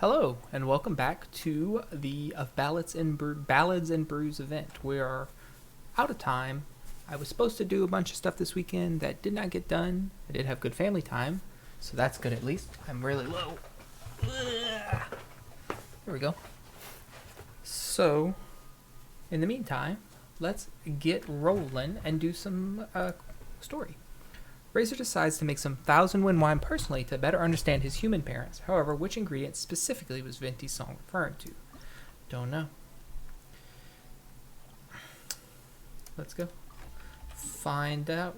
Hello, and welcome back to the Ballads and Brews event. We are out of time. I was supposed to do a bunch of stuff this weekend that did not get done. I did have good family time, so that's good at least. I'm really low. Ugh. There we go. So, in the meantime, let's get rolling and do some story. Razor decides to make some Thousand Wind wine personally to better understand his human parents. However, which ingredient specifically was Venti's song referring to? Don't know. Let's go find out.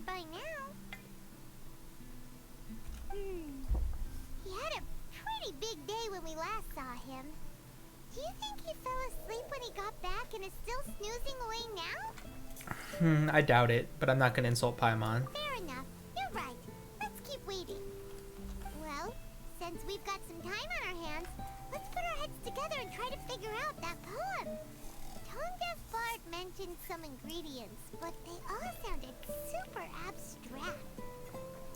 By now. He had a pretty big day when we last saw him. Do you think he fell asleep when he got back and is still snoozing away now? I doubt it, but I'm not going to insult Paimon. Fair enough. You're right. Let's keep waiting. Well, since we've got some time on our hands, let's put our heads together and try to figure out that poem. Tone-deaf Bard mentioned some ingredients, but they all sounded super abstract.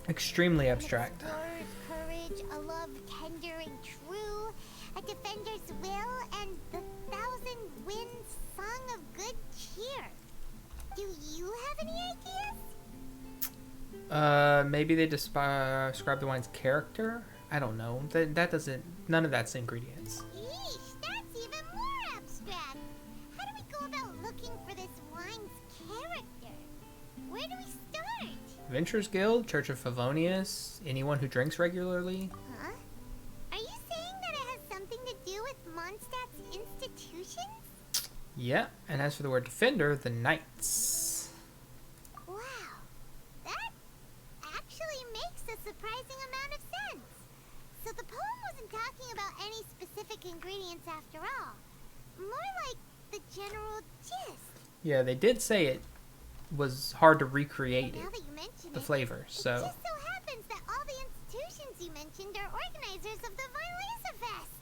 Extremely abstract. Word, courage, a love tender and true, a defender's will, and the thousand winds song of good cheer. Do you have any ideas? Maybe they describe the wine's character? I don't know. That doesn't... None of that's ingredients. Yeesh, that's even more abstract. How do we go about looking for this wine's character? Where do we start? Adventurers Guild, Church of Favonius, anyone who drinks regularly. Huh? Are you saying that it has something to do with Mondstadt's institutions? Yeah, and as for the word defender, the knights. Wow, that actually makes a surprising amount of sense. So the poem wasn't talking about any specific ingredients after all. More like the general gist. Yeah, they did say it was hard to recreate Now that you mention the flavor, so... It just so happens that all the institutions you mentioned are organizers of the Violesa Fest.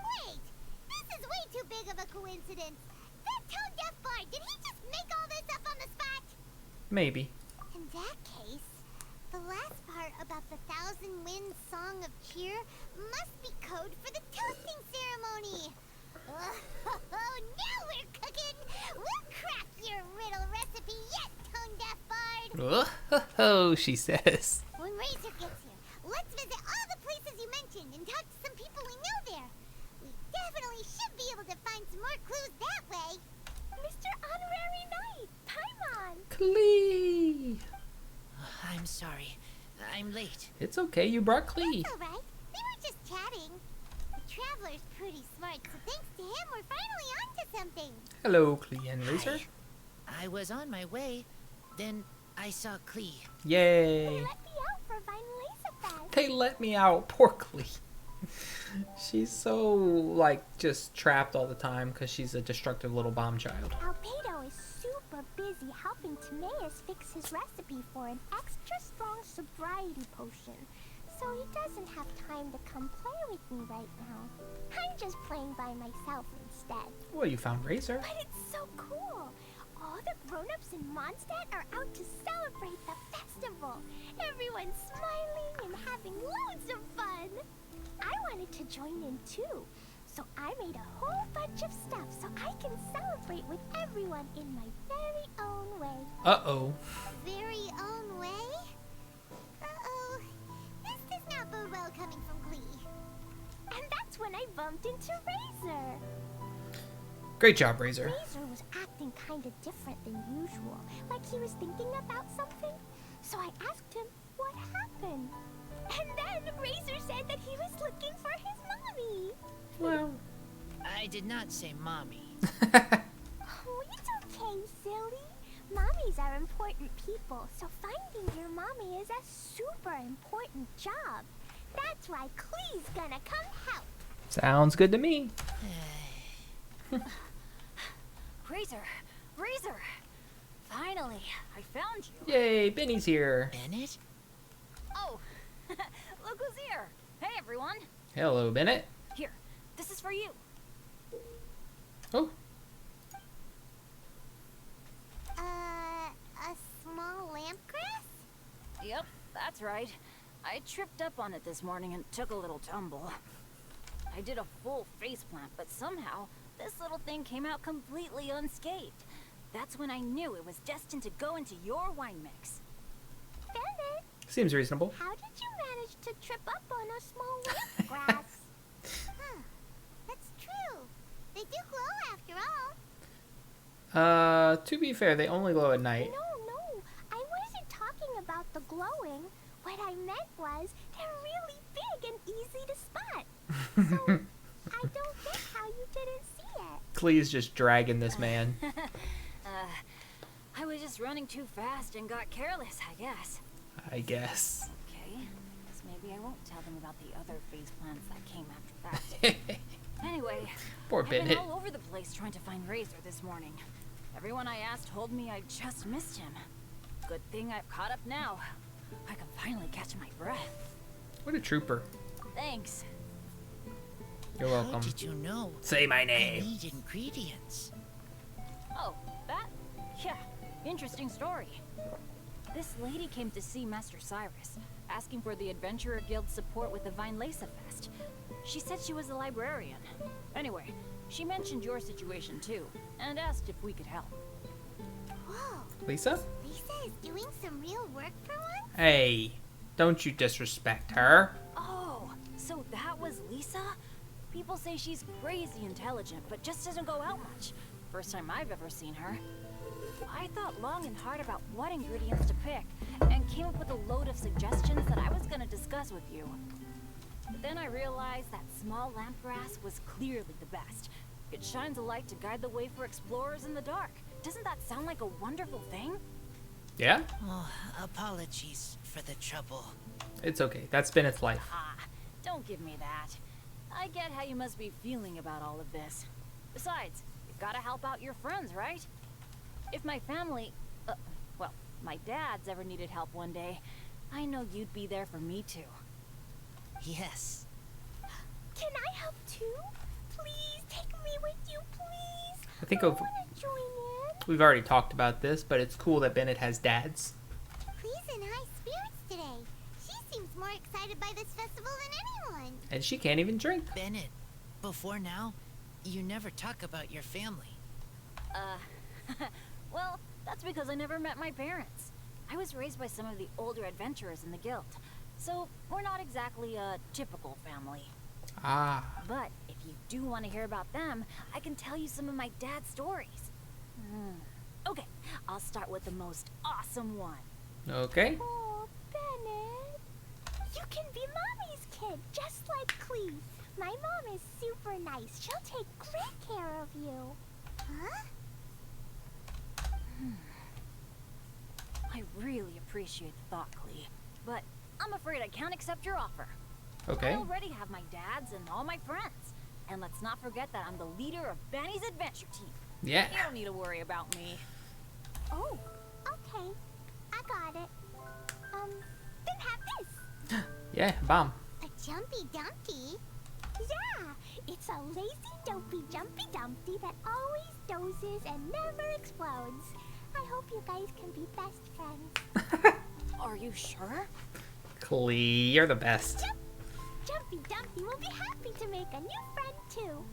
Wait, this is way too big of a coincidence. That tone-deaf bard, did he just make all this up on the spot? Maybe. In that case, the last part about the Thousand Winds Song of Cheer must be code for the toasting ceremony. Oh, now we're cooking! We'll crack your riddle recipe yet, tone-deaf bard! Oh, she says. When Razor gets here, let's visit all the places you mentioned and talk to some people we know there. We definitely should be able to find some more clues that way. Mr. Honorary Knight, Paimon! Klee! I'm sorry. I'm late. It's okay, you brought Klee. That's alright. We were just chatting. The Traveler's pretty smart, so thanks to him, we're finally onto something. Hello, Klee and Razor. I was on my way, then I saw Klee. Yay! They let me out for Violesa Fest. They let me out. Poor Klee. She's so, like, just trapped all the time because she's a destructive little bomb child. Albedo is super busy helping Timaeus fix his recipe for an extra strong sobriety potion, so he doesn't have time to come play with me right now. I'm just playing by myself instead. Well, you found Razor. But it's so cool! All the grown-ups in Mondstadt are out to celebrate the festival. Everyone's smiling and having loads of fun. I wanted to join in too, so I made a whole bunch of stuff so I can celebrate with everyone in my very own way. Uh-oh. Very own way? Uh-oh. This does not bode well coming from Klee. And that's when I bumped into Razor. Great job, Razor. Razor was acting kind of different than usual, like he was thinking about something. So I asked him what happened. And then Razor said that he was looking for his mommy. Well... I did not say mommy. Oh, it's okay, silly. Mommies are important people, so finding your mommy is a super important job. That's why Klee's gonna come help. Sounds good to me. Razor! Razor! Finally, I found you. Yay, Benny's here. Bennett? Oh, look who's here. Hey, everyone. Hello, Bennett. Here, this is for you. Oh, A small lamp grass? Yep, that's right. I tripped up on it this morning and took a little tumble. I did a full face plant, but somehow this little thing came out completely unscathed. That's when I knew it was destined to go into your wine mix. Bennett, seems reasonable. how did you manage to trip up on a small lamp grass? Huh, that's true. They do glow after all. To be fair, they only glow at night. No, I wasn't talking about the glowing. What I meant was they're really big and easy to spot. So, I don't get how you didn't see it. Clee's just dragging this man. I was just running too fast and got careless, I guess. I guess. Okay, guess maybe I won't tell them about the other face plants that came after that. Anyway, Poor I've been Bennett. all over the place trying to find Razor this morning. Everyone I asked told me I just missed him. Good thing I've caught up now. I can finally catch my breath. What a trooper. Thanks. You're How welcome. did you know? Say my I name. need ingredients. Oh, that? Yeah, interesting story. This lady came to see Master Cyrus, asking for the Adventurer Guild's support with the Vine Lesa Fest. She said she was a librarian. Anyway, she mentioned your situation too, and asked if we could help. Whoa, Lisa? Lisa is doing some real work for once? Hey, don't you disrespect her. Oh, so that was Lisa? People say she's crazy intelligent, but just doesn't go out much. First time I've ever seen her. I thought long and hard about what ingredients to pick, and came up with a load of suggestions that I was gonna discuss with you. But then I realized that small lamp grass was clearly the best. It shines a light to guide the way for explorers in the dark. Doesn't that sound like a wonderful thing? Yeah? Oh, apologies for the trouble. It's okay. That's Bennett's life. Ah, don't give me that. I get how you must be feeling about all of this. Besides, you've gotta help out your friends, right? If my family, well, my dad's ever needed help one day, I know you'd be there for me too. Yes. Can I help too? Please take me with you, please. I think I of- want to join in. We've already talked about this, but it's cool that Bennett has dads. Please in high spirits today. She seems more excited by this festival than anyone. And she can't even drink. Bennett, before now, you never talk about your family. Well, that's because I never met my parents. I was raised by some of the older adventurers in the guild, so we're not exactly a typical family. Ah. But if you do want to hear about them, I can tell you some of my dad's stories. Okay, I'll start with the most awesome one. Okay. Oh, Bennett. You can be Mommy's kid, just like Clee. My mom is super nice. She'll take great care of you. Huh? I really appreciate the thought, Clee, but I'm afraid I can't accept your offer. Okay. I already have my dad's and all my friends. And let's not forget that I'm the leader of Benny's adventure team. Yeah. You don't need to worry about me. Oh, okay. I got it. Then have this. Yeah, bomb. A jumpy dumpty? Yeah, it's a lazy dopey jumpy dumpty that always dozes and never explodes. I hope you guys can be best friends. Are you sure? Clee, you're the best. Jumpy Dumpty will be happy to make a new friend too.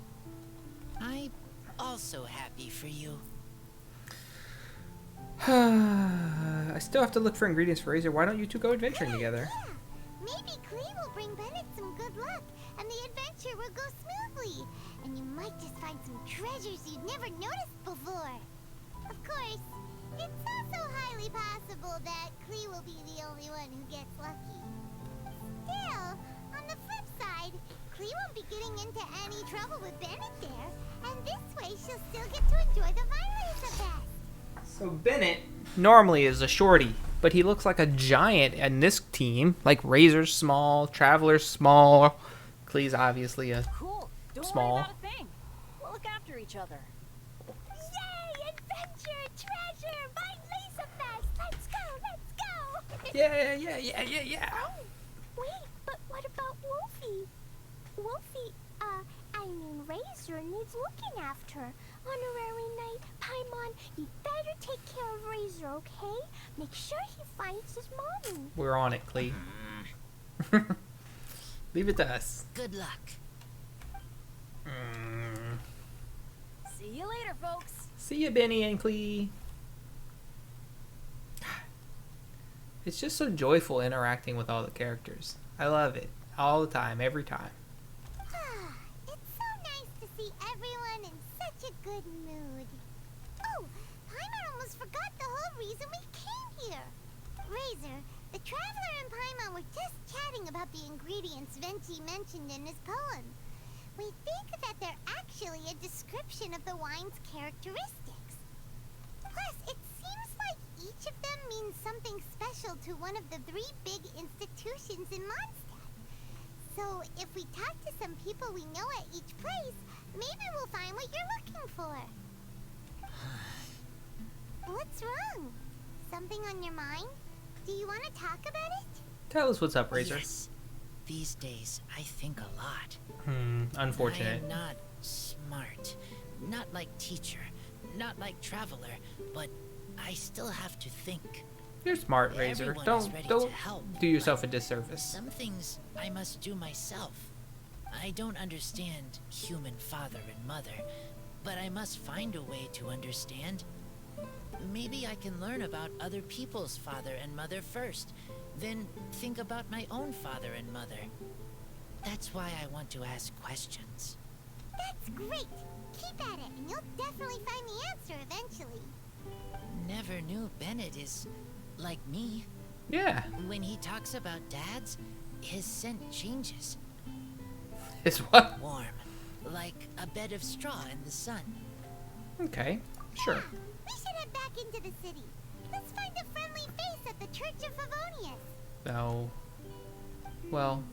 I'm also happy for you. I still have to look for ingredients for Razor. Why don't you two go adventuring together? Yeah, maybe Clee will bring Bennett some good luck, and the adventure will go smoothly. And you might just find some treasures you'd never noticed before. Of course, it's also highly possible that Clee will be the only one who gets lucky. Still, on the flip side, Clee won't be getting into any trouble with Bennett there, and this way she'll still get to enjoy the violence effect. So Bennett normally is a shorty, but he looks like a giant in this team. Like Razor's small, Traveler's small. Clee's obviously a Cool. Don't Small. worry about a thing. We'll look after each other. Yay! Adventure! Treasure! Find Lisa Fest! Let's go! Let's go! Yeah. Oh, wait, but what about Wolfie? Wolfie, I mean Razor needs looking after. Honorary Knight, Paimon, you better take care of Razor, okay? Make sure he finds his mommy. We're on it, Klee. Leave it to us. Good luck. See you later, folks. See ya, Benny and Klee. It's just so joyful interacting with all the characters. I love it. All the time, every time. It's so nice to see everyone in such a good mood. Oh, Paimon almost forgot the whole reason we came here. Razor, the Traveler and Paimon were just chatting about the ingredients Venti mentioned in his poem. We think that they're actually a description of the wine's characteristics. Plus, it seems like each of them means something special to one of the 3 big institutions in Mondstadt. So, if we talk to some people we know at each place, maybe we'll find what you're looking for. What's wrong? Something on your mind? Do you want to talk about it? Tell us what's up, Razor. Yes. These days, I think a lot. Unfortunate. I am not smart. Not like teacher. Not like traveler. But I still have to think. You're smart, Razor. Everyone is ready Don't to help. do yourself a disservice. Some things I must do myself. I don't understand human father and mother, but I must find a way to understand. Maybe I can learn about other people's father and mother first, then think about my own father and mother. That's why I want to ask questions. That's great. Keep at it, and you'll definitely find the answer eventually. Never knew Bennett is like me. Yeah. When he talks about dads, his scent changes. It's what? Warm, like a bed of straw in the sun. Okay. Sure. We should head back into the city. Let's find a friendly face at the Church of Favonius. No. Well,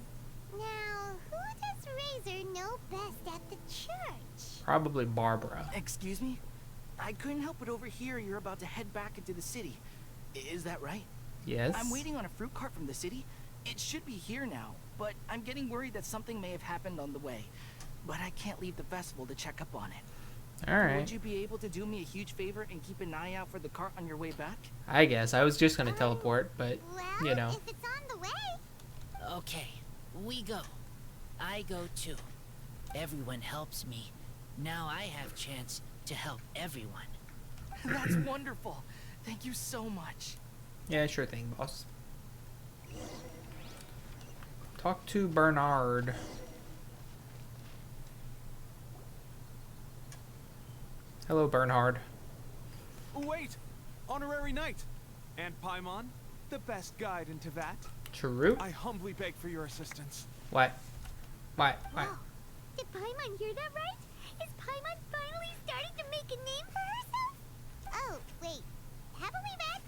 Now, who does Razor know best at the church? probably Barbara. Excuse me? I couldn't help but overhear you're about to head back into the city. Is that right? Yes. I'm waiting on a fruit cart from the city. It should be here now, but I'm getting worried that something may have happened on the way. But I can't leave the festival to check up on it. All right. Would you be able to do me a huge favor and keep an eye out for the cart on your way back? I guess. I was just gonna teleport, but, Well, you know. if it's on the way. Okay, we go. I go too. Everyone helps me. Now I have chance to help everyone. That's wonderful. Thank you so much. Yeah, sure thing, boss. Talk to Bernard. Hello, Bernhard. Wait! Honorary Knight! And Paimon, the best guide in Tevat. True. I humbly beg for your assistance. What? What? Whoa. Did Paimon hear that right? Is Paimon finally starting to make a name for herself? Oh, wait. Haven't we met?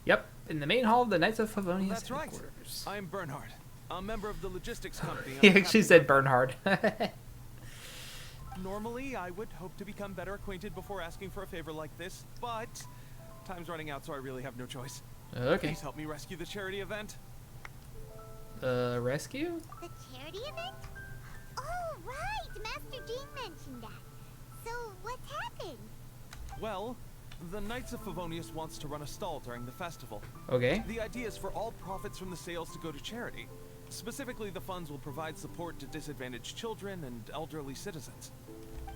Yep, in the main hall of the Knights of Favonius That's right. headquarters. I am Bernhard, a member of the logistics company. He on the actually Captain said Road. Bernhard. Normally, I would hope to become better acquainted before asking for a favor like this, but time's running out, so I really have no choice. Okay. Please help me rescue the charity event. Rescue? The charity event? Oh, right! Master Jean mentioned that. So, what's happened? Well, the Knights of Favonius wants to run a stall during the festival. Okay. The idea is for all profits from the sales to go to charity. Specifically, the funds will provide support to disadvantaged children and elderly citizens.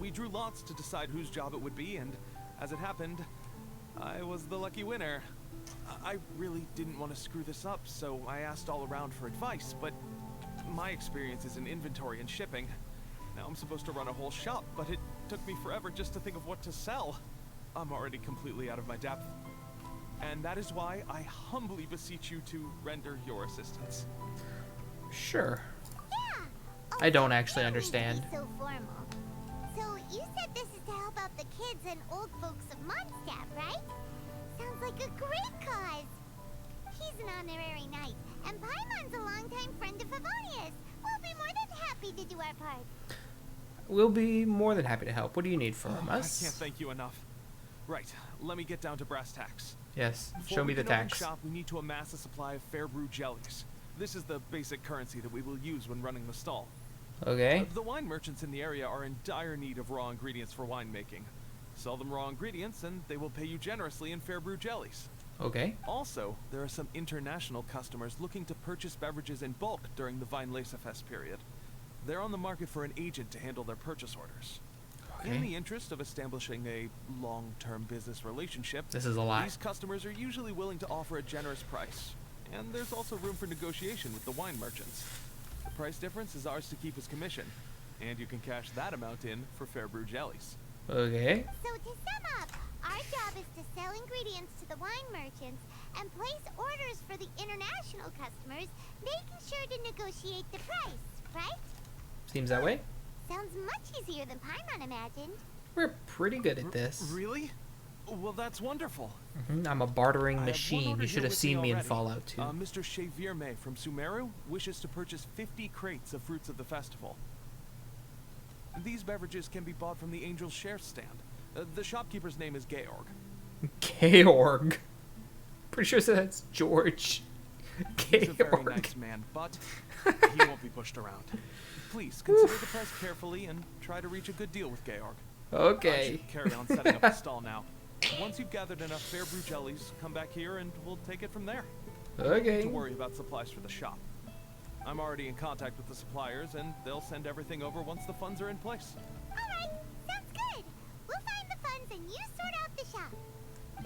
We drew lots to decide whose job it would be, and as it happened, I was the lucky winner. I really didn't want to screw this up, so I asked all around for advice, but my experience is in inventory and shipping. Now I'm supposed to run a whole shop, but it took me forever just to think of what to sell. I'm already completely out of my depth. And that is why I humbly beseech you to render your assistance. Sure. Yeah. Oh, I don't actually that needs to be understand. So formal. So, you said this is to help out the kids and old folks of Mondstadt, right? Sounds like a great cause. He's an honorary knight, and Paimon's a longtime friend of Favonius. We'll be more than happy to do our part. we'll be more than happy to help. What do you need from us? I can't thank you enough. Right, let me get down to brass tacks. Yes, Before show me the we can open tax. shop, we need to amass a supply of fair brew jellies. This is the basic currency that we will use when running the stall. Okay. The wine merchants in the area are in dire need of raw ingredients for winemaking. Sell them raw ingredients and they will pay you generously in fair brew jellies. Okay. Also, there are some international customers looking to purchase beverages in bulk during the Weinlesefest period. They're on the market for an agent to handle their purchase orders. Okay. In the interest of establishing a long-term business relationship, This is a lot. these customers are usually willing to offer a generous price. And there's also room for negotiation with the wine merchants. The price difference is ours to keep as commission, and you can cash that amount in for fair brew jellies. Okay. So to sum up, our job is to sell ingredients to the wine merchants and place orders for the international customers, making sure to negotiate the price, right? Seems that way. Sounds much easier than Paimon imagined. We're pretty good at this. Really? Well, that's wonderful. I'm a bartering I have one machine. order You should here have with seen me in already. Fallout 2. Mr. Xavier May from Sumeru wishes to purchase 50 crates of fruits of the festival. These beverages can be bought from the Angel's Share stand. The shopkeeper's name is Georg. Georg. Pretty sure that's George. He's a very Georg. nice man, but he won't be pushed around. Please consider the price carefully and try to reach a good deal with Georg. I Okay. should carry on setting up the stall now. Once you've gathered enough fair brew jellies, come back here and we'll take it from there. No need Okay. to worry about supplies for the shop. I'm already in contact with the suppliers, and they'll send everything over once the funds are in place. Alright, sounds good. We'll find the funds and you sort out the shop.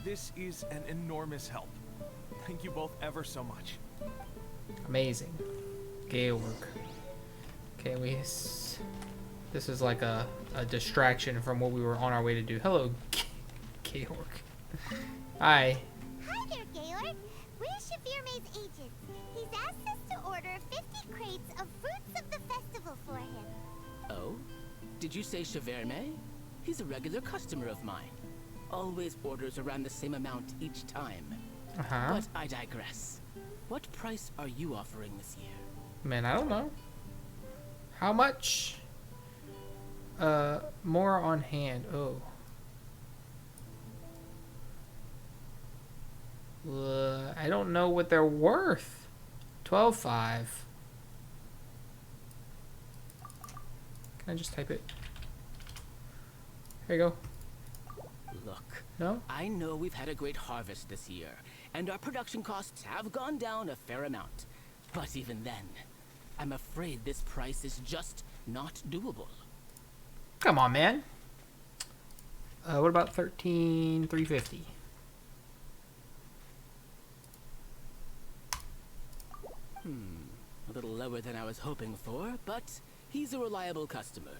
This is an enormous help. Thank you both ever so much. Amazing. Georg. Okay, this is like a distraction from what we were on our way to do. Hello, Georg. Hi. Hi there, Georg. We're Xavier May's agent. He's asked us to order 50 crates of fruits of the festival for him. Oh? Did you say Cheverme? He's a regular customer of mine. Always orders around the same amount each time. Uh-huh. But I digress. What price are you offering this year? Man, I don't know. How much? More on hand. Oh. I don't know what they're worth. 12.5. Can I just type it? Here you go. Look, No? I know we've had a great harvest this year, and our production costs have gone down a fair amount. But even then, I'm afraid this price is just not doable. Come on, man. What about 13,350? A little lower than I was hoping for, but he's a reliable customer.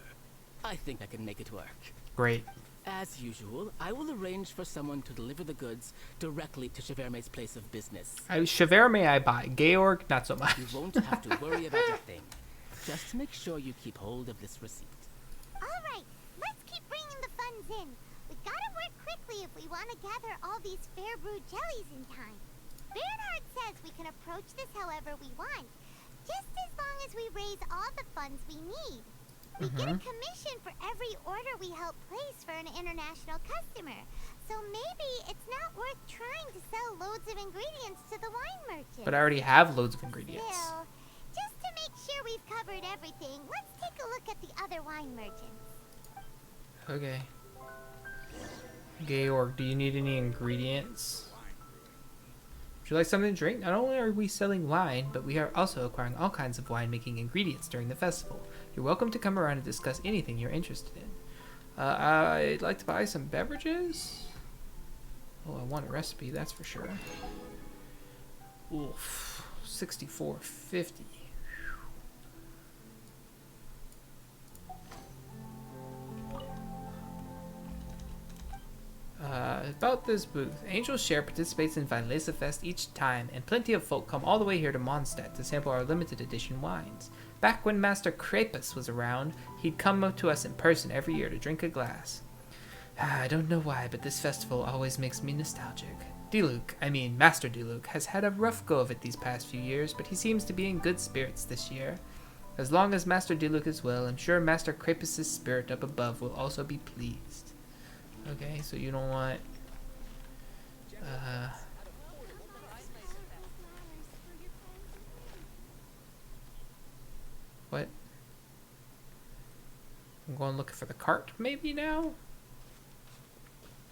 I think I can make it work. Great. As usual, I will arrange for someone to deliver the goods directly to Cheverme's place of business. Chever may I buy. Georg, not so much. You won't have to worry about a thing. Just make sure you keep hold of this receipt. Alright, let's keep bringing the funds in. We gotta work quickly if we want to gather all these fair brew jellies in time. Bernhard says we can approach this however we want, just as long as we raise all the funds we need. We get a commission for every order we help place for an international customer, so maybe it's not worth trying to sell loads of ingredients to the wine merchant. But I already have loads of ingredients. Still, just to make sure we've covered everything, let's take a look at the other wine merchants. Okay. Georg, do you need any ingredients? Would you like something to drink? Not only are we selling wine, but we are also acquiring all kinds of wine-making ingredients during the festival. You're welcome to come around and discuss anything you're interested in. I'd like to buy some beverages. Oh, I want a recipe, that's for sure. Oof, 64.50. About this booth, Angel's Share participates in Weinlesefest each time, and plenty of folk come all the way here to Mondstadt to sample our limited edition wines. Back when Master Krapus was around, he'd come up to us in person every year to drink a glass. I don't know why, but this festival always makes me nostalgic. Master Diluc, has had a rough go of it these past few years, but he seems to be in good spirits this year. As long as Master Diluc is well, I'm sure Master Krapus' spirit up above will also be pleased. Okay, so you don't want... What? I'm going looking for the cart maybe now?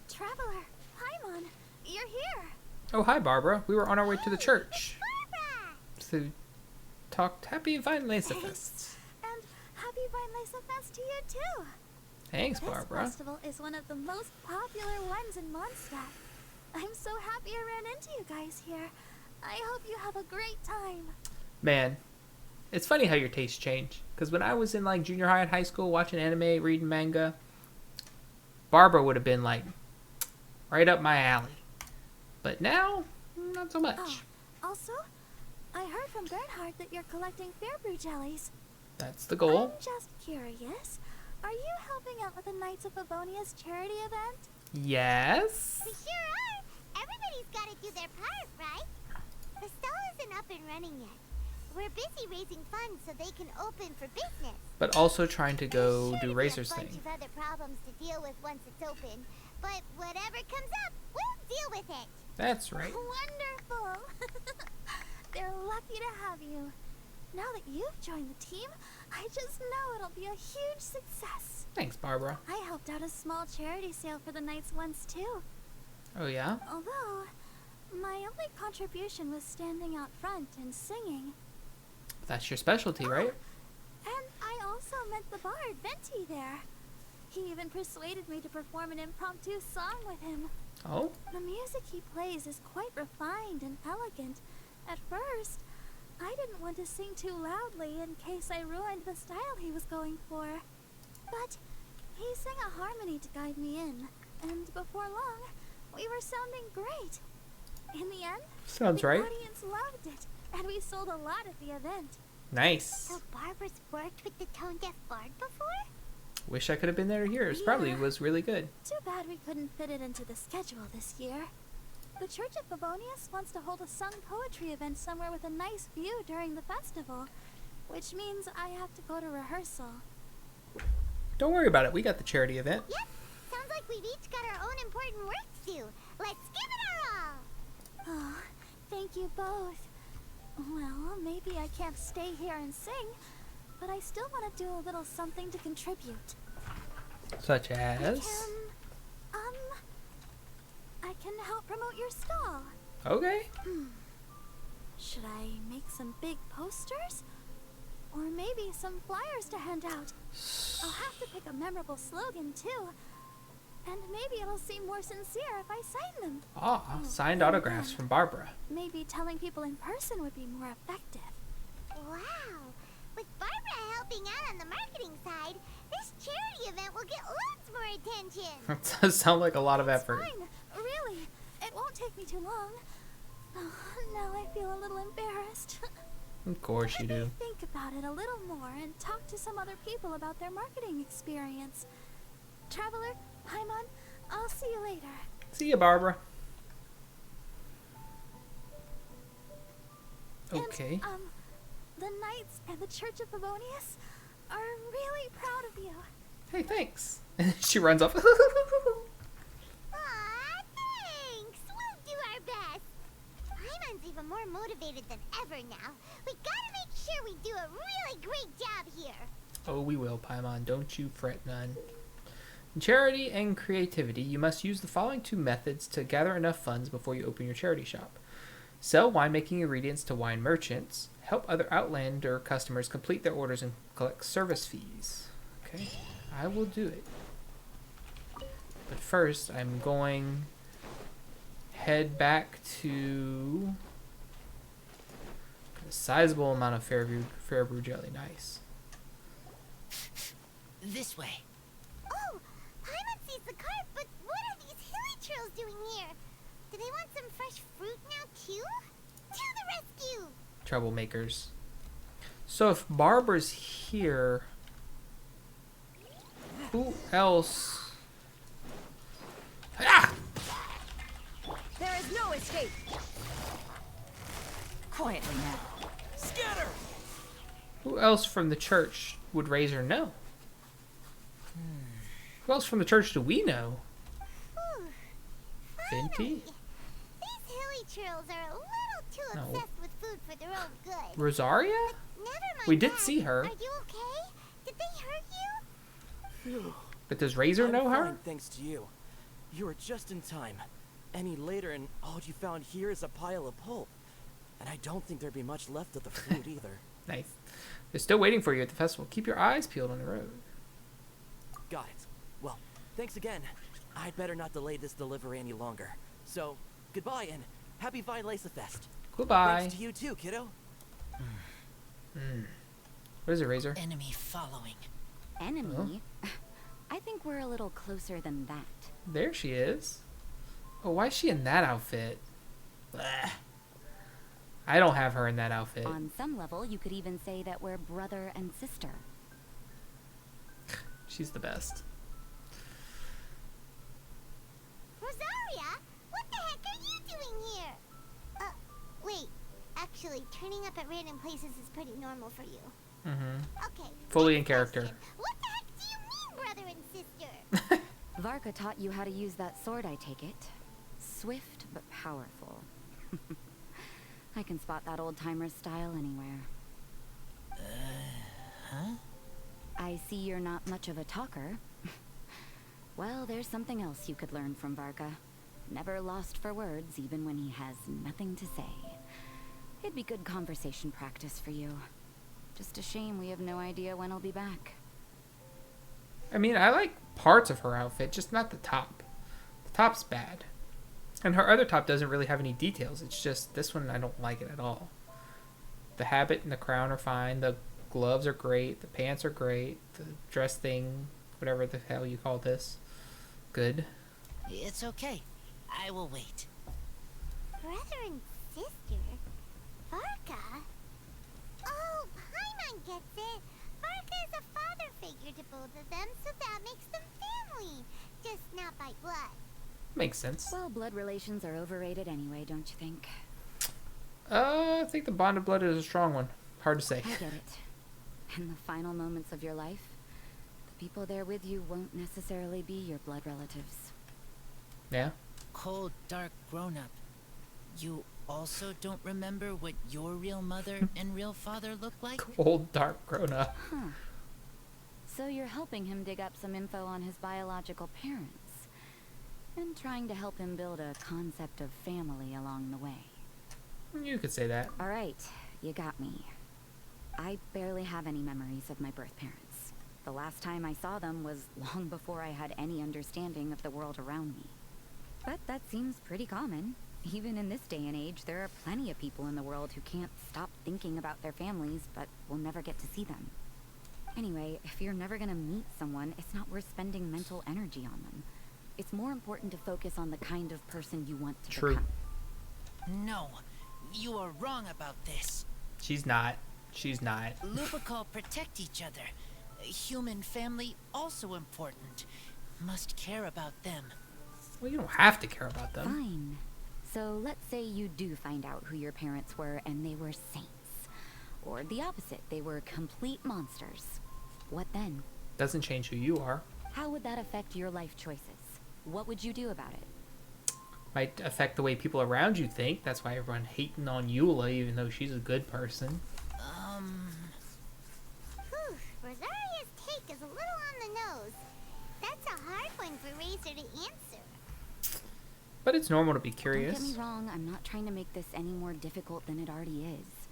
Traveler, Paimon, you're here. Oh, hi Barbara. We were on our way to the church. Barbara! So, talked Happy Vine Lace Fest. And happy Vine Lace Fest to you too. Thanks, Barbara. This festival is one of the most popular ones in Mondstadt. I'm so happy I ran into you guys here. I hope you have a great time. Man, it's funny how your tastes change. Because when I was in like junior high and high school watching anime, reading manga, Barbara would have been like right up my alley. But now, not so much. Oh, also, I heard from Bernhard that you're collecting Fairbrew jellies. That's the goal. I'm just curious. Are you helping out with the Knights of Favonia's charity event? Yes. We sure are. Everybody's got to do their part, right? The stall isn't up and running yet. We're busy raising funds so they can open for business. But also trying to go There's sure do to be Razor's a bunch thing. of other problems to deal with once it's open. But whatever comes up, we'll deal with it. That's right. Wonderful. They're lucky to have you. Now that you've joined the team, I just know it'll be a huge success. Thanks, Barbara. I helped out a small charity sale for the Knights once too. Oh, yeah? Although, my only contribution was standing out front and singing. That's your specialty, right? And I also met the bard, Venti, there. He even persuaded me to perform an impromptu song with him. Oh? The music he plays is quite refined and elegant. At first, I didn't want to sing too loudly in case I ruined the style he was going for. But he sang a harmony to guide me in, and before long, we were sounding great. In the end, Sounds the right. audience loved it, and we sold a lot at the event. Nice. So Barbara's worked with the Tone Deaf Bard before? Wish I could have been there to hear. It probably Yeah. was really good. Too bad we couldn't fit it into the schedule this year. The Church of Favonius wants to hold a sung poetry event somewhere with a nice view during the festival, which means I have to go to rehearsal. Don't worry about it. We got the charity event. Yep, sounds like we've each got our own important work to do. Let's give it our all! Oh, thank you both. Well, maybe I can't stay here and sing, but I still want to do a little something to contribute. Such as? I can help promote your stall. Okay. Should I make some big posters? Or maybe some flyers to hand out? I'll have to pick a memorable slogan, too. And maybe it'll seem more sincere if I sign them. Ah, signed autographs from Barbara. Maybe telling people in person would be more effective. Wow! With Barbara helping out on the marketing side, this charity event will get lots more attention. That does sound like a lot of effort. Fine, really. It won't take me too long. Oh, now I feel a little embarrassed. Of course you Let me do. think about it a little more and talk to some other people about their marketing experience. Traveler, Paimon, I'll see you later. See ya, Barbara. And, Okay. the Knights and the Church of Favonius are really proud of you. Hey, thanks. And she runs off. Aw, thanks! We'll do our best. Paimon's even more motivated than ever now. We gotta make sure we do a really great job here. Oh, we will, Paimon. Don't you fret none. In charity and creativity, you must use the following two methods to gather enough funds before you open your charity shop. Sell winemaking ingredients to wine merchants. Help other Outlander customers complete their orders and collect service fees. Okay, I will do it. But first, I'm going head back to a sizable amount of Fairbrew jelly. Nice. This way. Oh, Paimon sees the cart, but what are these hilly trails doing here? Do they want some fresh fruit now too? To the rescue! Troublemakers. So if Barbara's here, who else? Ah! There is no escape. Quietly now. Scatter! Who else from the church would Razor know? Who else from the church do we know? Whew. Finty? These hilly churls are a little too No. obsessed with food for their own good. Rosaria? Never mind We did that. see her. Are you okay? Did they hurt you? Phew. But does Razor I'm know her? fine, thanks to you. You were just in time. Any later and all you found here is a pile of pulp. And I don't think there'd be much left of the food either. Nice. They're still waiting for you at the festival. Keep your eyes peeled on the road. Got it. Well, thanks again. I'd better not delay this delivery any longer. So, goodbye and happy Vine Lace Fest. Goodbye. Thanks to you too, kiddo. What is it, Razor? Enemy following. Enemy? I think we're a little closer than that. There she is. Oh, why is she in that outfit? Blech. I don't have her in that outfit. On some level, you could even say that we're brother and sister. She's the best. Rosaria, what the heck are you doing here? Wait. Actually, turning up at random places is pretty normal for you. Okay. Fully next in character. question. What the heck do you mean, brother and sister? Varka taught you how to use that sword, I take it. Swift but powerful. I can spot that old-timer's style anywhere. Huh? I see you're not much of a talker. Well, there's something else you could learn from Varka. Never lost for words, even when he has nothing to say. It'd be good conversation practice for you. Just a shame we have no idea when he'll be back. I mean, I like parts of her outfit, just not the top. The top's bad. And her other top doesn't really have any details. It's just, this one, I don't like it at all. The habit and the crown are fine. The gloves are great. The pants are great. The dress thing, whatever the hell you call this, good. It's okay. I will wait. Brother and sister? Varka? Oh, Paimon gets it. Varka is a father figure to both of them, so that makes them family. Just not by blood. Makes sense. Well, blood relations are overrated anyway, don't you think? I think the bond of blood is a strong one. Hard to say. I get it. In the final moments of your life, the people there with you won't necessarily be your blood relatives. Yeah? Cold, dark grown-up. You also don't remember what your real mother and real father look like? Old, dark, grown-up. Huh. So you're helping him dig up some info on his biological parents. And trying to help him build a concept of family along the way. You could say that. Alright, you got me. I barely have any memories of my birth parents. The last time I saw them was long before I had any understanding of the world around me. But that seems pretty common. Even in this day and age, there are plenty of people in the world who can't stop thinking about their families, but will never get to see them. Anyway, if you're never gonna meet someone, it's not worth spending mental energy on them. It's more important to focus on the kind of person you want to True. become. No, you are wrong about this. She's not. She's not. Lupical protect each other. A human family also important. Must care about them. Well, you don't have to care about them. Fine. So let's say you do find out who your parents were and they were saints. Or the opposite, they were complete monsters. What then? Doesn't change who you are. How would that affect your life choices? What would you do about it? Might affect the way people around you think. That's why everyone hating on Eula, even though she's a good person. Whew, Rosaria's take is a little on the nose. That's a hard one for Razor to answer. But it's normal to be Don't curious. get me wrong, I'm not trying to make this any more difficult than it already is.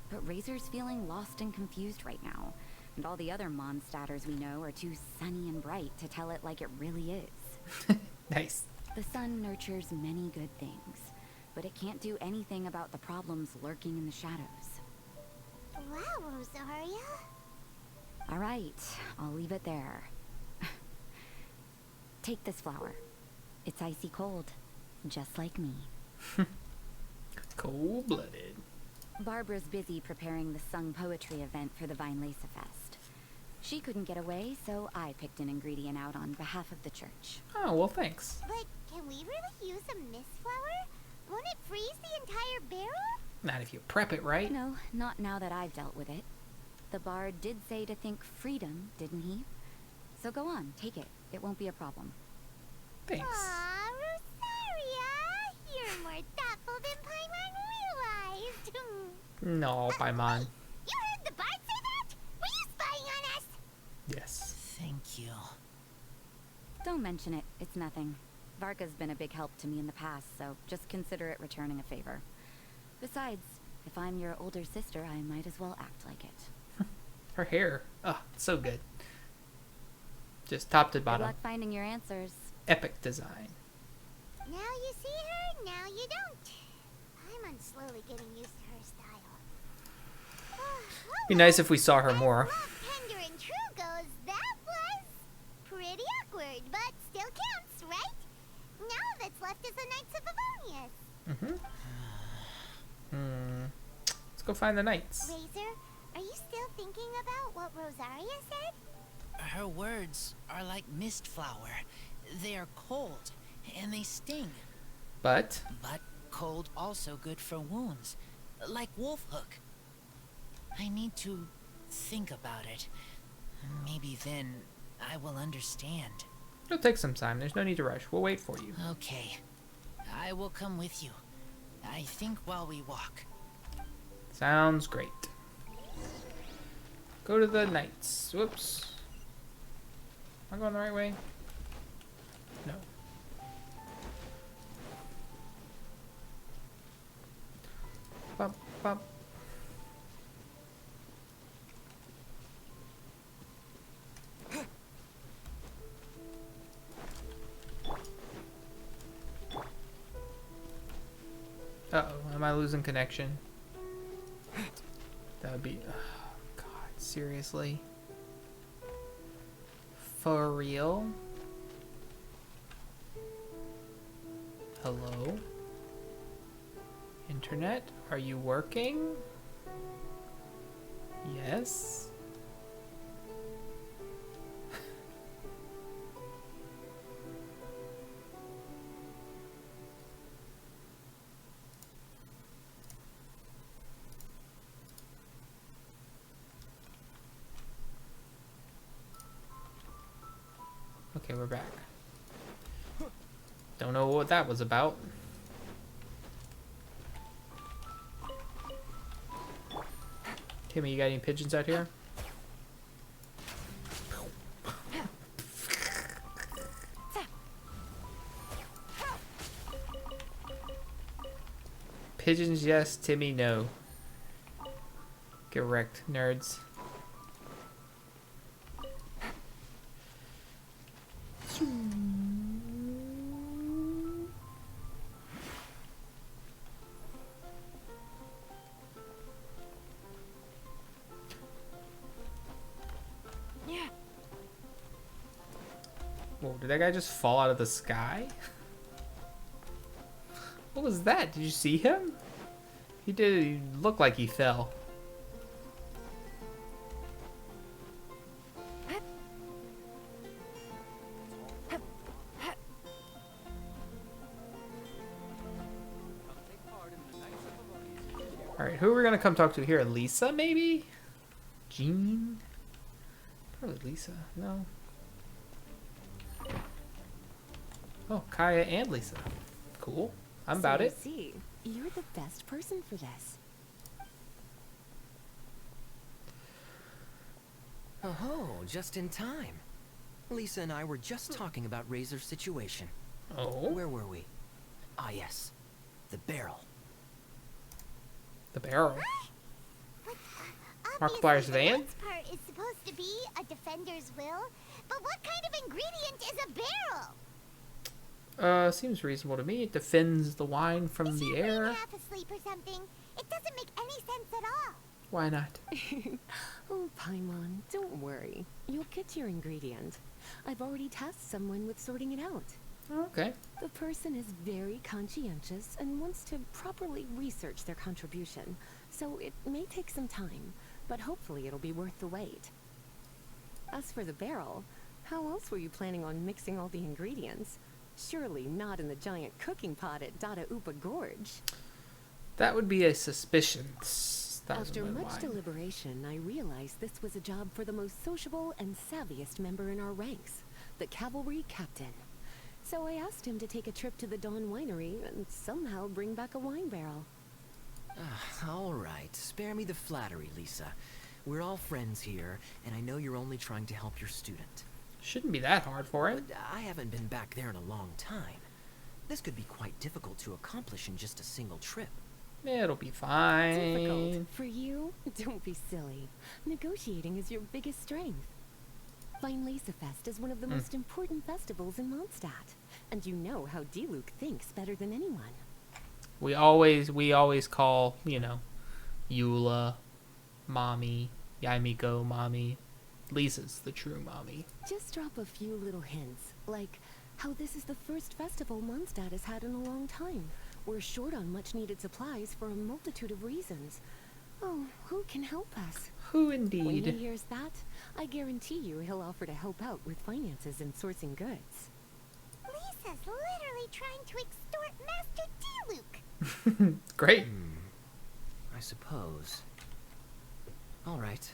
But Razor's feeling lost and confused right now. And all the other Mondstadters we know are too sunny and bright to tell it like it really is. Nice. The sun nurtures many good things, but it can't do anything about the problems lurking in the shadows. Wow, Rosaria. All right, I'll leave it there. Take this flower. It's icy cold, just like me. Cold-blooded. Barbara's busy preparing the sung poetry event for the Vine Lace Fest. She couldn't get away, so I picked an ingredient out on behalf of the church. Oh, well, thanks. But can we really use a mist flower? Won't it freeze the entire barrel? Not if you prep it right. No, not now that I've dealt with it. The bard did say to think freedom, didn't he? So go on, take it. It won't be a problem. Thanks. Aw, Rosaria! You're more thoughtful than Paimon realized. No, Paimon. You heard the bard say that? Were you spying on us? Yes. Thank you. Don't mention it. It's nothing. Varka's been a big help to me in the past, so just consider it returning a favor. Besides, if I'm your older sister, I might as well act like it. Her hair. Oh, so good. Just top to Good bottom. luck finding your answers. Epic design. Now you see her, now you don't. Paimon's slowly getting used to her style. Be nice if we saw her As more. love, tender, and true goes, that was pretty awkward, but still counts, right? Now that's left is the Knights of Avonius. Let's go find the knights. Razor, are you still thinking about what Rosaria said? Her words are like mist flower. They are cold, and they sting. But But cold also good for wounds, like wolf hook. I need to think about it. Maybe then I will understand. it'll take some time. There's no need to rush. We'll wait for you. Okay, I will come with you. I think while we walk. Sounds great. Go to the knights. Whoops. Am I going the right way? No. Bump, bump. Uh-oh, am I losing connection? That would be... Oh, God, seriously? For real? Hello? Internet? Are you working? Yes? Okay, we're back. Don't know what that was about. Timmy, you got any pigeons out here? Pigeons, yes. Timmy, no. Get wrecked, nerds. Whoa, did that guy just fall out of the sky? What was that? Did you see him? He look like he fell. Alright, who are we gonna come talk to here? Lisa, maybe? Jean? Probably Lisa. No. Oh, Kaya and Lisa. Cool. I'm about it. See, you're the best person for this. Oh, just in time. Lisa and I were just talking about Razor's situation. Oh? Where were we? Ah, yes. The barrel. The barrel. But, Markiplier's obviously van? The next part is supposed to be a defender's will, but what kind of ingredient is a barrel? Seems reasonable to me. It defends the wine from Is the your air. brain half asleep or something? It doesn't make any sense at all. Why not? Oh, Paimon, don't worry. You'll get your ingredient. I've already tasked someone with sorting it out. Okay. The person is very conscientious and wants to properly research their contribution, so it may take some time, but hopefully it'll be worth the wait. As for the barrel, how else were you planning on mixing all the ingredients? Surely not in the giant cooking pot at Dada Upa Gorge. That would be a suspicion. After red much wine. deliberation, I realized this was a job for the most sociable and savviest member in our ranks, the cavalry captain. So I asked him to take a trip to the Dawn Winery and somehow bring back a wine barrel. All right, spare me the flattery, Lisa. We're all friends here, and I know you're only trying to help your student. Shouldn't be that hard for it. But I haven't been back there in a long time. This could be quite difficult to accomplish in just a single trip. It'll be fine. Difficult. For you? Don't be silly. Negotiating is your biggest strength. Fine Fest is one of the most important festivals in Mondstadt, and you know how Diluc thinks better than anyone. We always call, you know, Eula, mommy, Yaimiko, mommy. Lisa's the true mommy. Just drop a few little hints, like how this is the first festival Mondstadt has had in a long time. We're short on much-needed supplies for a multitude of reasons. Oh, who can help us? Who When indeed? he hears that, I guarantee you he'll offer to help out with finances and sourcing goods. Lisa's literally trying to extort Master Diluc. Great. I suppose. All right,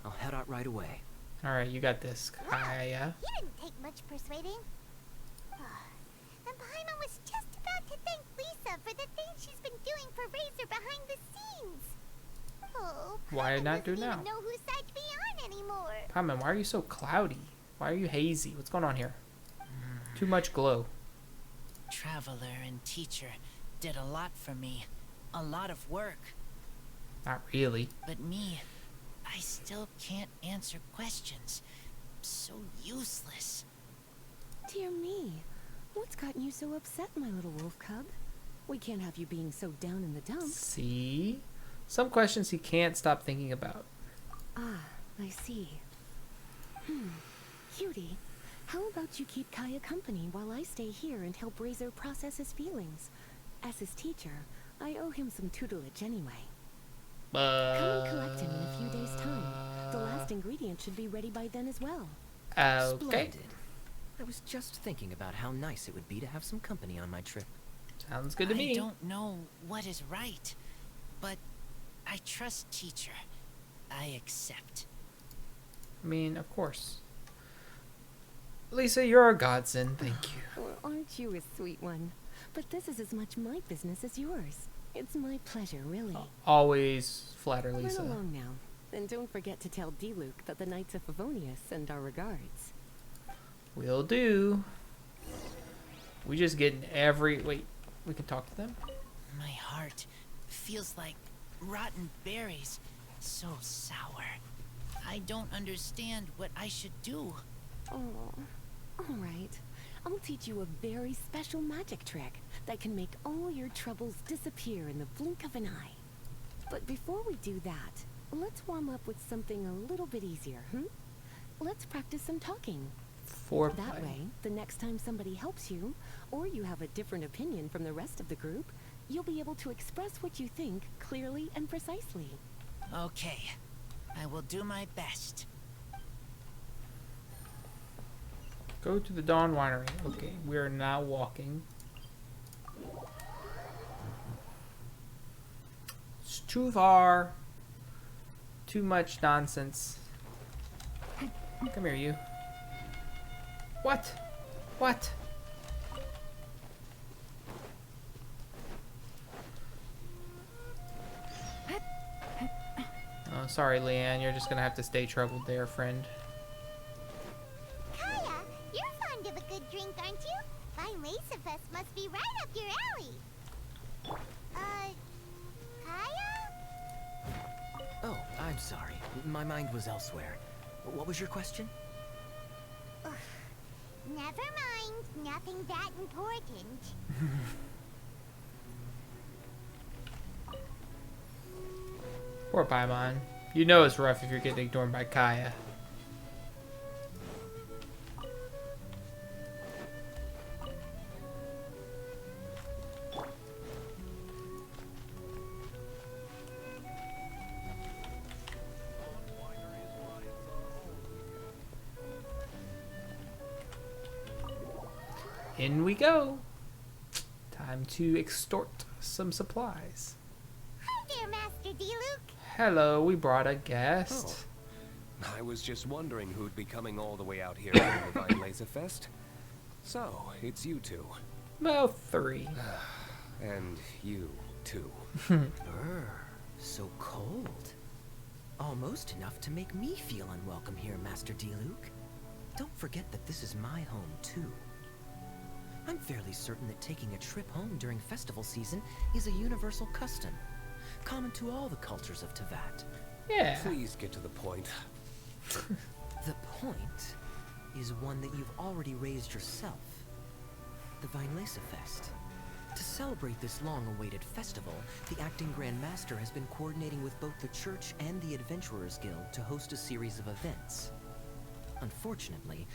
I'll head out right away. All right, you got this, Kaya. He didn't take much persuading. And Paimon was just about to thank Lisa for the things she's been doing for Razor behind the scenes. Oh, Why Paimon not do doesn't now? even know whose side to be on anymore. Paimon, why are you so cloudy? Why are you hazy? What's going on here? Too much glow. Traveler and teacher did a lot for me. A lot of work. Not really. But me, I still can't answer questions. So useless. Dear me, what's gotten you so upset, my little wolf cub? We can't have you being so down in the dumps. See? Some questions he can't stop thinking about. Ah, I see. Cutie, how about you keep Kaya company while I stay here and help Razor process his feelings? As his teacher, I owe him some tutelage anyway. Come and collect him in a few days' time. The last ingredient should be ready by then as well. Okay. Splendid. I was just thinking about how nice it would be to have some company on my trip. Sounds good to me. I don't know what is right, but I trust teacher. I accept. I mean, of course. Lisa, you're a godsend. Thank you. Well, aren't you a sweet one? But this is as much my business as yours. It's my pleasure, really. Always flatter Run Lisa. along now. And don't forget to tell Diluc that the Knights of Favonius send our regards. Will do. We just getting every... Wait, we can talk to them? My heart feels like rotten berries. So sour. I don't understand what I should do. Oh, all right. I'll teach you a very special magic trick that can make all your troubles disappear in the blink of an eye. But before we do that, let's warm up with something a little bit easier, Let's practice some talking. Foreplay. That way, the next time somebody helps you, or you have a different opinion from the rest of the group, you'll be able to express what you think clearly and precisely. Okay, I will do my best. Go to the Dawn Winery. Okay, we are now walking. It's too far. Too much nonsense. Come here, you. What? What? Oh, sorry, Leanne. You're just gonna have to stay troubled there, friend. Kaya, you're fond of a good drink, aren't you? Fine Fest must be right up your alley. Kaya? Oh, I'm sorry. My mind was elsewhere. What was your question? Never mind. Nothing that important. Poor Paimon. You know it's rough if you're getting ignored by Kaya. In we go. Time to extort some supplies. Hi there, Master Diluc. Hello, we brought a guest. Oh, I was just wondering who'd be coming all the way out here for the Vine Laser Fest. So, it's you two. Well, 3. And you, too. So cold. Almost enough to make me feel unwelcome here, Master D-Luke. Don't forget that this is my home, too. I'm fairly certain that taking a trip home during festival season is a universal custom, common to all the cultures of Teyvat. Yeah. Please get to the point. The point is one that you've already raised yourself. The Vine Laser Fest. To celebrate this long-awaited festival, the Acting Grand Master has been coordinating with both the Church and the Adventurers Guild to host a series of events. Unfortunately,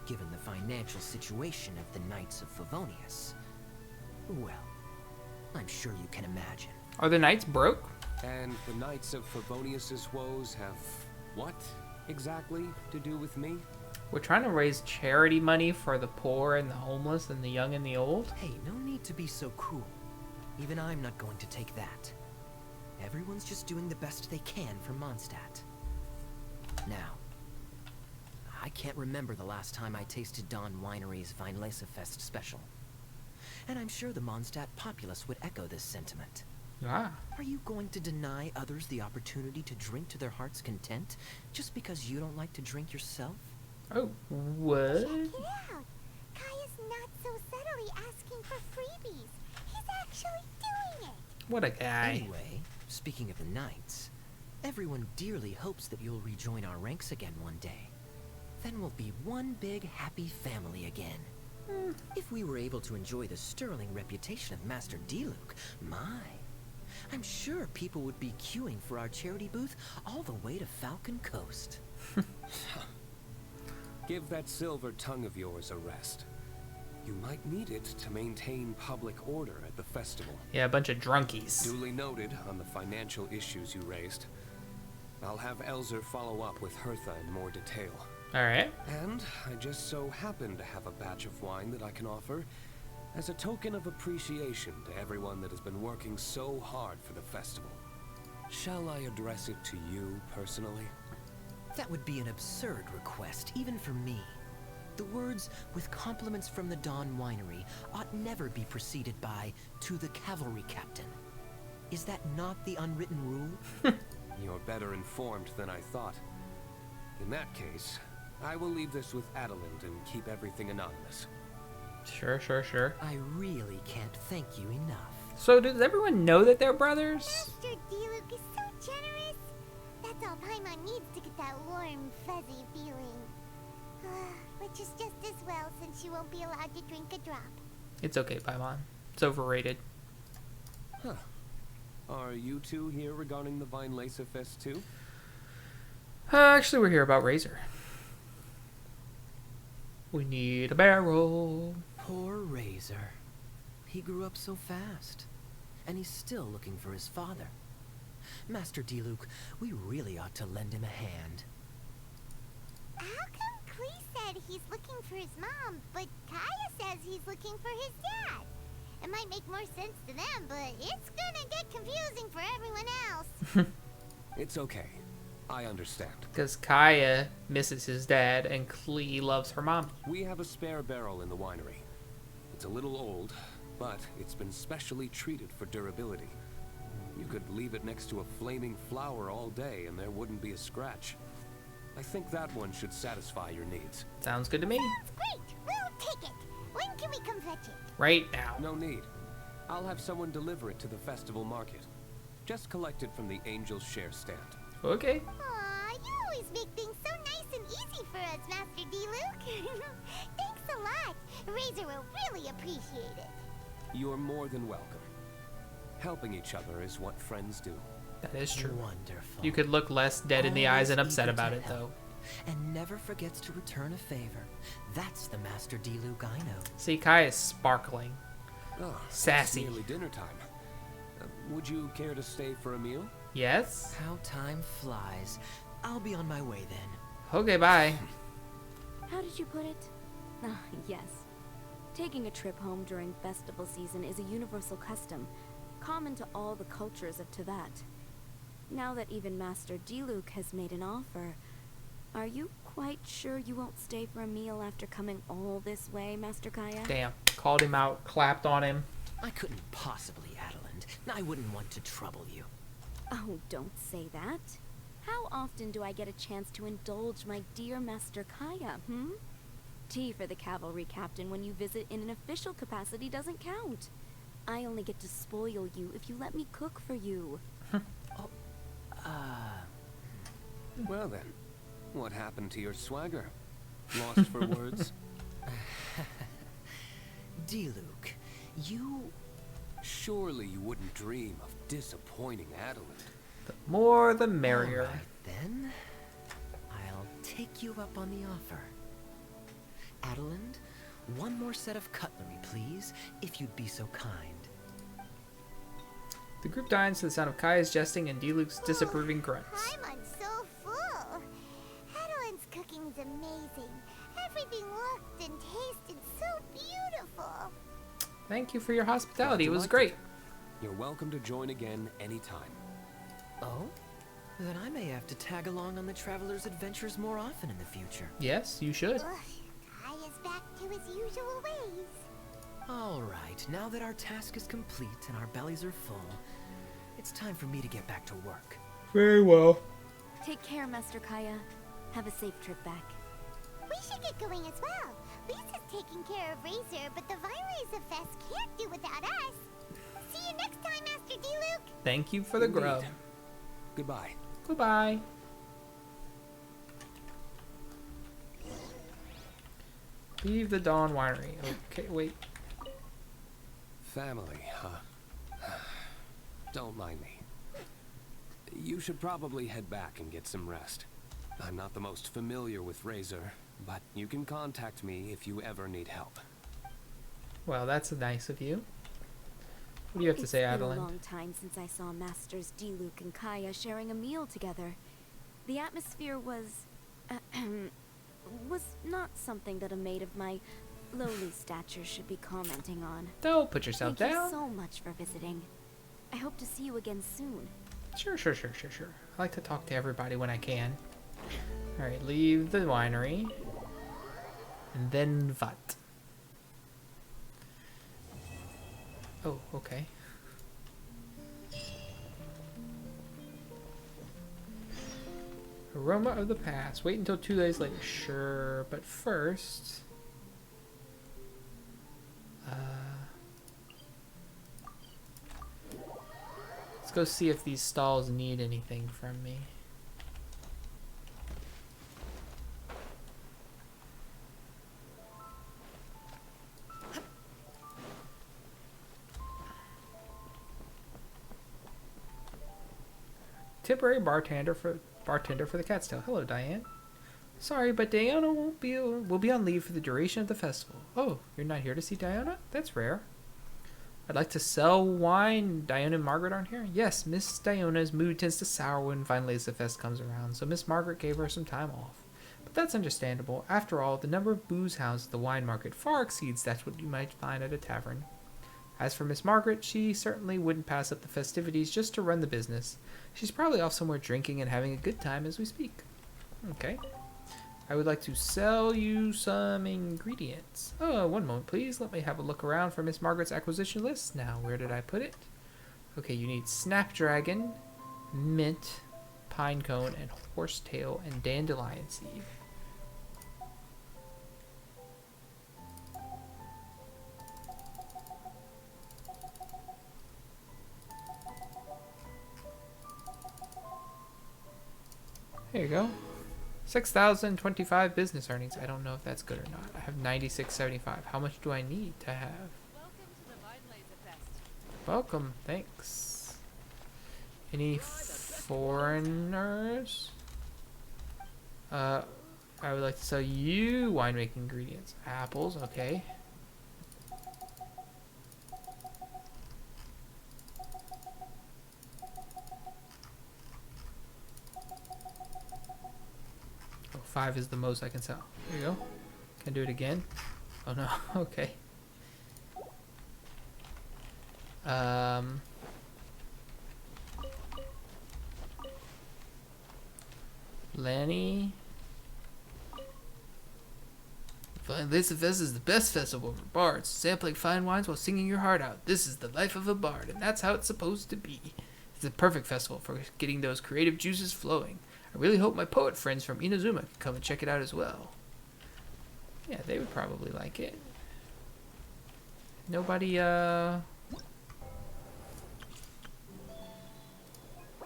given the financial situation of the Knights of Favonius, well, I'm sure you can imagine. Are the knights broke? And the Knights of Favonius's woes have what exactly to do with me? We're trying to raise charity money for the poor and the homeless and the young and the old. Hey, no need to be so cruel. Even I'm not going to take that. Everyone's just doing the best they can for Mondstadt. Now, I can't remember the last time I tasted Dawn Winery's Vine Laser Fest special. And I'm sure the Mondstadt populace would echo this sentiment. Ah. Are you going to deny others the opportunity to drink to their heart's content just because you don't like to drink yourself? Oh, what? Check it out. Kaya's not so subtly asking for freebies. He's actually doing it. What a guy. Anyway, speaking of the Knights, everyone dearly hopes that you'll rejoin our ranks again one day. Then we'll be one big happy family again. If we were able to enjoy the sterling reputation of Master D-Luke, I'm sure people would be queuing for our charity booth all the way to Falcon Coast. Give that silver tongue of yours a rest. You might need it to maintain public order at the festival. Yeah, a bunch of drunkies. Duly noted on the financial issues you raised. I'll have Elzer follow up with Hertha in more detail. Alright. And I just so happen to have a batch of wine that I can offer as a token of appreciation to everyone that has been working so hard for the festival. Shall I address it to you personally? That would be an absurd request, even for me. The words, with compliments from the Dawn Winery, ought never be preceded by, to the cavalry captain. Is that not the unwritten rule? You're better informed than I thought. In that case, I will leave this with Adelind and keep everything anonymous. Sure. I really can't thank you enough. So does everyone know that they're brothers? Master D-Luke is so generous. That's all Paimon needs to get that warm, fuzzy feeling. Which is just as well since you won't be allowed to drink a drop. It's okay, Paimon. It's overrated. Huh. Are you two here regarding the Vine Laser Fest too? Actually, we're here about Razor. We need a barrel. Poor Razor. He grew up so fast. And he's still looking for his father. Master D-Luke, we really ought to lend him a hand. How come Klee said he's looking for his mom, but Kaya says he's looking for his dad? It might make more sense to them, but it's gonna get confusing for everyone else. It's okay. I understand. Because Kaya misses his dad and Klee loves her mom. We have a spare barrel in the winery. It's a little old, but it's been specially treated for durability. You could leave it next to a flaming flower all day and there wouldn't be a scratch. I think that one should satisfy your needs. Sounds good to me. Sounds great. We'll take it. When can we come fetch it? Right now. No need. I'll have someone deliver it to the festival market. Just collect it from the Angel's Share stand. Okay. Aw, you always make things so nice and easy for us, Master D-Luke. Thanks a lot. Razor will really appreciate it. You're more than welcome. Helping each other is what friends do. That is true. Wonderful. You could look less dead in the eyes and Always upset eager about to it, though. help, and never forgets to return a favor. That's the Master D-Luke I know. See, Kai is sparkling. Oh, Sassy. It's nearly dinner time. Would you care to stay for a meal? Yes? How time flies. I'll be on my way then. Okay, bye. How did you put it? Ah, yes. Taking a trip home during festival season is a universal custom, common to all the cultures of Teyvat. Now that even Master Diluc has made an offer, are you quite sure you won't stay for a meal after coming all this way, Master Kaya? Damn. Called him out, clapped on him. I couldn't possibly, Adeland. I wouldn't want to trouble you. Oh, don't say that. How often do I get a chance to indulge my dear Master Kaya, Tea for the cavalry captain when you visit in an official capacity doesn't count. I only get to spoil you if you let me cook for you. Well then, what happened to your swagger? Lost for words? Diluc, you... Surely you wouldn't dream of disappointing Adeland. The more the merrier. All right, then. I'll take you up on the offer. Adeland, one more set of cutlery, please, if you'd be so kind. The group dines to the sound of Kaya's jesting and Diluc's disapproving grunts. I'm so full. Adeline's cooking's amazing. Everything looked and tasted so beautiful. Thank you for your hospitality. It Glad you was liked great. it. You're welcome to join again anytime. Oh? Then I may have to tag along on the Traveler's adventures more often in the future. Yes, you should. Kaya's back to his usual ways. All right, now that our task is complete and our bellies are full, it's time for me to get back to work. Very well. Take care, Master Kaya. Have a safe trip back. We should get going as well. Lisa's taking care of Razor, but the Violeza Fest can't do without us. See you next time, Master Diluc. Thank you for the Indeed. grub. Goodbye. Goodbye. Leave the Dawn Winery. Okay, wait. Family, huh? Don't mind me. You should probably head back and get some rest. I'm not the most familiar with Razor, but you can contact me if you ever need help. Well, that's nice of you. What do you have to say, It's been Adeline? a long time since I saw Masters Diluc and Kaya sharing a meal together. The atmosphere was not something that a maid of my lowly stature should be commenting on. Don't put yourself Thank down. you so much for visiting. I hope to see you again soon. Sure. I like to talk to everybody when I can. Alright, leave the winery. And then what? Oh, okay. Aroma of the past. Wait until 2 days later. Sure, but first... let's go see if these stalls need anything from me. Temporary bartender for the Cat's Tail. Hello, Diane. Sorry, but Diana will be on leave for the duration of the festival. Oh, you're not here to see Diana? That's rare. I'd like to sell wine. Diana and Margaret aren't here? Yes, Miss Diana's mood tends to sour when Violeza Fest comes around, so Miss Margaret gave her some time off. But that's understandable. After all, the number of booze houses at the wine market far exceeds that's what you might find at a tavern. As for Miss Margaret, she certainly wouldn't pass up the festivities just to run the business. She's probably off somewhere drinking and having a good time as we speak. Okay. I would like to sell you some ingredients. Oh, one moment, please. Let me have a look around for Miss Margaret's acquisition list. Now, where did I put it? Okay, you need snapdragon, mint, pinecone, and horsetail, and dandelion seed. There you go. 6,025 business earnings. I don't know if that's good or not. I have 9675. How much do I need to have? Welcome to the Violeza Fest. Welcome. Thanks. Any foreigners? I would like to sell you winemaking ingredients. Apples. Okay. Oh, 5 is the most I can sell. There you go. Can I do it again? Oh no. Okay. Lenny. Ballads and Fest is the best festival for bards. Sampling fine wines while singing your heart out. This is the life of a bard, and that's how it's supposed to be. It's a perfect festival for getting those creative juices flowing. I really hope my poet friends from Inazuma can come and check it out as well. Yeah, they would probably like it. Nobody,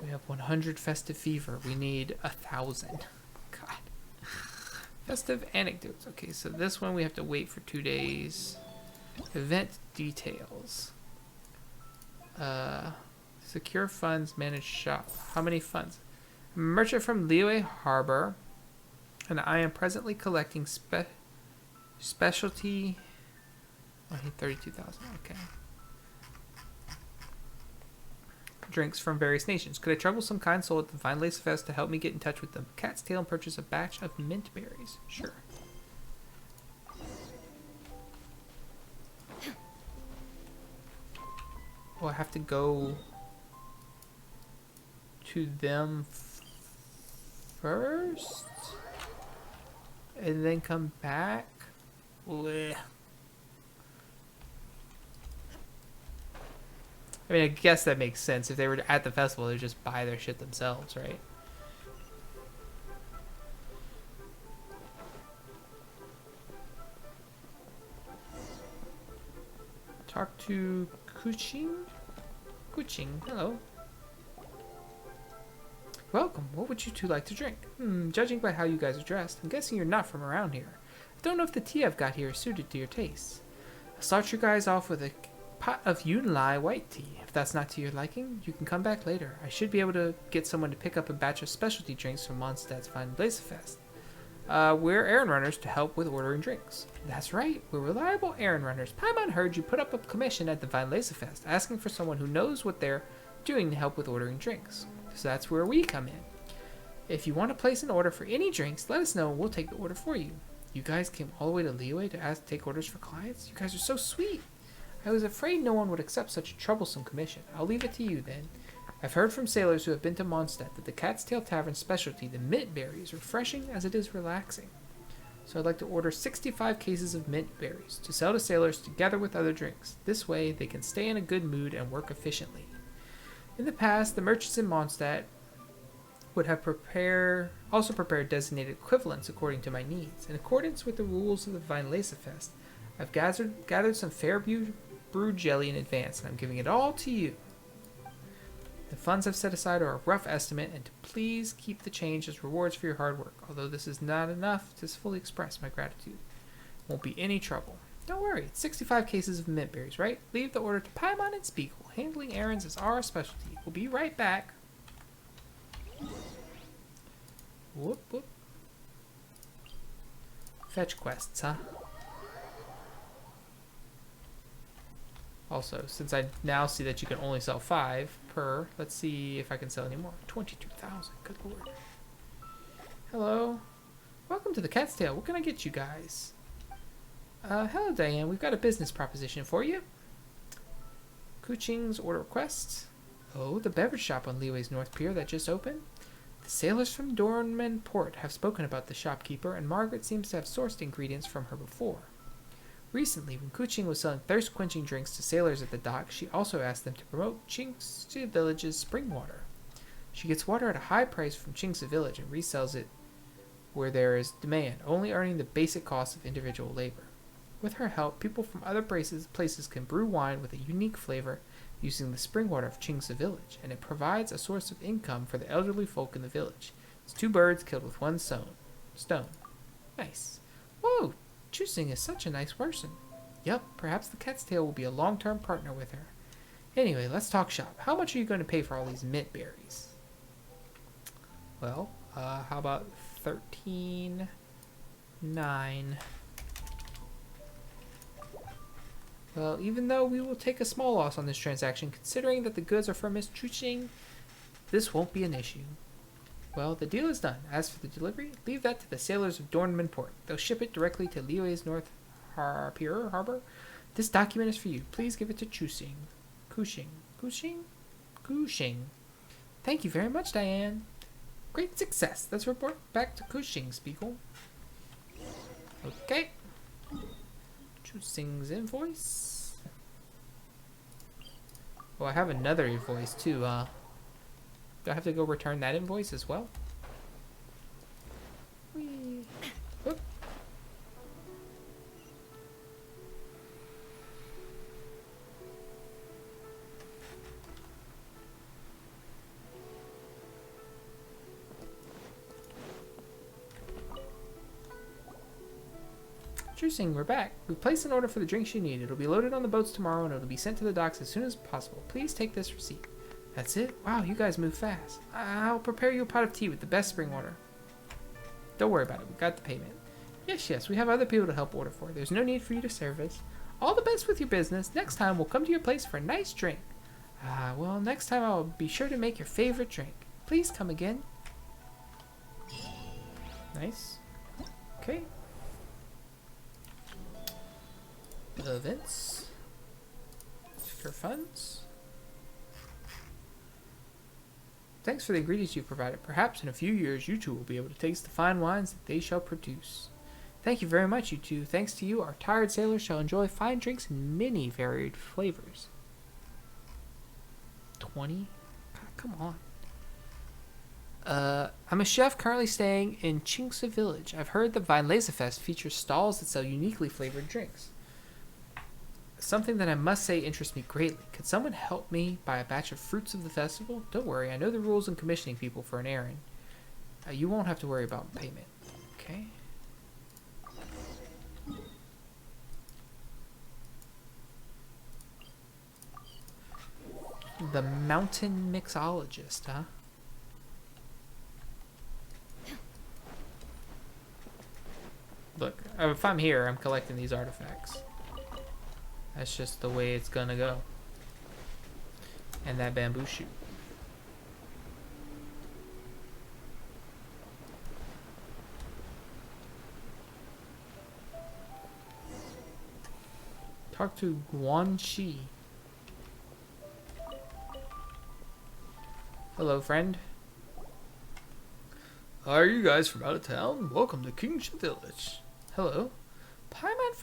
We have 100 Festive Fever. We need 1,000. God. Festive Anecdotes. Okay, so this one we have to wait for 2 days. Event details. Secure funds, manage shop. How many funds? Merchant from Liyue Harbor. And I am presently collecting specialty. I need 32,000. Okay. Drinks from various nations. Could I trouble some kind soul at the Vine Lace Fest to help me get in touch with the Cat's Tail and purchase a batch of mint berries? Sure. Oh, I have to go to them first? And then come back? Blech. I mean, I guess that makes sense. If they were at the festival, they'd just buy their shit themselves, right? Talk to Kuching? Kuching, hello. Welcome. What would you two like to drink? Judging by how you guys are dressed, I'm guessing you're not from around here. I don't know if the tea I've got here is suited to your tastes. I'll start you guys off with a pot of Yunlai white tea. If that's not to your liking, you can come back later. I should be able to get someone to pick up a batch of specialty drinks from Mondstadt's Fine Blaze Fest. We're errand runners to help with ordering drinks. That's right, we're reliable errand runners. Paimon heard you put up a commission at the Vine Lace Fest, asking for someone who knows what they're doing to help with ordering drinks. So that's where we come in. If you want to place an order for any drinks, let us know and we'll take the order for you. You guys came all the way to Liyue to take orders for clients? You guys are so sweet. I was afraid no one would accept such a troublesome commission. I'll leave it to you then. I've heard from sailors who have been to Mondstadt that the Cat's Tail Tavern's specialty, the mint berry, is refreshing as it is relaxing. So I'd like to order 65 cases of mint berries to sell to sailors together with other drinks. This way, they can stay in a good mood and work efficiently. In the past, the merchants in Mondstadt would have also prepared designated equivalents according to my needs. In accordance with the rules of the Vine Lace Fest, I've gathered some fair brewed jelly in advance, and I'm giving it all to you. The funds I've set aside are a rough estimate, and to please keep the change as rewards for your hard work, although this is not enough to fully express my gratitude. Won't be any trouble. Don't worry, it's 65 cases of mint berries, right? Leave the order to Paimon and Spiegel. Handling errands is our specialty. We'll be right back. Whoop, whoop. Fetch quests, huh? Also, since I now see that you can only sell 5 per, let's see if I can sell any more. 22,000, good lord. Hello. Welcome to the Cat's Tail. What can I get you guys? Hello Diane, we've got a business proposition for you. Kuching's order requests. Oh, the beverage shop on Liyue's North Pier that just opened? The sailors from Dornman Port have spoken about the shopkeeper, and Margaret seems to have sourced ingredients from her before. Recently, when Kuching was selling thirst-quenching drinks to sailors at the dock, she also asked them to promote Chingsa Village's spring water. She gets water at a high price from Chingsa Village and resells it where there is demand, only earning the basic cost of individual labor. With her help, people from other places can brew wine with a unique flavor using the spring water of Chingsa Village, and it provides a source of income for the elderly folk in the village. It's 2 birds killed with 1 stone. Nice. Whoa, Chusing is such a nice person. Yup, perhaps the Cat's Tail will be a long-term partner with her. Anyway, let's talk shop. How much are you going to pay for all these mint berries? Well, how about 13.9? Well, even though we will take a small loss on this transaction, considering that the goods are from Miss Chusing, this won't be an issue. Well, the deal is done. As for the delivery, leave that to the sailors of Dornman Port. They'll ship it directly to Liyue's North Pier Harbor. This document is for you. Please give it to Chusing. Kuching. Thank you very much, Diane. Great success. Let's report back to Cushing, Spiegel. Okay. Choosing's invoice. Oh, I have another invoice too. Do I have to go return that invoice as well? Whee. Whoop. Interesting, we're back. We placed an order for the drinks you need. It'll be loaded on the boats tomorrow and it'll be sent to the docks as soon as possible. Please take this receipt. That's it? Wow, you guys move fast. I'll prepare you a pot of tea with the best spring water. Don't worry about it. We got the payment. Yes, we have other people to help order for. There's no need for you to service. All the best with your business. Next time we'll come to your place for a nice drink. Well, next time I'll be sure to make your favorite drink. Please come again. Nice. Okay. Events. Secure funds. Thanks for the ingredients you provided. Perhaps in a few years, you two will be able to taste the fine wines that they shall produce. Thank you very much, you two. Thanks to you, our tired sailors shall enjoy fine drinks in many varied flavors. 20? God, come on. I'm a chef currently staying in Chinksa Village. I've heard the Vinelanza Fest features stalls that sell uniquely flavored drinks. Something that I must say interests me greatly. Could someone help me buy a batch of fruits of the festival? Don't worry, I know the rules in commissioning people for an errand. You won't have to worry about payment. Okay. The mountain mixologist, huh? Look, if I'm here, I'm collecting these artifacts. That's just the way it's gonna go. And that bamboo shoot. Talk to Guanxi. Hello, friend. Are you guys from out of town? Welcome to Genshin Village. Hello. Paimon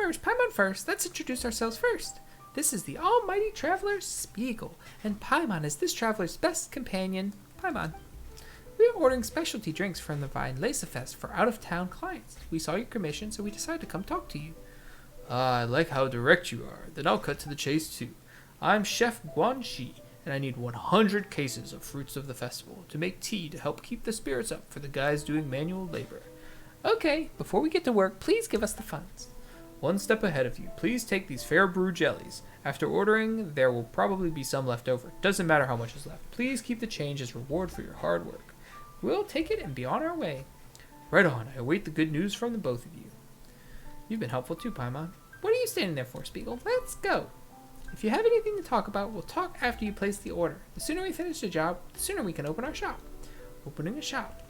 first. Let's introduce ourselves first. This is the almighty traveler Spiegel, and Paimon is this traveler's best companion, Paimon. We are ordering specialty drinks from the Vinelanza Fest for out-of-town clients. We saw your commission, so we decided to come talk to you. I like how direct you are. Then I'll cut to the chase too. I'm Chef Guanxi, and I need 100 cases of fruits of the festival to make tea to help keep the spirits up for the guys doing manual labor. Okay, before we get to work, please give us the funds. One step ahead of you. Please take these fair brew jellies. After ordering, there will probably be some left over. Doesn't matter how much is left. Please keep the change as reward for your hard work. We'll take it and be on our way. Right on. I await the good news from the both of you. You've been helpful too, Paimon. What are you standing there for, Spiegel? Let's go. If you have anything to talk about, we'll talk after you place the order. The sooner we finish the job, the sooner we can open our shop. Opening a shop.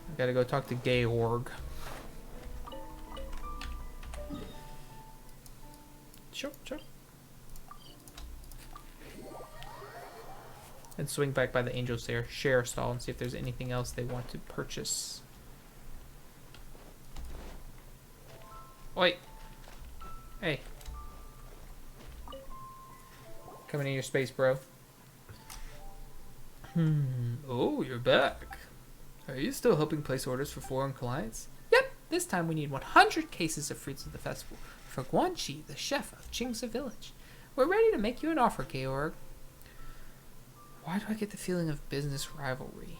I gotta go talk to Georg. Sure. And swing back by the Angel Share stall and see if there's anything else they want to purchase. Wait. Hey. Coming in your space, bro. Oh, you're back. Are you still helping place orders for foreign clients? Yep. This time we need 100 cases of fruits of the festival for Guanxi, the chef of Chinksa Village. We're ready to make you an offer, Georg. Why do I get the feeling of business rivalry?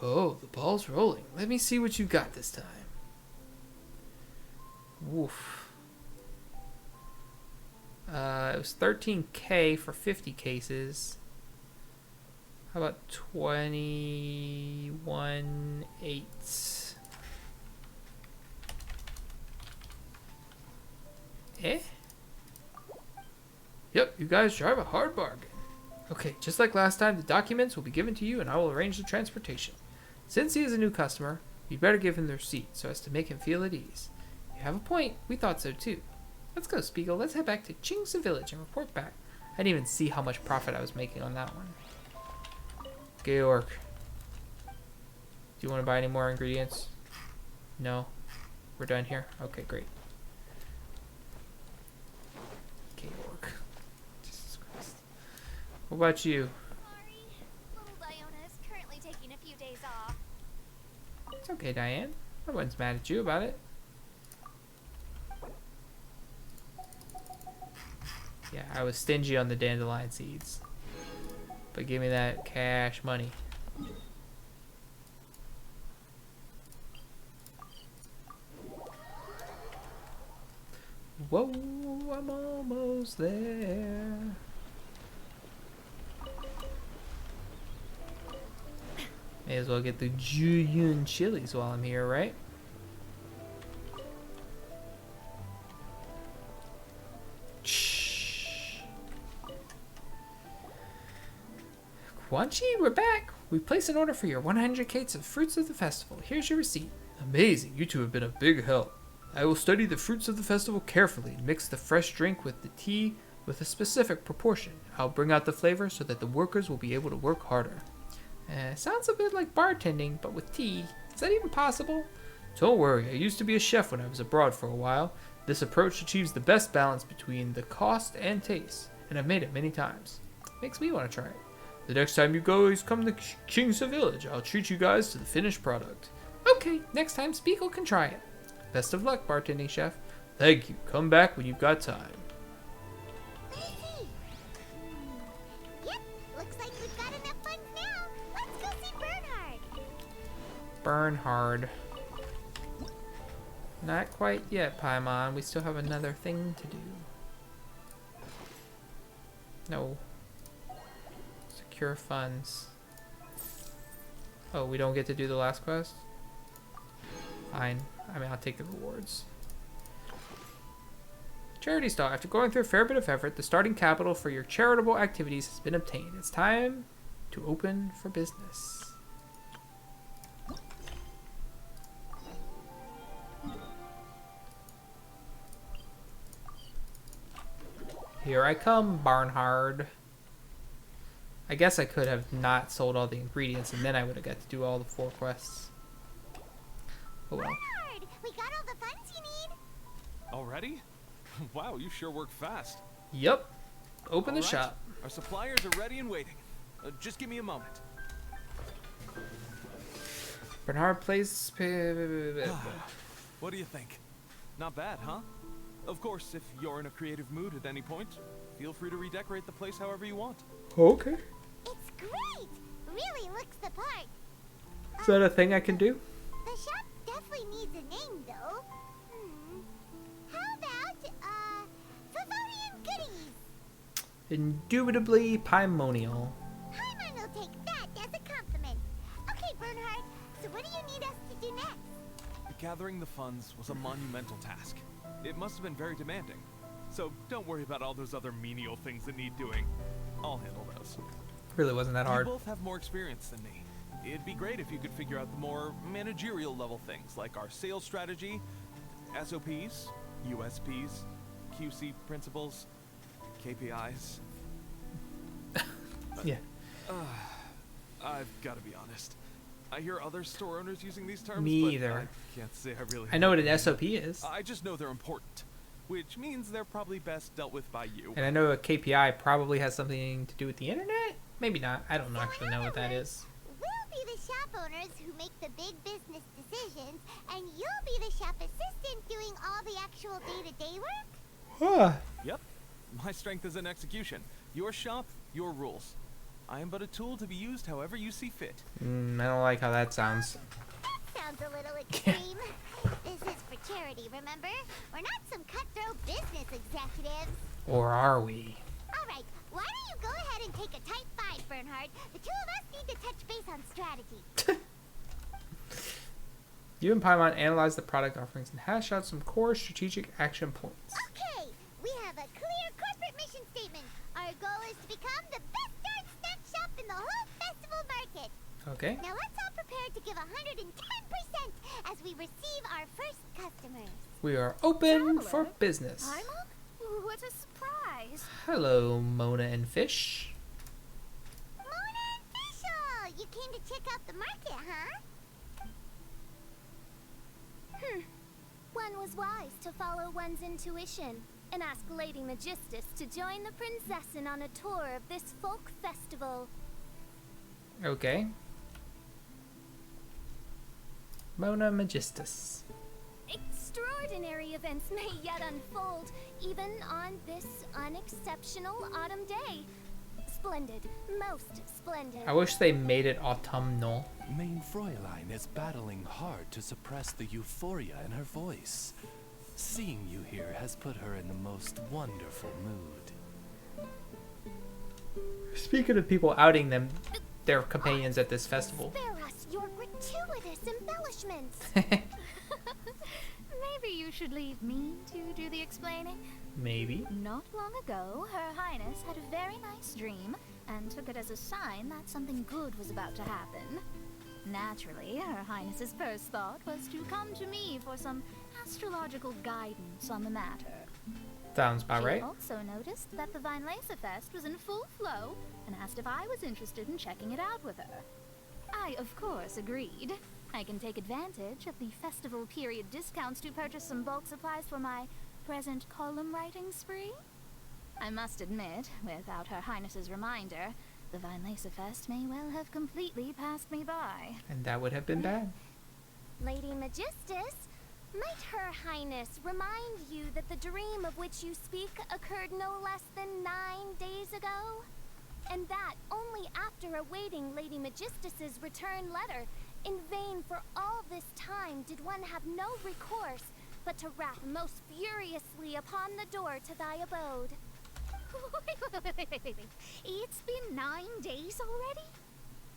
Oh, the ball's rolling. Let me see what you got this time. Woof. It was 13k for 50 cases. How about 21.8? Yep, you guys drive a hard bargain. Okay, just like last time, the documents will be given to you and I will arrange the transportation. Since he is a new customer, you'd better give him the receipt so as to make him feel at ease. You have a point. We thought so too. Let's go, Spiegel. Let's head back to Chinksa Village and report back. I didn't even see how much profit I was making on that one. Georg. Do you want to buy any more ingredients? No? We're done here? Okay, great. Georg. Jesus Christ. What about you? Sorry, little Diona is currently taking a few days off. It's okay, Diane. No one's mad at you about it. Yeah, I was stingy on the dandelion seeds. But give me that cash money. Whoa, I'm almost there. May as well get the Julian chilies while I'm here, right? Quan Chi, we're back! We placed an order for your 100 cakes of fruits of the festival. Here's your receipt. Amazing, you two have been a big help. I will study the fruits of the festival carefully and mix the fresh drink with the tea with a specific proportion. I'll bring out the flavor so that the workers will be able to work harder. Sounds a bit like bartending, but with tea. Is that even possible? Don't worry, I used to be a chef when I was abroad for a while. This approach achieves the best balance between the cost and taste, and I've made it many times. Makes me want to try it. The next time you guys come to Kingsa Village, I'll treat you guys to the finished product. Okay, next time Spiegel can try it. Best of luck, bartending chef. Thank you. Come back when you've got time. Yep, looks like we've got enough funds now. Let's go see Bernhard. Bernhard. Not quite yet, Paimon. We still have another thing to do. No. Secure funds. Oh, we don't get to do the last quest? Fine. I mean, I'll take the rewards. Charity stall. After going through a fair bit of effort, the starting capital for your charitable activities has been obtained. It's time to open for business. Here I come, Barnhard. I guess I could have not sold all the ingredients and then I would have got to do all the 4 quests. Oh well. Bernhard, we got all the funds you need. Already? Wow, you sure work fast. Yep. Open the All right, shop. Our suppliers are ready and waiting. Just give me a moment. Bernhard plays... What do you think? Not bad, huh? Of course, if you're in a creative mood at any point, feel free to redecorate the place however you want. Okay. It's great. Really looks the part. Is that a thing I can do? The shop definitely needs a name, though. How about, Favonian Goodies? Indubitably Paimonial. Paimon will take that as a compliment. Okay, Bernhard, so what do you need us to do next? Gathering the funds was a monumental task. It must have been very demanding. So don't worry about all those other menial things that need doing. I'll handle those. Really wasn't that hard. You both have more experience than me. It'd be great if you could figure out the more managerial level things like our sales strategy, SOPs, USPs, QC principles, KPIs. Yeah. I've got to be honest. I hear other store owners using these terms, Me but either. I can't say I really. I know what an SOP is. I just know they're important, which means they're probably best dealt with by you. And I know a KPI probably has something to do with the internet? Maybe not. I don't actually know what that is. We'll be the shop owners who make the big business decisions, and you'll be the shop assistant doing all the actual day-to-day work? Huh. Yep. My strength is in execution. Your shop, your rules. I am but a tool to be used however you see fit. I don't like how that sounds. That sounds a little extreme. This is for charity, remember? We're not some cutthroat business executives. Or are we? All right, why don't you go ahead and take a type 5, Bernhard? The two of us need to touch base on strategy. You and Paimon analyze the product offerings and hash out some core strategic action points. Okay, we have a clear corporate mission statement. Our goal is to become the best darn snack shop in the whole festival market. Okay. Now let's all prepare to give 110% as we receive our first customers. We are open for business. Paimon? What a surprise. guys. Hello, Mona and Fish. Mona and Fischl! You came to check out the market, huh? One was wise to follow one's intuition and ask Lady Magistus to join the Prinzessin on a tour of this folk festival. Okay. Mona Magistus. Extraordinary events may yet unfold, even on this unexceptional autumn day. Splendid, most splendid. I wish they made it autumnal. Mein Fräulein is battling hard to suppress the euphoria in her voice. Seeing you here has put her in the most wonderful mood. Speaking of people outing their companions at this festival. Spare us your gratuitous embellishments. Maybe you should leave me to do the explaining. Maybe. Not long ago, Her Highness had a very nice dream and took it as a sign that something good was about to happen. Naturally, Her Highness's first thought was to come to me for some astrological guidance on the matter. Sounds about right. She also noticed that the Weinlesefest was in full flow and asked if I was interested in checking it out with her. I, of course, agreed. I can take advantage of the festival period discounts to purchase some bulk supplies for my present column writing spree. I must admit, without Her Highness's reminder, the Weinlesefest may well have completely passed me by. And that would have been bad. Lady Magistus, might Her Highness remind you that the dream of which you speak occurred no less than 9 days ago? And that only after awaiting Lady Magistus's return letter, in vain for all this time did one have no recourse but to rap most furiously upon the door to thy abode. Wait. It's been 9 days already?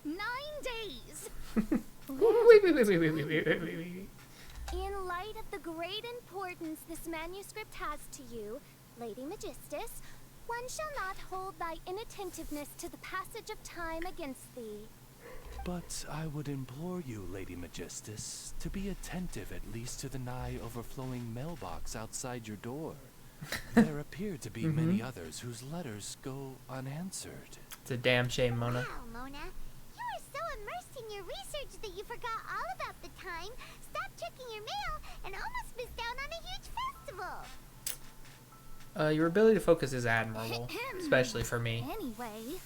9 days! Wait. In light of the great importance this manuscript has to you, Lady Magistus, one shall not hold thy inattentiveness to the passage of time against thee. But I would implore you, Lady Magistus, to be attentive at least to the nigh overflowing mailbox outside your door. There appear to be many others whose letters go unanswered. It's a damn shame, Mona. Wow, Mona. You are so immersed in your research that you forgot all about the time, stopped checking your mail, and almost missed out on a huge festival. Your ability to focus is admirable, especially for me. Anyway,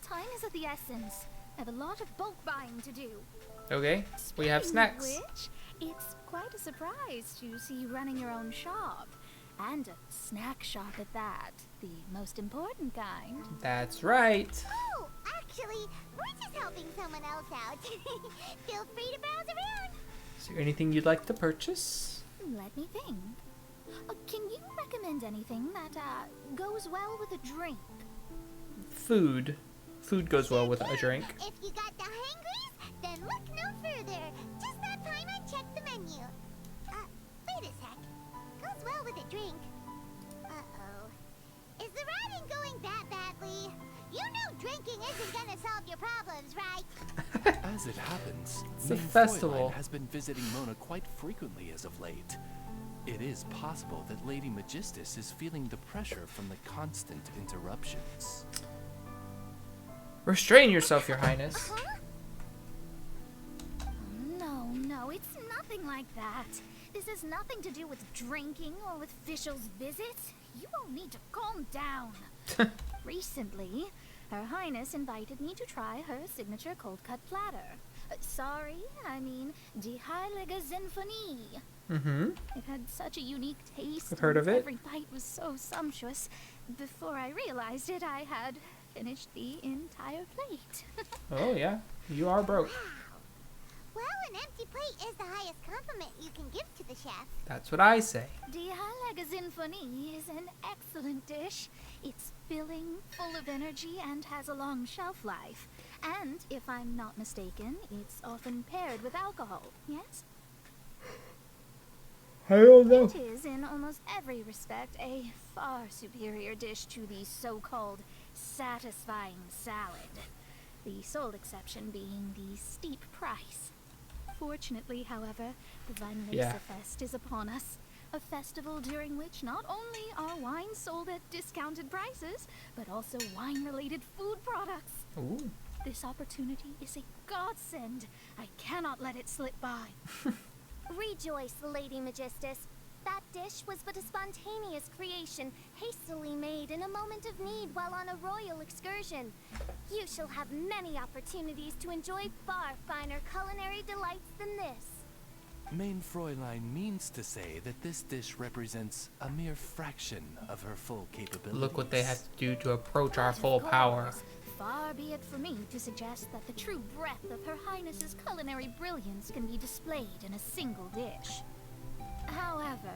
time is of the essence. I have a lot of bulk buying to do. Okay, we have snacks. Which, it's quite a surprise to see you running your own shop. And a snack shop at that. The most important kind. That's right. Oh, actually, we're just helping someone else out. Feel free to browse around. Is there anything you'd like to purchase? Let me think. Can you recommend anything that goes well with a drink? Food. Food goes well with a drink. If you got the hangries, then look no further. Just that time I checked the menu. Wait a sec. Goes well with a drink. Uh-oh. Is the writing going that badly? You know drinking isn't gonna solve your problems, right? As it happens, It's a Mein festival. Fräulein has been visiting Mona quite frequently as of late. It is possible that Lady Magistus is feeling the pressure from the constant interruptions. Restrain yourself, Your Highness. No, it's nothing like that. This has nothing to do with drinking or with Fischl's visits. You all need to calm down. Recently, Her Highness invited me to try her signature cold-cut platter. Sorry, I mean Die Heilige Sinfonie. It had such a unique taste. I've heard of it. Every bite was so sumptuous. Before I realized it, I had finished the entire plate. Oh, yeah. You are broke. Well, an empty plate is the highest compliment you can give to the chef. That's what I say. Die Heilige Sinfonie is an excellent dish. It's filling, full of energy, and has a long shelf life. And, if I'm not mistaken, it's often paired with alcohol, yes? I don't know. It is, in almost every respect, a far superior dish to the so-called satisfying salad. The sole exception being the steep price. Fortunately, however, the Weinlesefest is upon us. A festival during which not only are wines sold at discounted prices, but also wine-related food products. Ooh. This opportunity is a godsend. I cannot let it slip by. Rejoice, Lady Magistus. That dish was but a spontaneous creation, hastily made in a moment of need while on a royal excursion. You shall have many opportunities to enjoy far finer culinary delights than this. Mein Fräulein means to say that this dish represents a mere fraction of her full capabilities. Look what they have to do to approach our But of full power. course, far be it for me to suggest that the true breadth of Her Highness's culinary brilliance can be displayed in a single dish. However,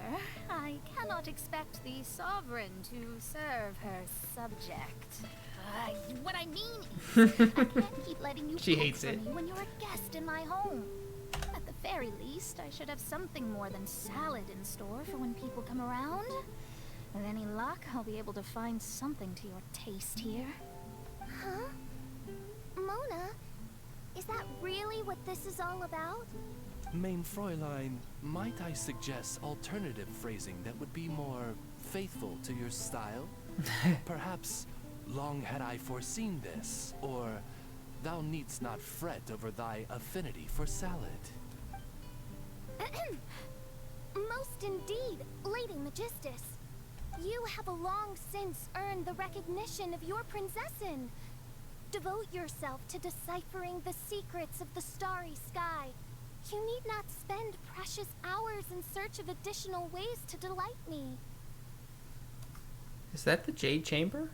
I cannot expect the sovereign to serve her subject. What I mean is, I can't keep letting you She cook hates for it. me when you're a guest in my home. At the very least, I should have something more than salad in store for when people come around. With any luck, I'll be able to find something to your taste here. Huh? Mona, is that really what this is all about? Mein Fräulein, might I suggest alternative phrasing that would be more faithful to your style? Perhaps, long had I foreseen this, or thou needst not fret over thy affinity for salad. Most indeed, Lady Magistus. You have a long since earned the recognition of your princessin. Devote yourself to deciphering the secrets of the starry sky. You need not spend precious hours in search of additional ways to delight me. Is that the Jade Chamber?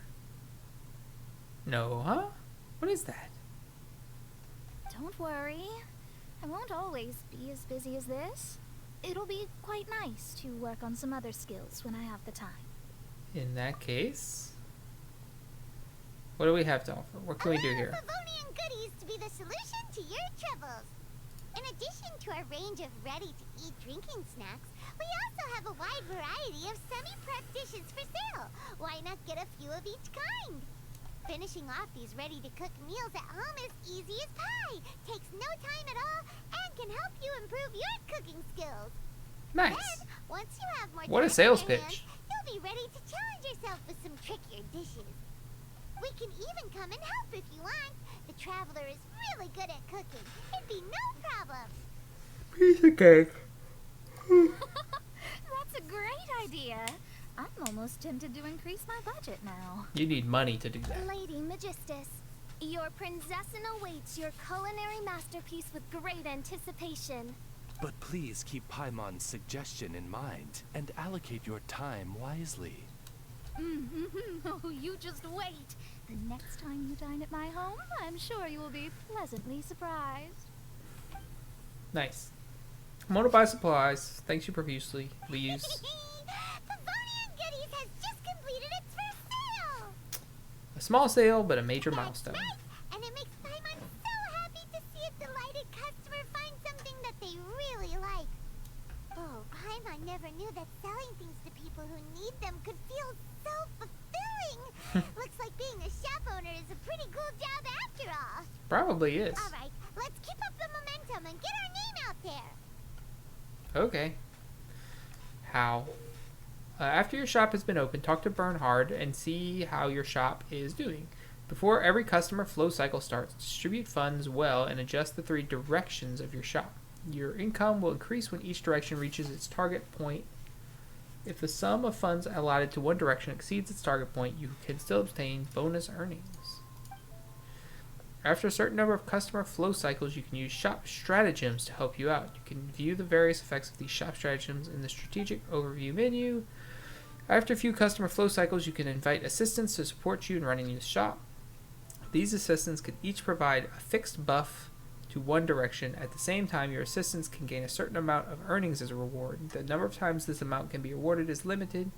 No, huh? What is that? Don't worry. I won't always be as busy as this. It'll be quite nice to work on some other skills when I have the time. In that case, what do we have to offer? What can we do here? Favonian goodies to be the solution to your troubles. In addition to our range of ready-to-eat drinking snacks, we also have a wide variety of semi-prepped dishes for sale. Why not get a few of each kind? Finishing off these ready-to-cook meals at home is easy as pie, takes no time at all, and can help you improve your cooking skills. Nice. Then, once you have more What a time sales on your pitch. hands, you'll be ready to challenge yourself with some trickier dishes. We can even come and help if you want. The Traveler is really good at cooking. It'd be no problem. Piece of cake. That's a great idea. I'm almost tempted to increase my budget now. You need money to do that. Lady Magistus, your princessin awaits your culinary masterpiece with great anticipation. But please keep Paimon's suggestion in mind and allocate your time wisely. Oh, you just wait. The next time you dine at my home, I'm sure you will be pleasantly surprised. Nice. I'm gonna buy supplies. Thanks you profusely. Please. Favonian Goodies has just completed its first sale! A small sale, but a major That's milestone. right, and it makes Paimon so happy to see a delighted customer find something that they really like. Oh, Paimon never knew that selling things to people who need them could feel so fulfilling. Looks like being a shop owner is a pretty cool job after all. Probably is. All right, let's keep up the momentum and get our name out there. Okay. How? After your shop has been open, talk to Bernhard and see how your shop is doing. Before every customer flow cycle starts, distribute funds well and adjust the 3 directions of your shop. Your income will increase when each direction reaches its target point. If the sum of funds allotted to one direction exceeds its target point, you can still obtain bonus earnings. After a certain number of customer flow cycles, you can use shop stratagems to help you out. You can view the various effects of these shop stratagems in the strategic overview menu. After a few customer flow cycles, you can invite assistants to support you in running your shop. These assistants can each provide a fixed buff to one direction. At the same time, your assistants can gain a certain amount of earnings as a reward. The number of times this amount can be awarded is limited.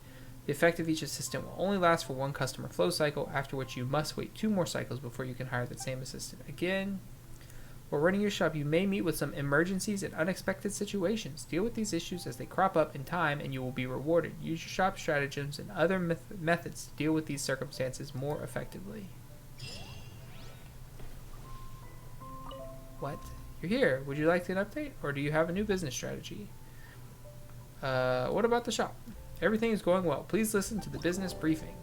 The effect of each assistant will only last for one customer flow cycle, after which you must wait 2 more cycles before you can hire the same assistant again. While running your shop, you may meet with some emergencies and unexpected situations. Deal with these issues as they crop up in time and you will be rewarded. Use your shop stratagems and other methods to deal with these circumstances more effectively. What? You're here. Would you like an update, or do you have a new business strategy? What about the shop? Everything is going well. Please listen to the business briefing.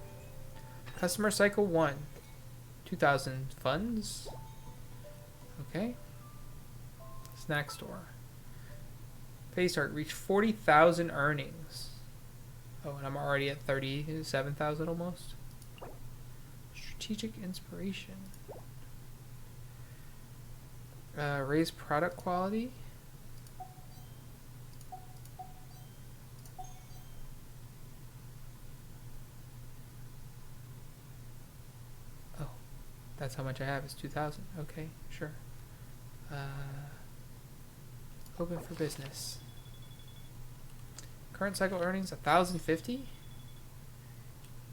Customer cycle 1. 2,000 funds. Okay. Snack store. Phase start. Reach 40,000 earnings. Oh, and I'm already at 37,000 almost. Strategic inspiration. Raise product quality. Oh, that's how much I have is 2,000. Okay, sure. Open for business. Current cycle earnings 1,050.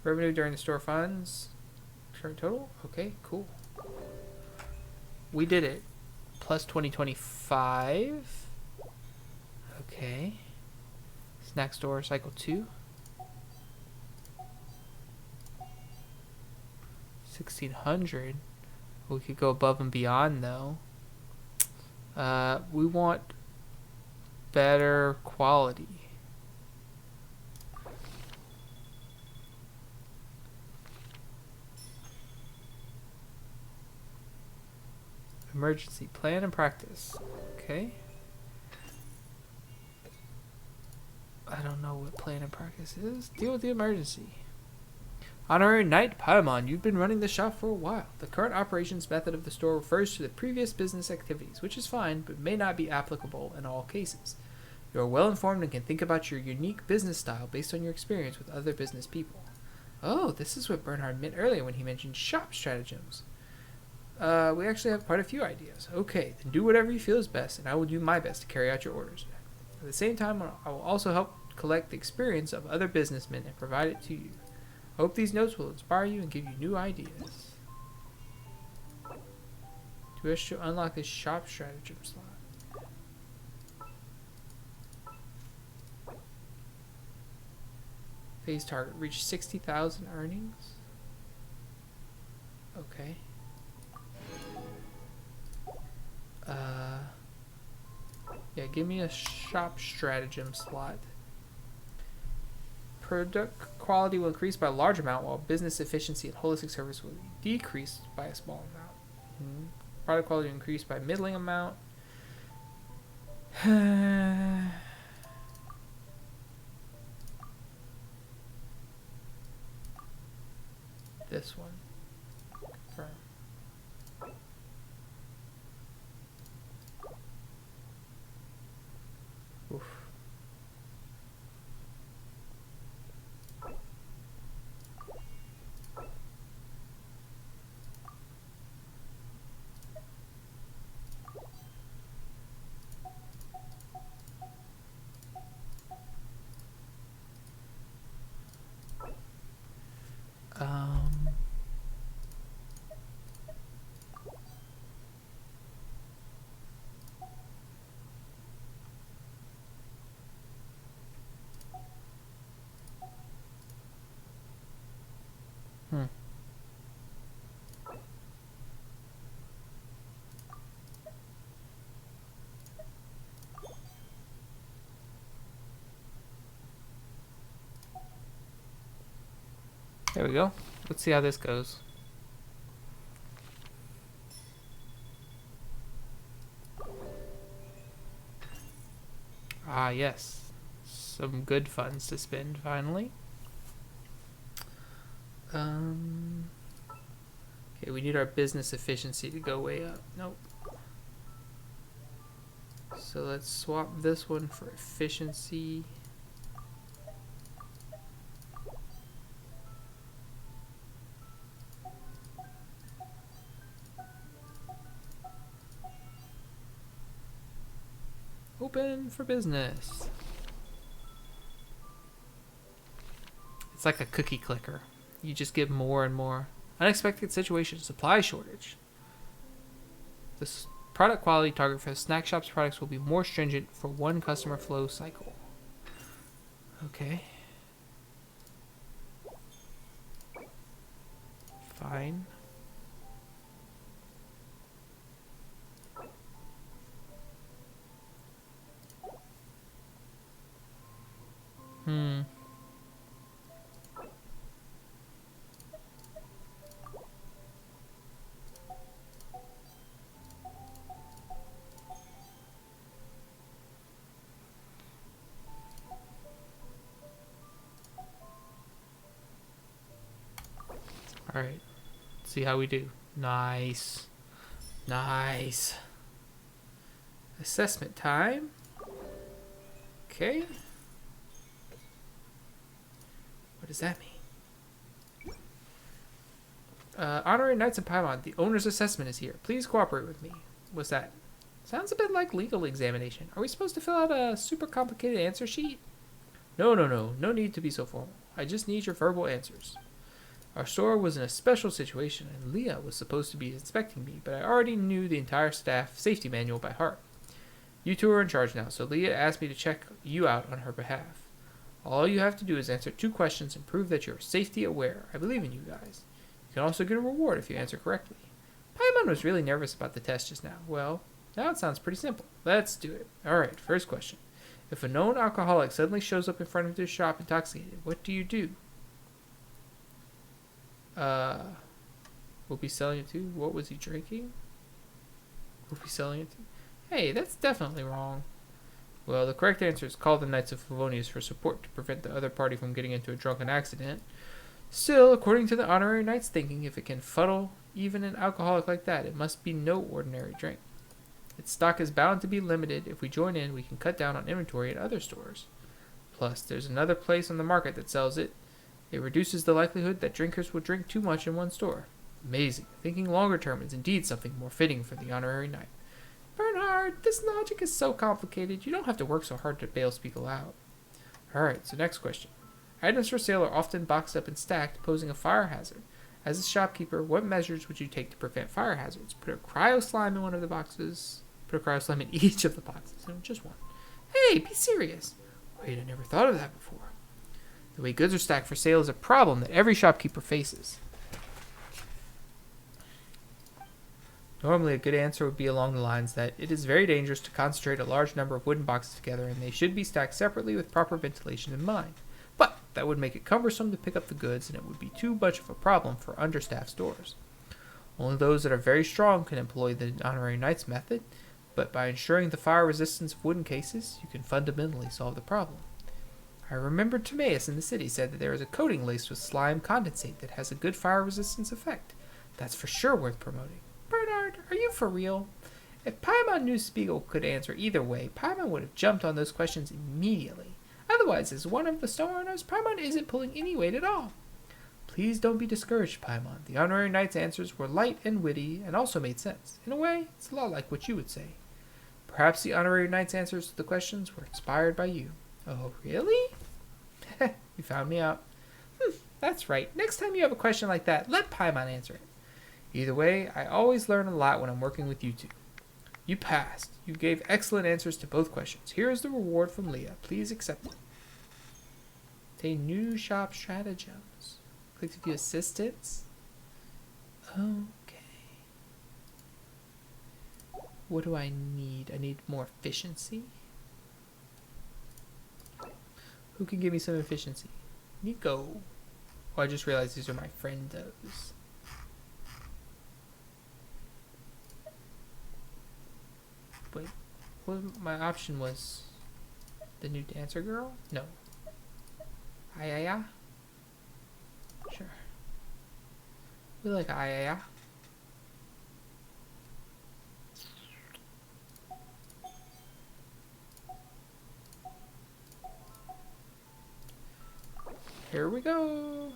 Revenue during the store funds. Current total. Okay, cool. We did it. Plus 2025. Okay. Snack store cycle 2. 1,600. We could go above and beyond though. We want better quality. Emergency plan and practice. Okay. I don't know what plan and practice is. Deal with the emergency. Honorary Knight Paimon, you've been running the shop for a while. The current operations method of the store refers to the previous business activities, which is fine, but may not be applicable in all cases. You are well informed and can think about your unique business style based on your experience with other business people. Oh, this is what Bernhard meant earlier when he mentioned shop stratagems. We actually have quite a few ideas. Okay, then do whatever you feel is best, and I will do my best to carry out your orders. At the same time, I will also help collect the experience of other businessmen and provide it to you. I hope these notes will inspire you and give you new ideas. Do you wish to unlock this shop stratagem slot? Phase target. Reach 60,000 earnings. Okay. Yeah, give me a shop stratagem slot. Product quality will increase by a large amount, while business efficiency and holistic service will decrease by a small amount. Product quality will increase by a middling amount. This one. Confirm. Oof. There we go. Let's see how this goes. Ah, yes. Some good funds to spend, finally. Okay, we need our business efficiency to go way up. Nope. So let's swap this one for efficiency. Open for business. It's like a cookie clicker. You just get more and more. Unexpected situation, supply shortage. This product quality target for the snack shop's products will be more stringent for one customer flow cycle. Okay. Fine. Alright. See how we do. Nice. Nice. Assessment time. Okay. What does that mean? Honorary Knights of Paimon, the owner's assessment is here. Please cooperate with me. What's that? Sounds a bit like legal examination. Are we supposed to fill out a super complicated answer sheet? No. No need to be so formal. I just need your verbal answers. Our store was in a special situation, and Leah was supposed to be inspecting me, but I already knew the entire staff safety manual by heart. You two are in charge now, so Leah asked me to check you out on her behalf. All you have to do is answer 2 questions and prove that you're safety aware. I believe in you guys. You can also get a reward if you answer correctly. Paimon was really nervous about the test just now. Well, now it sounds pretty simple. Let's do it. Alright, first question. If a known alcoholic suddenly shows up in front of your shop intoxicated, what do you do? We'll be selling it to? What was he drinking? We'll be selling it to? Hey, that's definitely wrong. Well, the correct answer is call the Knights of Favonius for support to prevent the other party from getting into a drunken accident. Still, according to the Honorary Knight's thinking, if it can fuddle even an alcoholic like that, it must be no ordinary drink. Its stock is bound to be limited. If we join in, we can cut down on inventory at other stores. Plus, there's another place on the market that sells it. It reduces the likelihood that drinkers will drink too much in one store. Amazing. Thinking longer term is indeed something more fitting for the Honorary Knight. Bernhard, this logic is so complicated. You don't have to work so hard to bail people out. Alright, so next question. Items for sale are often boxed up and stacked, posing a fire hazard. As a shopkeeper, what measures would you take to prevent fire hazards? Put a cryo slime in one of the boxes. Put a cryo slime in each of the boxes. No, just one. Hey, be serious. Wait, I never thought of that before. The way goods are stacked for sale is a problem that every shopkeeper faces. Normally, a good answer would be along the lines that it is very dangerous to concentrate a large number of wooden boxes together, and they should be stacked separately with proper ventilation in mind. But that would make it cumbersome to pick up the goods, and it would be too much of a problem for understaffed stores. Only those that are very strong can employ the Honorary Knight's method, but by ensuring the fire resistance of wooden cases, you can fundamentally solve the problem. I remember Timaeus in the city said that there is a coating laced with slime condensate that has a good fire resistance effect. That's for sure worth promoting. Bernhard, are you for real? If Paimon knew Spiegel could answer either way, Paimon would have jumped on those questions immediately. Otherwise, as one of the store owners, Paimon isn't pulling any weight at all. Please don't be discouraged, Paimon. The Honorary Knight's answers were light and witty and also made sense. In a way, it's a lot like what you would say. Perhaps the Honorary Knight's answers to the questions were inspired by you. Oh, really? You found me out. That's right. Next time you have a question like that, let Paimon answer it. Either way, I always learn a lot when I'm working with you two. You passed. You gave excellent answers to both questions. Here is the reward from Leah. Please accept it. Obtain new shop stratagems. Click to view assistance. Okay. What do I need? I need more efficiency. Who can give me some efficiency? Nico. Oh, I just realized these are my friendos. Wait, what my option was? The new dancer girl? No. Ayaya? Sure. We like Ayaya. Here we go.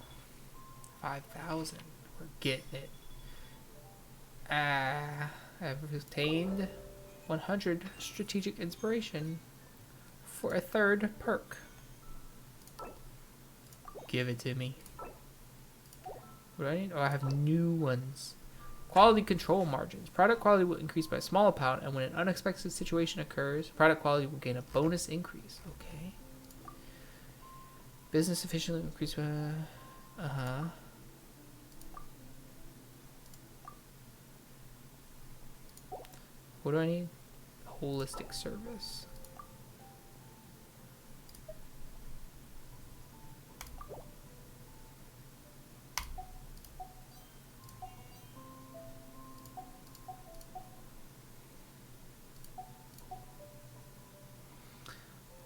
5,000. We're getting it. I've obtained 100 strategic inspiration for a 3rd perk. Give it to me. What do I need? Oh, I have new ones. Quality control margins. Product quality will increase by a small amount, and when an unexpected situation occurs, product quality will gain a bonus increase. Okay. Business efficiently increase by... What do I need? Holistic service.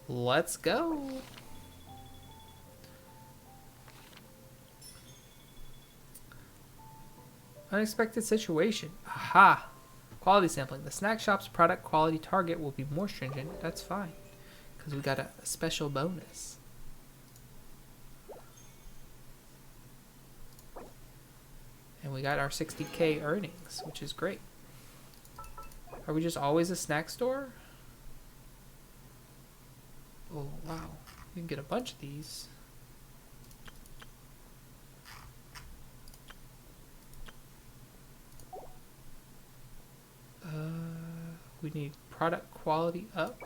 Let's go. Unexpected situation. Aha! Quality sampling. The snack shop's product quality target will be more stringent. That's fine. Because we got a special bonus. And we got our 60k earnings, which is great. Are we just always a snack store? Oh, wow. You can get a bunch of these. We need product quality up.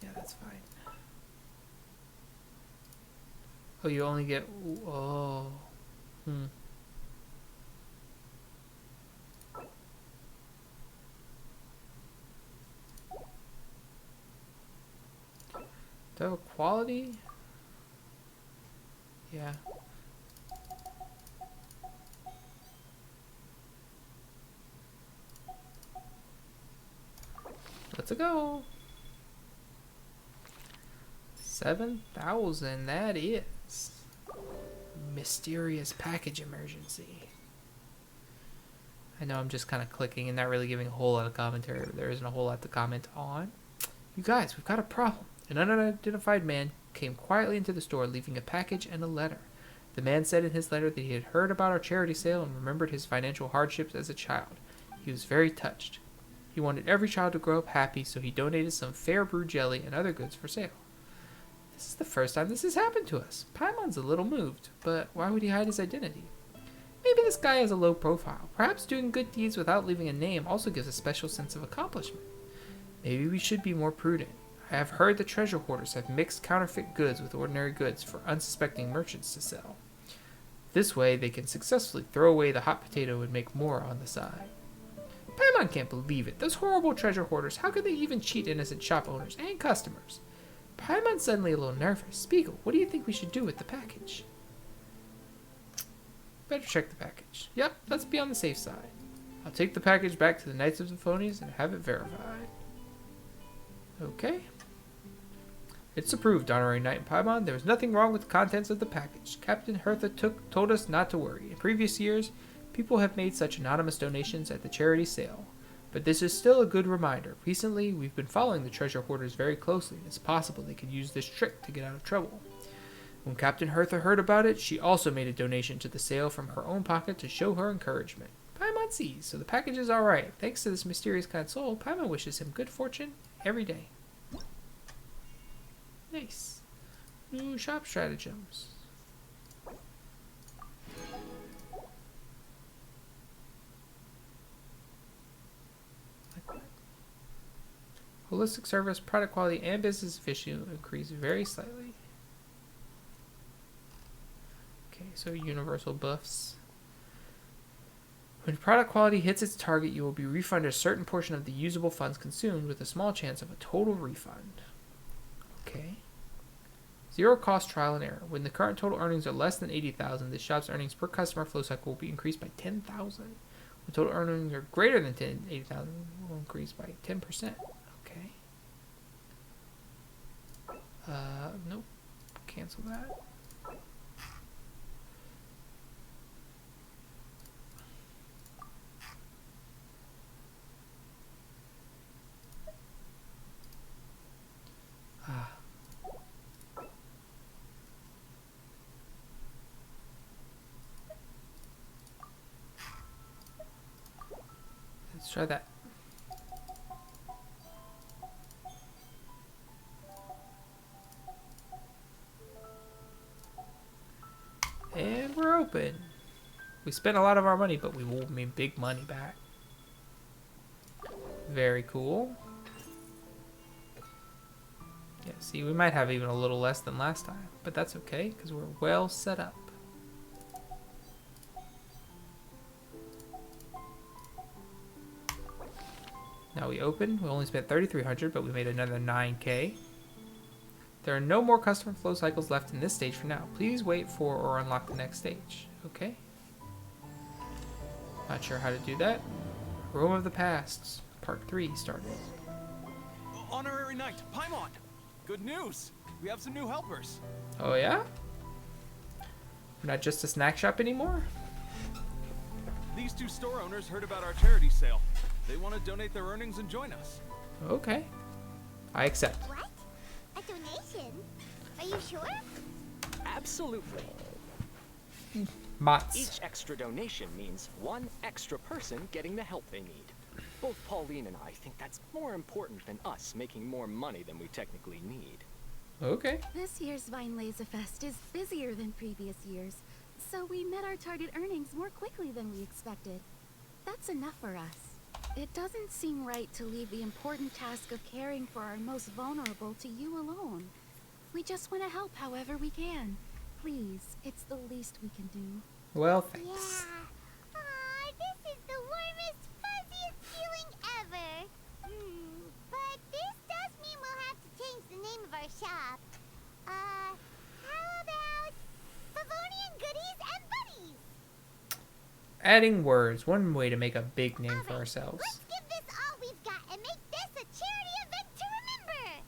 Yeah, that's fine. Oh, you only get... Oh. Do I have a quality? Yeah. Let's go. 7,000, that is. Mysterious package emergency. I know I'm just kind of clicking and not really giving a whole lot of commentary. There isn't a whole lot to comment on. You guys, we've got a problem. An unidentified man came quietly into the store, leaving a package and a letter. The man said in his letter that he had heard about our charity sale and remembered his financial hardships as a child. He was very touched. He wanted every child to grow up happy, so he donated some fair brew jelly and other goods for sale. This is the first time this has happened to us. Paimon's a little moved, but why would he hide his identity? Maybe this guy has a low profile. Perhaps doing good deeds without leaving a name also gives a special sense of accomplishment. Maybe we should be more prudent. I have heard that treasure hoarders have mixed counterfeit goods with ordinary goods for unsuspecting merchants to sell. This way, they can successfully throw away the hot potato and make more on the side. Paimon can't believe it. Those horrible treasure hoarders, how could they even cheat innocent shop owners and customers? Paimon's suddenly a little nervous. Spiegel, what do you think we should do with the package? Better check the package. Yep, let's be on the safe side. I'll take the package back to the Knights of Symphonies and have it verified. Okay. It's approved, Honorary Knight and Paimon. There was nothing wrong with the contents of the package. Captain Hertha told us not to worry. In previous years, people have made such anonymous donations at the charity sale. But this is still a good reminder. Recently, we've been following the treasure hoarders very closely, and it's possible they could use this trick to get out of trouble. When Captain Hertha heard about it, she also made a donation to the sale from her own pocket to show her encouragement. Paimon sees, so the package is alright. Thanks to this mysterious kind soul, Paimon wishes him good fortune every day. Nice. New shop stratagems. Holistic service, product quality, and business efficiency increase very slightly. Okay, so universal buffs. When product quality hits its target, you will be refunded a certain portion of the usable funds consumed with a small chance of a total refund. Okay. Zero cost trial and error. When the current total earnings are less than 80,000, the shop's earnings per customer flow cycle will be increased by 10,000. When total earnings are greater than 80,000, will increase by 10%. Okay. Nope. Cancel that. Let's try that. And we're open. We spent a lot of our money, but we will make big money back. Very cool. Yeah, see, we might have even a little less than last time, but that's okay, because we're well set up. Now we open. We only spent 3,300, but we made another 9k. There are no more customer flow cycles left in this stage for now. Please wait for or unlock the next stage. Okay. Not sure how to do that. Aroma of the Past, Part 3 started. Honorary Knight, Paimon! Good news! We have some new helpers. Oh yeah? We're not just a snack shop anymore? These two store owners heard about our charity sale. They want to donate their earnings and join us. Okay. I accept. What? A donation? Are you sure? Absolutely. Mots. Each extra donation means one extra person getting the help they need. Both Pauline and I think that's more important than us making more money than we technically need. Okay. This year's Vine Laser Fest is busier than previous years, so we met our target earnings more quickly than we expected. That's enough for us. It doesn't seem right to leave the important task of caring for our most vulnerable to you alone. We just want to help however we can. Please, it's the least we can do. Well, thanks. Yeah. Aw, this is the warmest, fuzziest feeling ever. But this does mean we'll have to change the name of our shop. How about Favonian Goodies and Buddies? Adding words. One way to make a big name for ourselves. Let's give this all we've got and make this a charity event to remember.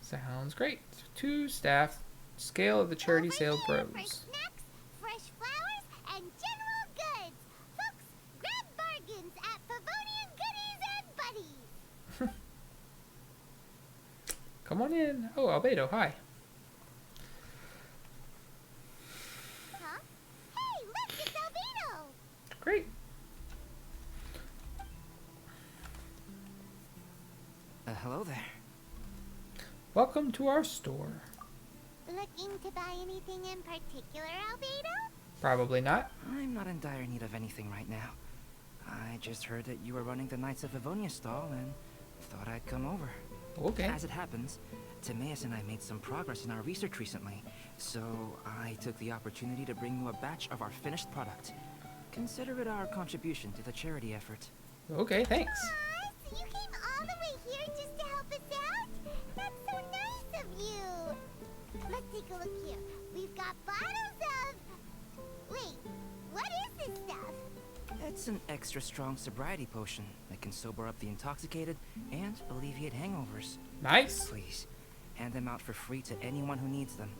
Sounds great. 2 staff. Scale of the charity sale grows. For snacks, fresh flowers, and general goods. Folks, grab bargains at Favonian Goodies and Buddies. Come on in. Oh, Albedo, hi. Huh? Hey, look, it's Albedo. Great. Hello there. Welcome to our store. Looking to buy anything in particular, Albedo? Probably not. I'm not in dire need of anything right now. I just heard that you were running the Knights of Avonia stall and thought I'd come over. Okay. As it happens, Timaeus and I made some progress in our research recently, so I took the opportunity to bring you a batch of our finished product. Consider it our contribution to the charity effort. Okay, thanks. Aw, so you came all the way here just to help us out? That's so nice of you. Let's take a look here. We've got bottles of... Wait, what is this stuff? It's an extra strong sobriety potion that can sober up the intoxicated and alleviate hangovers. Nice. Please, hand them out for free to anyone who needs them.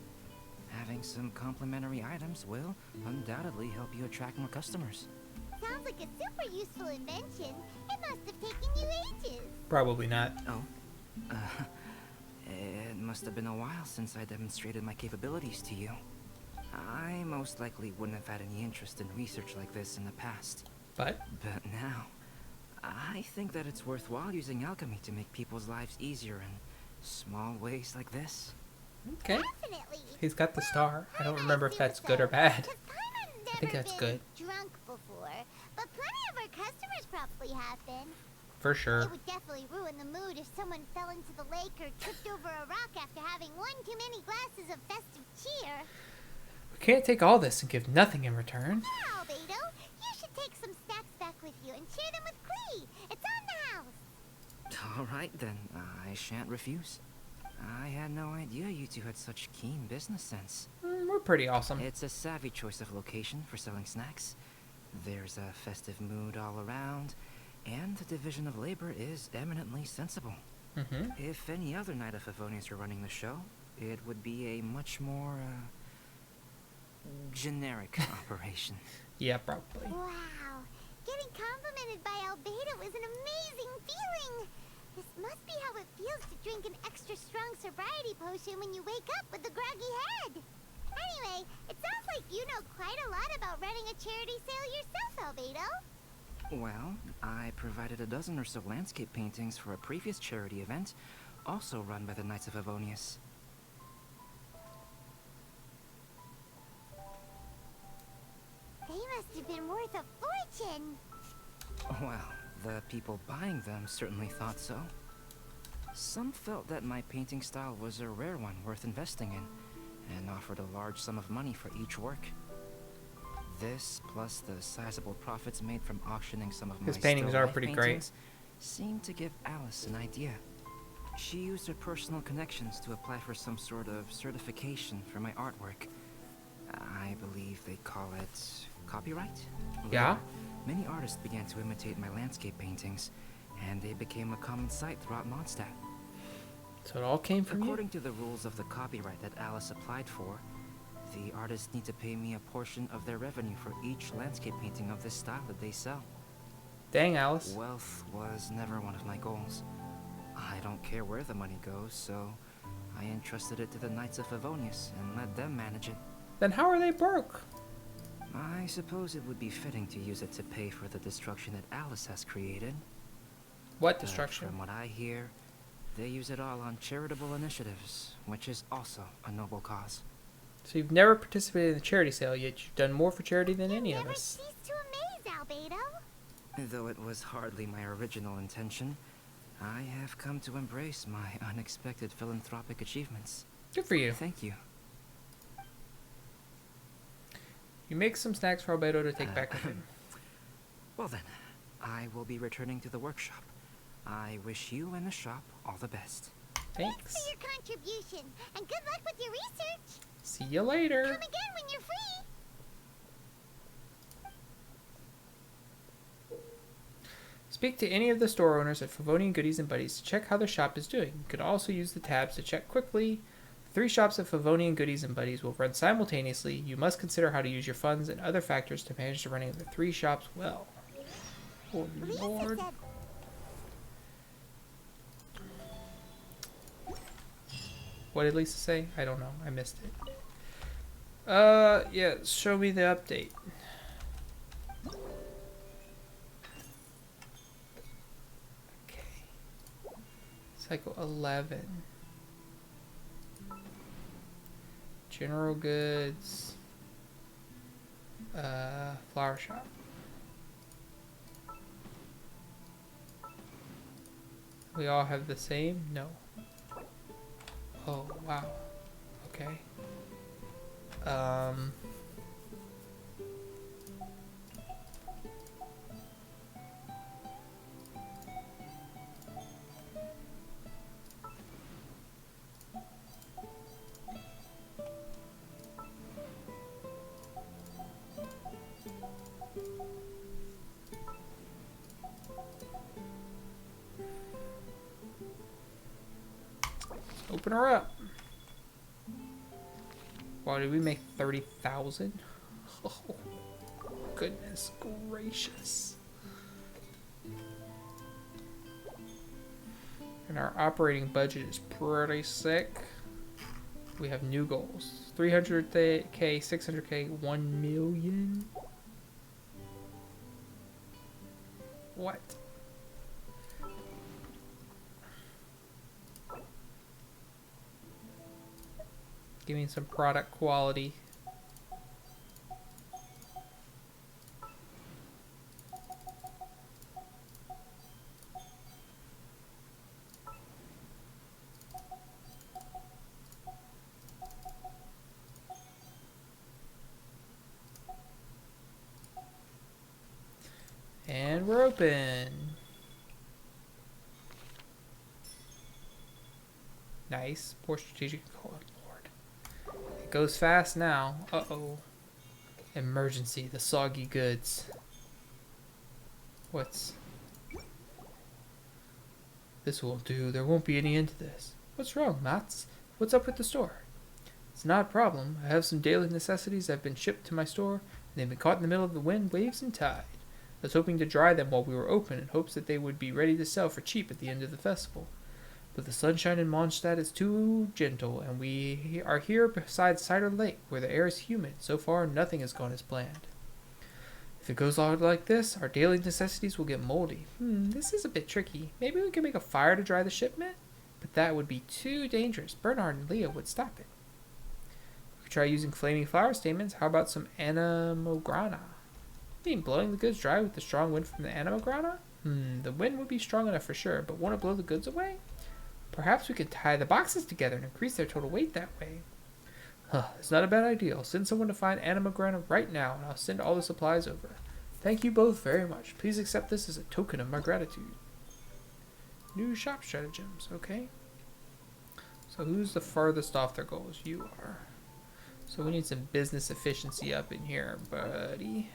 Having some complimentary items will undoubtedly help you attract more customers. Sounds like a super useful invention. It must have taken you ages. Probably not. Oh? It must have been a while since I demonstrated my capabilities to you. I most likely wouldn't have had any interest in research like this in the past. But But now, I think that it's worthwhile using alchemy to make people's lives easier in small ways like this. okay. Definitely. He's got the star. I don't remember if that's good or bad. I think that's good. Drunk before, but plenty of our customers probably have been. For sure. It would definitely ruin the mood if someone fell into the lake or tripped over a rock after having one too many glasses of festive cheer. We can't take all this and give nothing in return. Yeah, Albedo, you should take some snacks back with you and share them with Klee. It's on the house. All right then, I shan't refuse. I had no idea you two had such keen business sense. We're pretty awesome. It's a savvy choice of location for selling snacks. There's a festive mood all around, and the division of labor is eminently sensible. If any other Knight of Favonians were running the show, it would be a much more, generic operation. Yeah, probably. Wow, getting complimented by Albedo is an amazing feeling. This must be how it feels to drink an extra strong sobriety potion when you wake up with a groggy head. Anyway, it sounds like you know quite a lot about running a charity sale yourself, Albedo. Well, I provided a dozen or so landscape paintings for a previous charity event, also run by the Knights of Favonius. They must have been worth a fortune. Well, the people buying them certainly thought so. Some felt that my painting style was a rare one worth investing in, and offered a large sum of money for each work. This, plus the sizable profits made from auctioning some of my His paintings still are life pretty paintings, seemed to give Alice an idea. She used her personal connections to apply for some sort of certification for my artwork. I believe they call it copyright? Yeah? Later, many artists began to imitate my landscape paintings, and they became a common sight throughout Mondstadt. So it all came from According to the rules of the copyright that Alice applied for, The artists need to pay me a portion of their revenue for each landscape painting of this style that they sell. Dang, Alice. Wealth was never one of my goals. I don't care where the money goes, so I entrusted it to the Knights of Favonius and let them manage it. Then how are they broke? I suppose it would be fitting to use it to pay for the destruction that Alice has created. What destruction? From what I hear, they use it all on charitable initiatives, which is also a noble cause. So you've never participated in the charity sale, yet you've done more for charity than any of us. Cease to amaze, Albedo. Though it was hardly my original intention, I have come to embrace my unexpected philanthropic achievements. Good for you. Thank you. You make some snacks for Albedo to take back with him. Well then, I will be returning to the workshop. I wish you and the shop all the best. Thanks. For your contribution, and good luck with your research. See you later. Come again when you're free. Speak to any of the store owners at Favonian Goodies and Buddies to check how their shop is doing. You can also use the tabs to check quickly. 3 shops of Favonian Goodies and Buddies will run simultaneously. You must consider how to use your funds and other factors to manage the running of the 3 shops well. Oh Lord. What did Lisa say? I don't know. I missed it. Yeah, show me the update. Okay. Cycle 11. General goods. Flower shop. We all have the same? No. Oh, wow. Okay. Open her up. Wow, did we make 30,000? Oh, goodness gracious. And our operating budget is pretty sick. We have new goals. 300k, 600k, 1 million. What? Give me some product quality. And we're open. Nice. Poor strategic. Oh, Lord. It goes fast now. Uh-oh. Emergency. The soggy goods. What's... This will do. There won't be any end to this. What's wrong, Mats? What's up with the store? It's not a problem. I have some daily necessities that have been shipped to my store, and they've been caught in the middle of the wind, waves, and tide. I was hoping to dry them while we were open in hopes that they would be ready to sell for cheap at the end of the festival. But the sunshine in Mondstadt is too gentle, and we are here beside Cider Lake, where the air is humid. So far, nothing has gone as planned. If it goes on like this, our daily necessities will get moldy. This is a bit tricky. Maybe we can make a fire to dry the shipment? But that would be too dangerous. Bernard and Leah would stop it. We could try using flaming flower stamens. How about some animograna? You mean blowing the goods dry with the strong wind from the animograna? The wind would be strong enough for sure, but won't it blow the goods away? Perhaps we could tie the boxes together and increase their total weight that way. It's not a bad idea. I'll send someone to find animograna right now, and I'll send all the supplies over. Thank you both very much. Please accept this as a token of my gratitude. New shop stratagems, okay? So who's the farthest off their goals? You are. So we need some business efficiency up in here, buddy.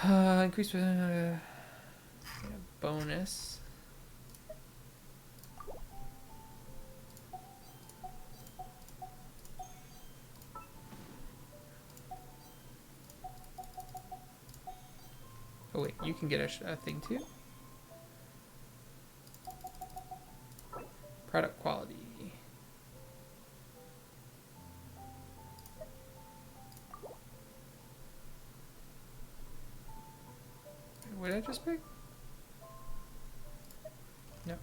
Increase bonus. you can get a thing too. Product quality. What did I just pick? No.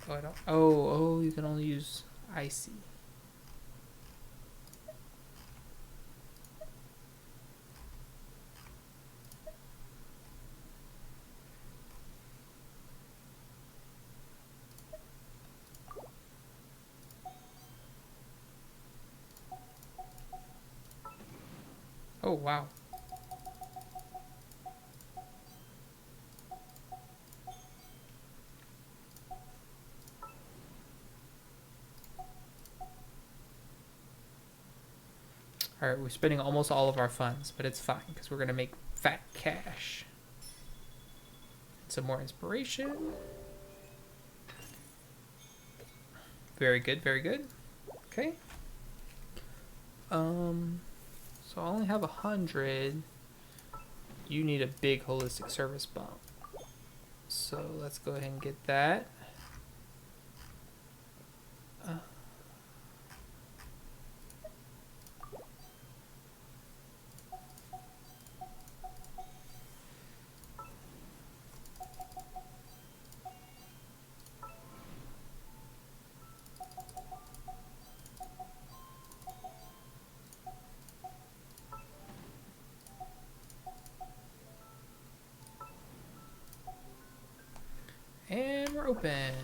Oh, I don't. Oh, you can only use icy. Oh, wow. Alright, we're spending almost all of our funds, but it's fine because we're going to make fat cash. Some more inspiration. Very good, very good. Okay. So I only have 100. You need a big holistic service bump. So let's go ahead and get that. And we're open.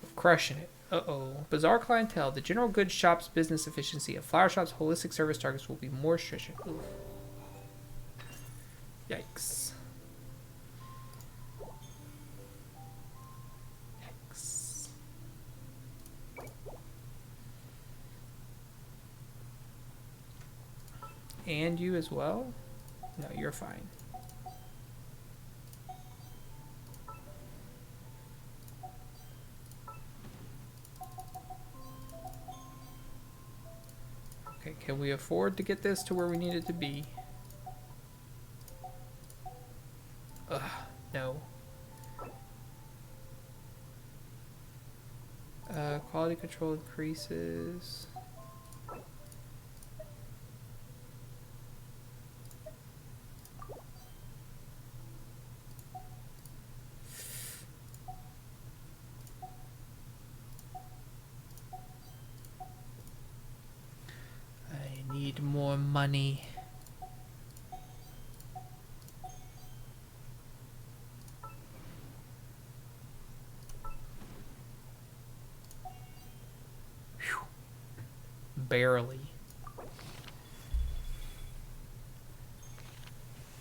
We're crushing it. Uh-oh. Bizarre clientele. The general goods shop's business efficiency of flower shop's holistic service targets will be more stringent. Ooh. Yikes. Yikes. And you as well? No, you're fine. Okay, can we afford to get this to where we need it to be? Ugh, no. Quality control increases. Need more money. Whew. Barely.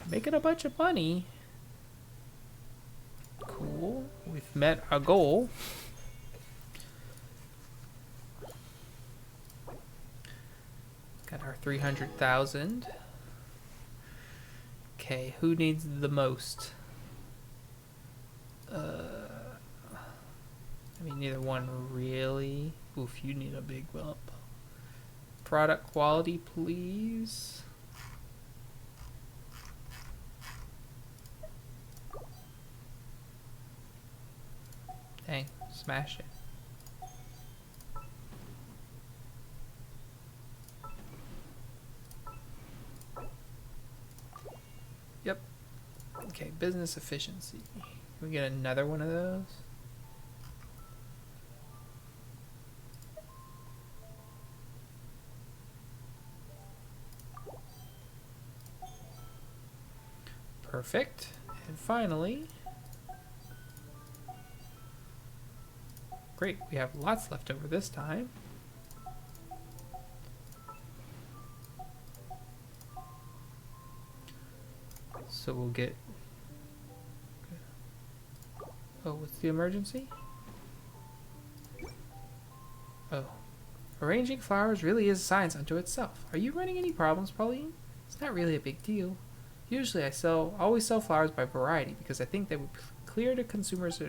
Making a bunch of money. Cool. We've met our goal. Got our 300,000. Okay, who needs the most? I mean, neither one really. Oof, you need a big bump. Product quality, please. Dang, smash it. Yep. Okay, business efficiency. Can we get another one of those? Perfect. And finally, great, we have lots left over this time. So we'll get... Oh, what's the emergency? Oh. Arranging flowers really is a science unto itself. Are you running any problems, Pauline? It's not really a big deal. Usually I always sell flowers by variety because I think they would clear to customers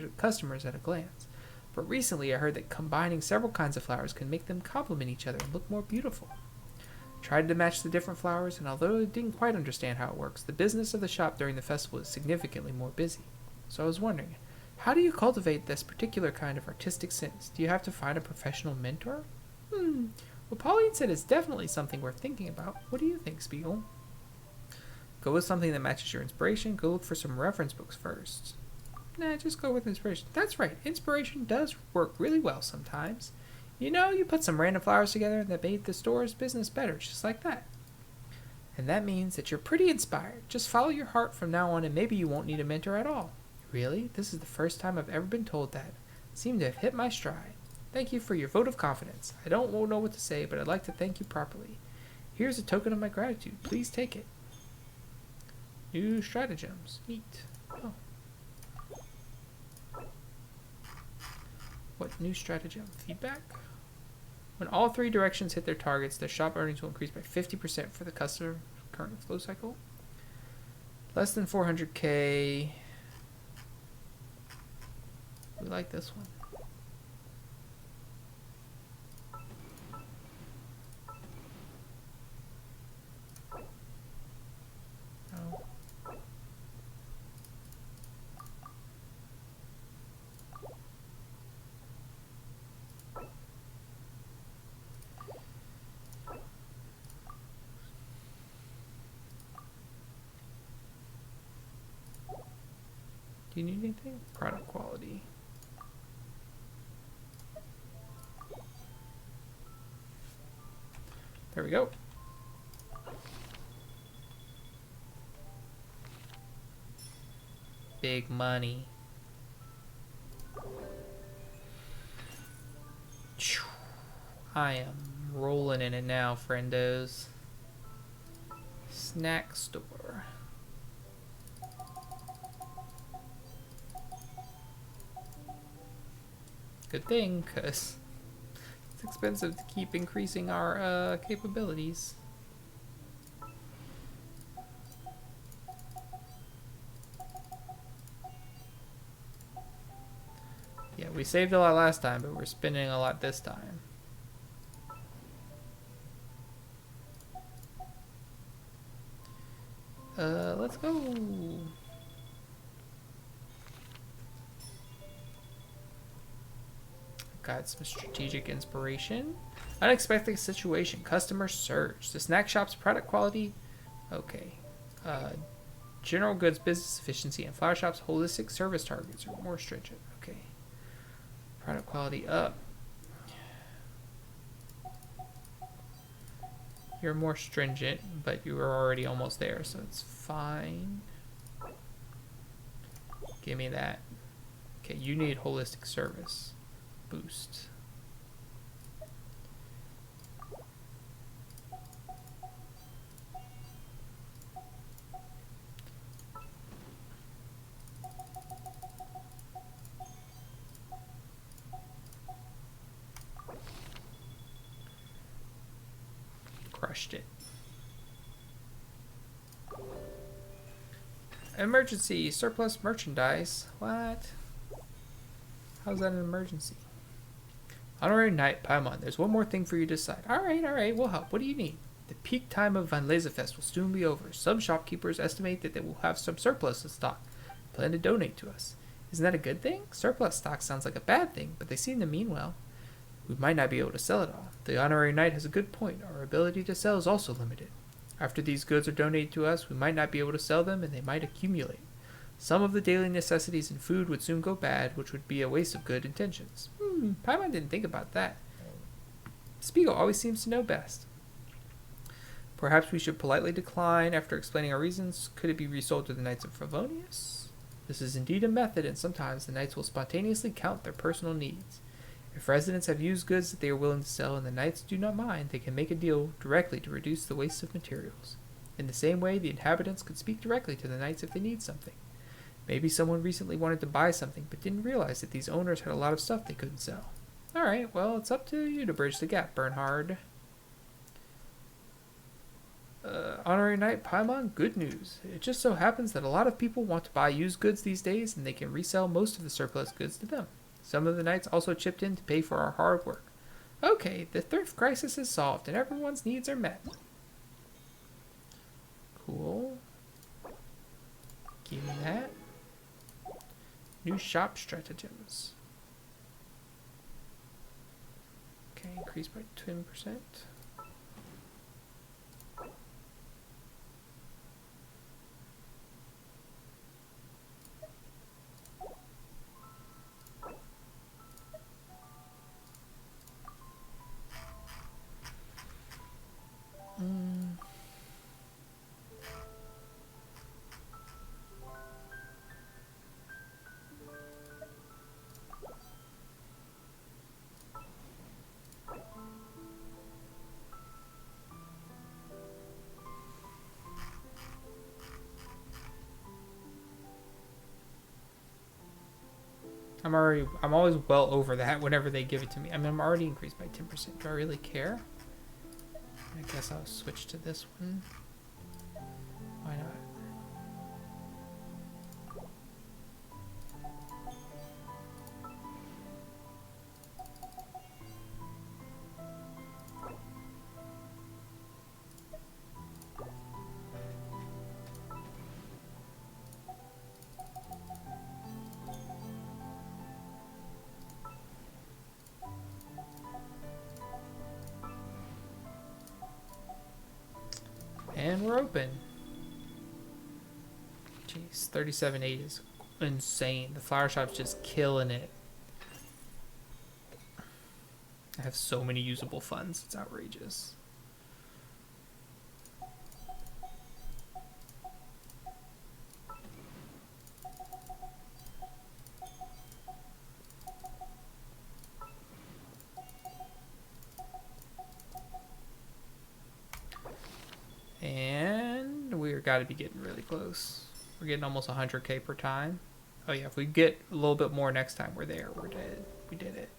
at a glance. But recently I heard that combining several kinds of flowers can make them complement each other and look more beautiful. I tried to match the different flowers, and although I didn't quite understand how it works, the business of the shop during the festival is significantly more busy. So I was wondering, how do you cultivate this particular kind of artistic sense? Do you have to find a professional mentor? Well, Pauline said it's definitely something worth thinking about. What do you think, Spiegel? Go with something that matches your inspiration. Go look for some reference books first. Nah, just go with inspiration. That's right. Inspiration does work really well sometimes. You know, you put some random flowers together that made the store's business better, just like that. And that means that you're pretty inspired. Just follow your heart from now on, and maybe you won't need a mentor at all. Really? This is the first time I've ever been told that. Seem to have hit my stride. Thank you for your vote of confidence. I don't know what to say, but I'd like to thank you properly. Here's a token of my gratitude. Please take it. New stratagems. Neat. Oh. What new stratagem? Feedback? When all three directions hit their targets, their shop earnings will increase by 50% for the customer current flow cycle. Less than 400k. We like this one. Oh. Do you need anything? Product quality. There we go. Big money. I am rolling in it now, friendos. Snack store. Good thing, because it's expensive to keep increasing our capabilities. Yeah, we saved a lot last time, but we're spending a lot this time. Let's go. Got some strategic inspiration. Unexpected situation. Customer surge. The snack shop's product quality. Okay. General goods business efficiency and flower shop's holistic service targets are more stringent. Okay. Product quality up. You're more stringent, but you were already almost there, so it's fine. Give me that. Okay, you need holistic service. Boost. Crushed it. Emergency surplus merchandise. What? How's that an emergency? Honorary Knight, Paimon, there's one more thing for you to decide. Alright, we'll help. What do you need? The peak time of Vanlezefest will soon be over. Some shopkeepers estimate that they will have some surplus in stock. Plan to donate to us. Isn't that a good thing? Surplus stock sounds like a bad thing, but they seem to mean well. We might not be able to sell it all. The Honorary Knight has a good point. Our ability to sell is also limited. After these goods are donated to us, we might not be able to sell them, and they might accumulate. Some of the daily necessities and food would soon go bad, which would be a waste of good intentions. Paimon didn't think about that. Spiegel always seems to know best. Perhaps we should politely decline after explaining our reasons. Could it be resold to the Knights of Favonius? This is indeed a method, and sometimes the Knights will spontaneously count their personal needs. If residents have used goods that they are willing to sell and the Knights do not mind, they can make a deal directly to reduce the waste of materials. In the same way, the inhabitants could speak directly to the Knights if they need something. Maybe someone recently wanted to buy something but didn't realize that these owners had a lot of stuff they couldn't sell. Alright, well, it's up to you to bridge the gap, Bernhard. Honorary Knight Paimon, good news. It just so happens that a lot of people want to buy used goods these days, and they can resell most of the surplus goods to them. Some of the knights also chipped in to pay for our hard work. Okay, the thrift crisis is solved, and everyone's needs are met. Cool. Give me that. New shop stratagems. Okay, increase by 10%. I'm always well over that whenever they give it to me. I mean, I'm already increased by 10%. Do I really care? I guess I'll switch to this one. Why not? And we're open. Jeez, 37.8 is insane. The flower shop's just killing it. I have so many usable funds. It's outrageous. And we're got to be getting really close. We're getting almost 100k per time. Oh yeah, if we get a little bit more next time, we're there. We're dead. We did it.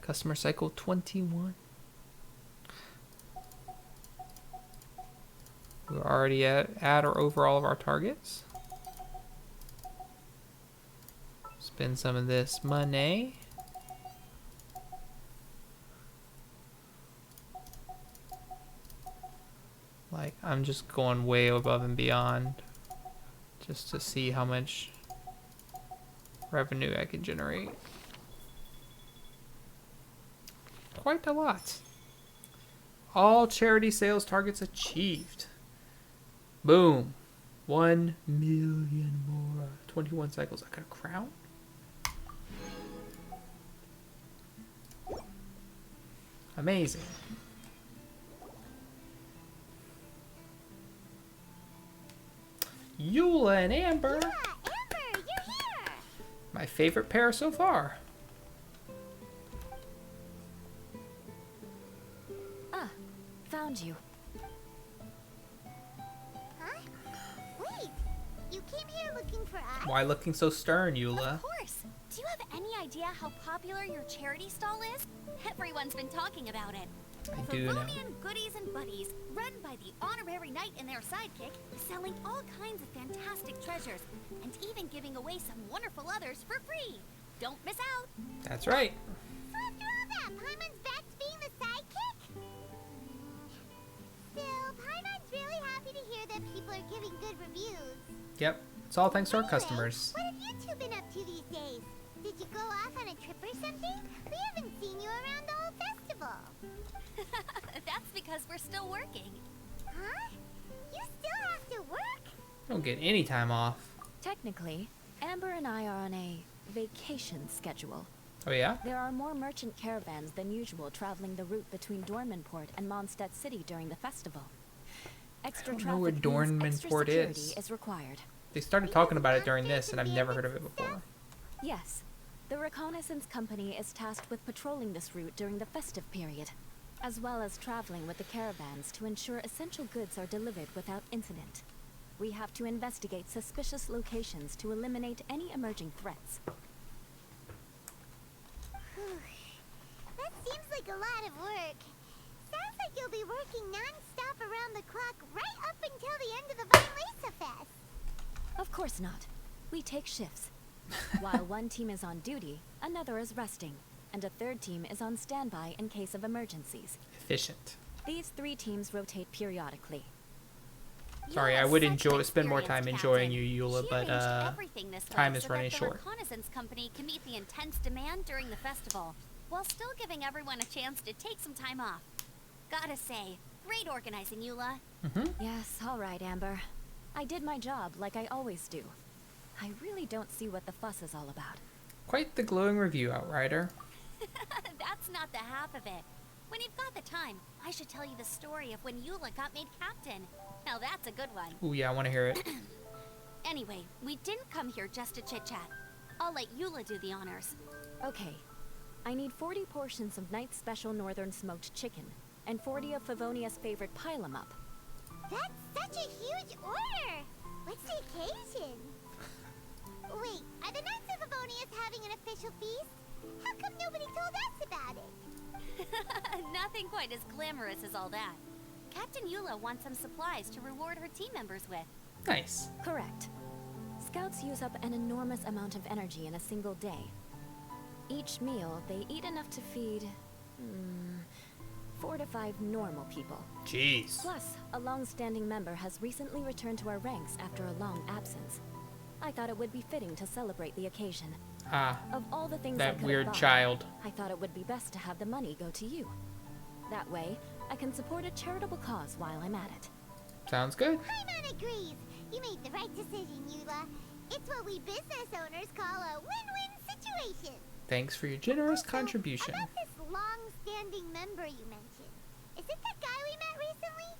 Customer cycle 21. We're already at or over all of our targets. Spend some of this money. Like, I'm just going way above and beyond just to see how much revenue I can generate. Quite a lot. All charity sales targets achieved. Boom. 1 million more. 21 cycles. I got a crown? Amazing. Eula and Amber. Yeah, Amber, you're here. My favorite pair so far. Ah, found you. Huh? Wait, you came here looking for us? Why looking so stern, Eula? Of course. Do you have any idea how popular your charity stall is? Everyone's been talking about it. I do know. Favonian Goodies and Buddies, run by the honorary knight and their sidekick, selling all kinds of fantastic treasures, and even giving away some wonderful others for free. Don't miss out. That's right. So after all that, Paimon's back to being the sidekick? Still, Paimon's really happy to hear that people are giving good reviews. Yep. It's all thanks to our customers. What have you two been up to these days? Did you go off on a trip or something? We haven't seen you around the whole festival. That's because we're still working. Huh? You still have to work? Don't get any time off. Technically, Amber and I are on a vacation schedule. Oh yeah? There are more merchant caravans than usual traveling the route between Dormanport and Mondstadt City during the festival. Extra I don't know where traffic means extra Dormanport security is. required. They started talking about it during this, and I've never heard of it before. Yes. The reconnaissance company is tasked with patrolling this route during the festive period, as well as traveling with the caravans to ensure essential goods are delivered without incident. We have to investigate suspicious locations to eliminate any emerging threats. That seems like a lot of work. like you'll be working non-stop around the clock right up until the end of the Violesa Fest. Of course not. We take shifts. While one team is on duty, another is resting, and a third team is on standby in case of emergencies. Efficient. These 3 teams rotate periodically. Sorry, I would spend more time enjoying you, Eula, but time is running short. The reconnaissance company can meet the intense demand during the festival, while still giving everyone a chance to take some time off. Gotta say, great organizing, Eula. Yes, all right, Amber. I did my job like I always do. I really don't see what the fuss is all about. Quite the glowing review, Outrider. That's not the half of it. When you've got the time, I should tell you the story of when Eula got made captain. Now that's a good one. Ooh, yeah, I want to hear it. Anyway, we didn't come here just to chit-chat. I'll let Eula do the honors. Okay. I need 40 portions of Knight's Special Northern Smoked Chicken, and 40 of Favonia's favorite pile-em-up. That's such a huge order! What's the occasion? Wait, are the Knights of Favonius having an official feast? How come nobody told us about it? Nothing quite as glamorous as all that. Captain Eula wants some supplies to reward her team members with. Nice. Correct. Scouts use up an enormous amount of energy in a single day. Each meal, they eat enough to feed 4 to 5 normal people. Jeez. Plus, a long-standing member has recently returned to our ranks after a long absence. I thought it would be fitting to celebrate the occasion. Of all the things that I could weird buy, child. I thought it would be best to have the money go to you. That way, I can support a charitable cause while I'm at it. Sounds good. Paimon agrees. You made the right decision, Eula. It's what we business owners call a win-win situation. Thanks for your generous contribution. About this long-standing member you mentioned. Is it the guy we met recently?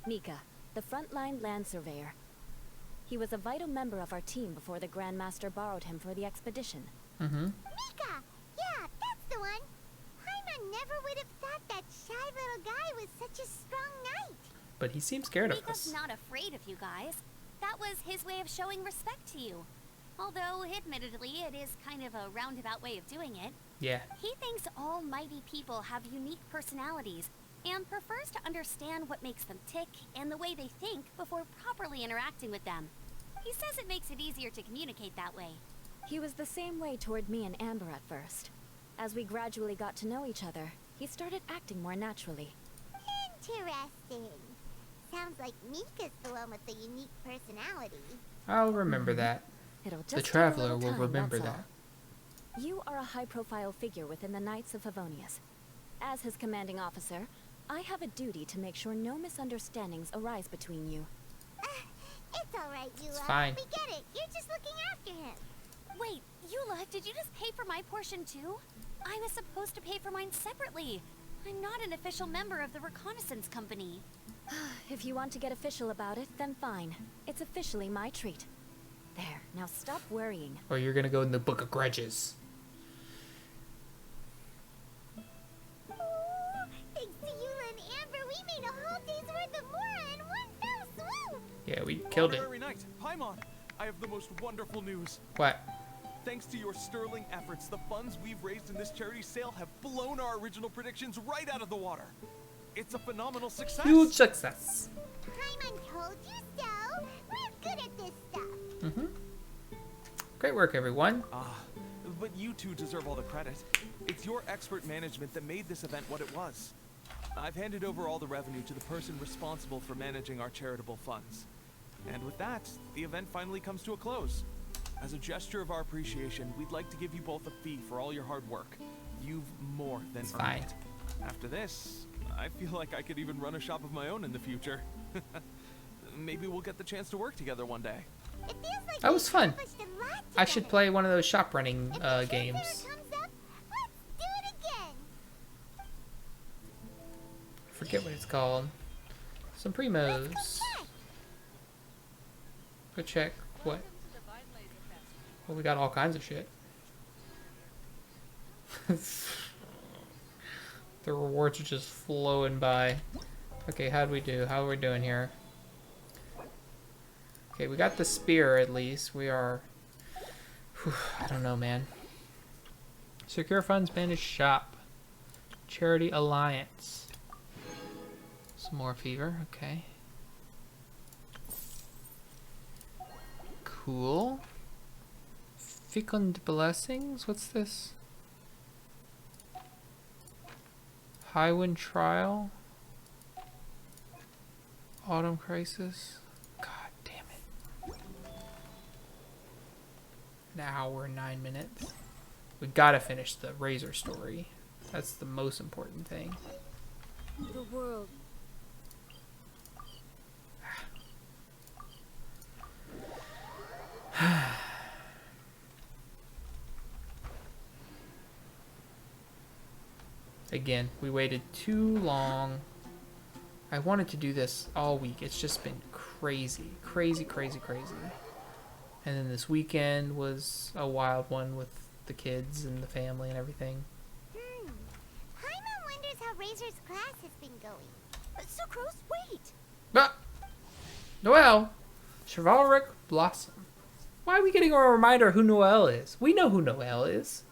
Mika, the frontline land surveyor. He was a vital member of our team before the Grandmaster borrowed him for the expedition. Mika! Yeah, that's the one. Paimon never would have thought that shy little guy was such a strong knight. But he seems scared of Mika's us. not afraid of you guys. That was his way of showing respect to you. Although, admittedly, it is kind of a roundabout way of doing it. Yeah. He thinks all mighty people have unique personalities and prefers to understand what makes them tick and the way they think before properly interacting with them. He says it makes it easier to communicate that way. He was the same way toward me and Amber at first. As we gradually got to know each other, he started acting more naturally. Interesting. Sounds like Mika's the one with the unique personality. I'll remember that. It'll just The Traveler take a will little time, remember that's that. all. You are a high-profile figure within the Knights of Favonius. As his commanding officer, I have a duty to make sure no misunderstandings arise between you. It's alright, Eula. It's fine. We get it. You're just looking after him. Wait, Eula, did you just pay for my portion too? I was supposed to pay for mine separately. I'm not an official member of the reconnaissance company. If you want to get official about it, then fine. It's officially my treat. There, now stop worrying. Or you're gonna go in the Book of Grudges. Thanks to Eula and Amber, we made a whole day's worth of Mora in one fell swoop. Yeah, we killed it. Honorary Knight, Paimon, I have the most wonderful news. What? Thanks to your sterling efforts, the funds we've raised in this charity sale have blown our original predictions right out of the water. It's a phenomenal success. Huge success. Paimon told you so. We're good at this stuff. Great work, everyone. But you two deserve all the credit. It's your expert management that made this event what it was. I've handed over all the revenue to the person responsible for managing our charitable funds. And with that, the event finally comes to a close. As a gesture of our appreciation, we'd like to give you both a fee for all your hard work. You've more than earned it. After this, I feel like I could even run a shop of my own in the future. Maybe we'll get the chance to work together one day. It feels like That was fun. accomplished a lot I should together. play one of those shop running If the games. comes up, let's do it again. Forget what it's called. Some primos. Go check what. Well, we got all kinds of shit. The rewards are just flowing by. Okay, how'd we do? How are we doing here? Okay, we got the spear at least. We are... Whew, I don't know, man. Secure funds, manage shop. Charity Alliance. Some more fever, okay. Cool. Fecund Blessings? What's this? Highwind Trial? Autumn Crisis? God damn it. An hour and 9 minutes. We gotta finish the Razor story. That's the most important thing. The world. Again, we waited too long. I wanted to do this all week. It's just been crazy. Crazy. And then this weekend was a wild one with the kids and the family and everything. Paimon wonders how Razor's class has been going. Sucrose, wait! Ah! Noelle! Chivalric Blossom. Why are we getting a reminder who Noelle is? We know who Noelle is.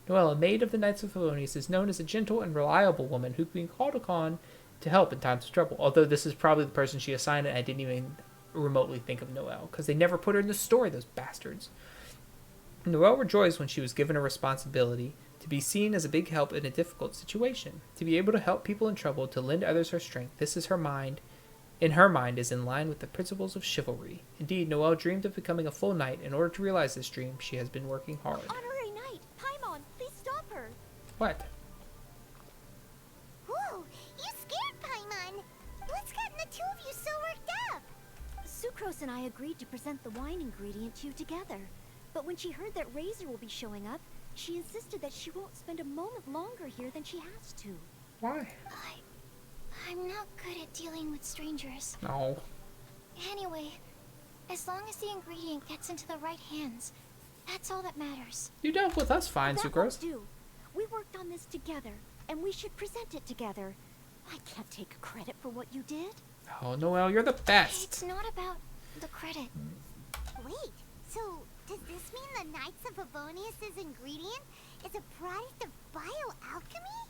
Noelle, a maid of the Knights of Favonius, is known as a gentle and reliable woman who can be called upon to help in times of trouble. Although this is probably the person she assigned, and I didn't even remotely think of Noelle, because they never put her in the story, those bastards. Noelle rejoiced when she was given a responsibility to be seen as a big help in a difficult situation, to be able to help people in trouble, to lend others her strength. This is her mind. In her mind is in line with the principles of chivalry. Indeed, Noelle dreamed of becoming a full knight. In order to realize this dream, she has been working hard. Honorary knight, Paimon, please stop her. What? Whoa, you scared Paimon. What's gotten the two of you so worked up? Sucrose and I agreed to present the wine ingredient to you together. But when she heard that Razor will be showing up, she insisted that she won't spend a moment longer here than she has to. Why? I'm not good at dealing with strangers. No. Anyway, as long as the ingredient gets into the right hands, that's all that matters. You dealt with us fine, That Sucrose. won't do. We worked on this together, and we should present it together. I can't take credit for what you did. Oh, Noelle, you're the best. It's not about the credit. Wait, so does this mean the Knights of Favonius' ingredient is a product of bioalchemy?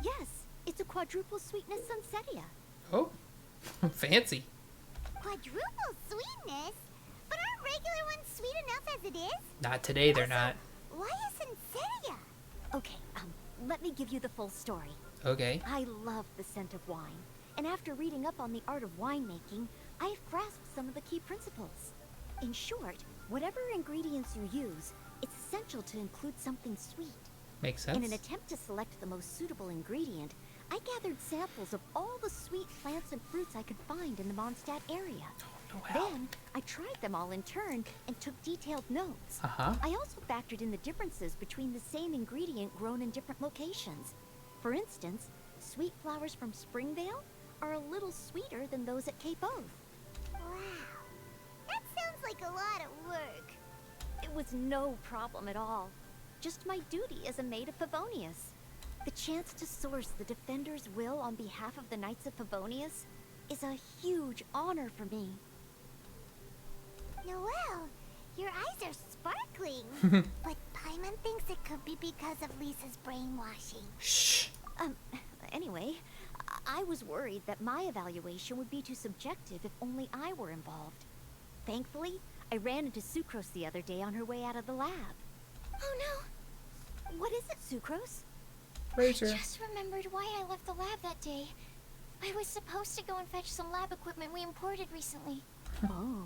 Yes, it's a quadruple sweetness sunsetia. Oh, fancy. Quadruple sweetness? But aren't regular ones sweet enough as it is? Not today, they're not. Why a sunsetia? Okay, let me give you the full story. Okay. I love the scent of wine, and after reading up on the art of winemaking, I have grasped some of the key principles. In short, whatever ingredients you use, it's essential to include something sweet. Makes sense. In an attempt to select the most suitable ingredient, I gathered samples of all the sweet plants and fruits I could find in the Mondstadt area. Then, I tried them all in turn and took detailed notes. I also factored in the differences between the same ingredient grown in different locations. For instance, sweet flowers from Springvale are a little sweeter than those at Cape Oath. Wow, that sounds like a lot of work. It was no problem at all. Just my duty as a maid of Favonius. The chance to source the Defender's will on behalf of the Knights of Favonius is a huge honor for me. Noelle, your eyes are sparkling. But Paimon thinks it could be because of Lisa's brainwashing. Shh. Anyway, I was worried that my evaluation would be too subjective if only I were involved. Thankfully, I ran into Sucrose the other day on her way out of the lab. Oh no! What is it, Sucrose? Razor. I just remembered why I left the lab that day. I was supposed to go and fetch some lab equipment we imported recently. Oh.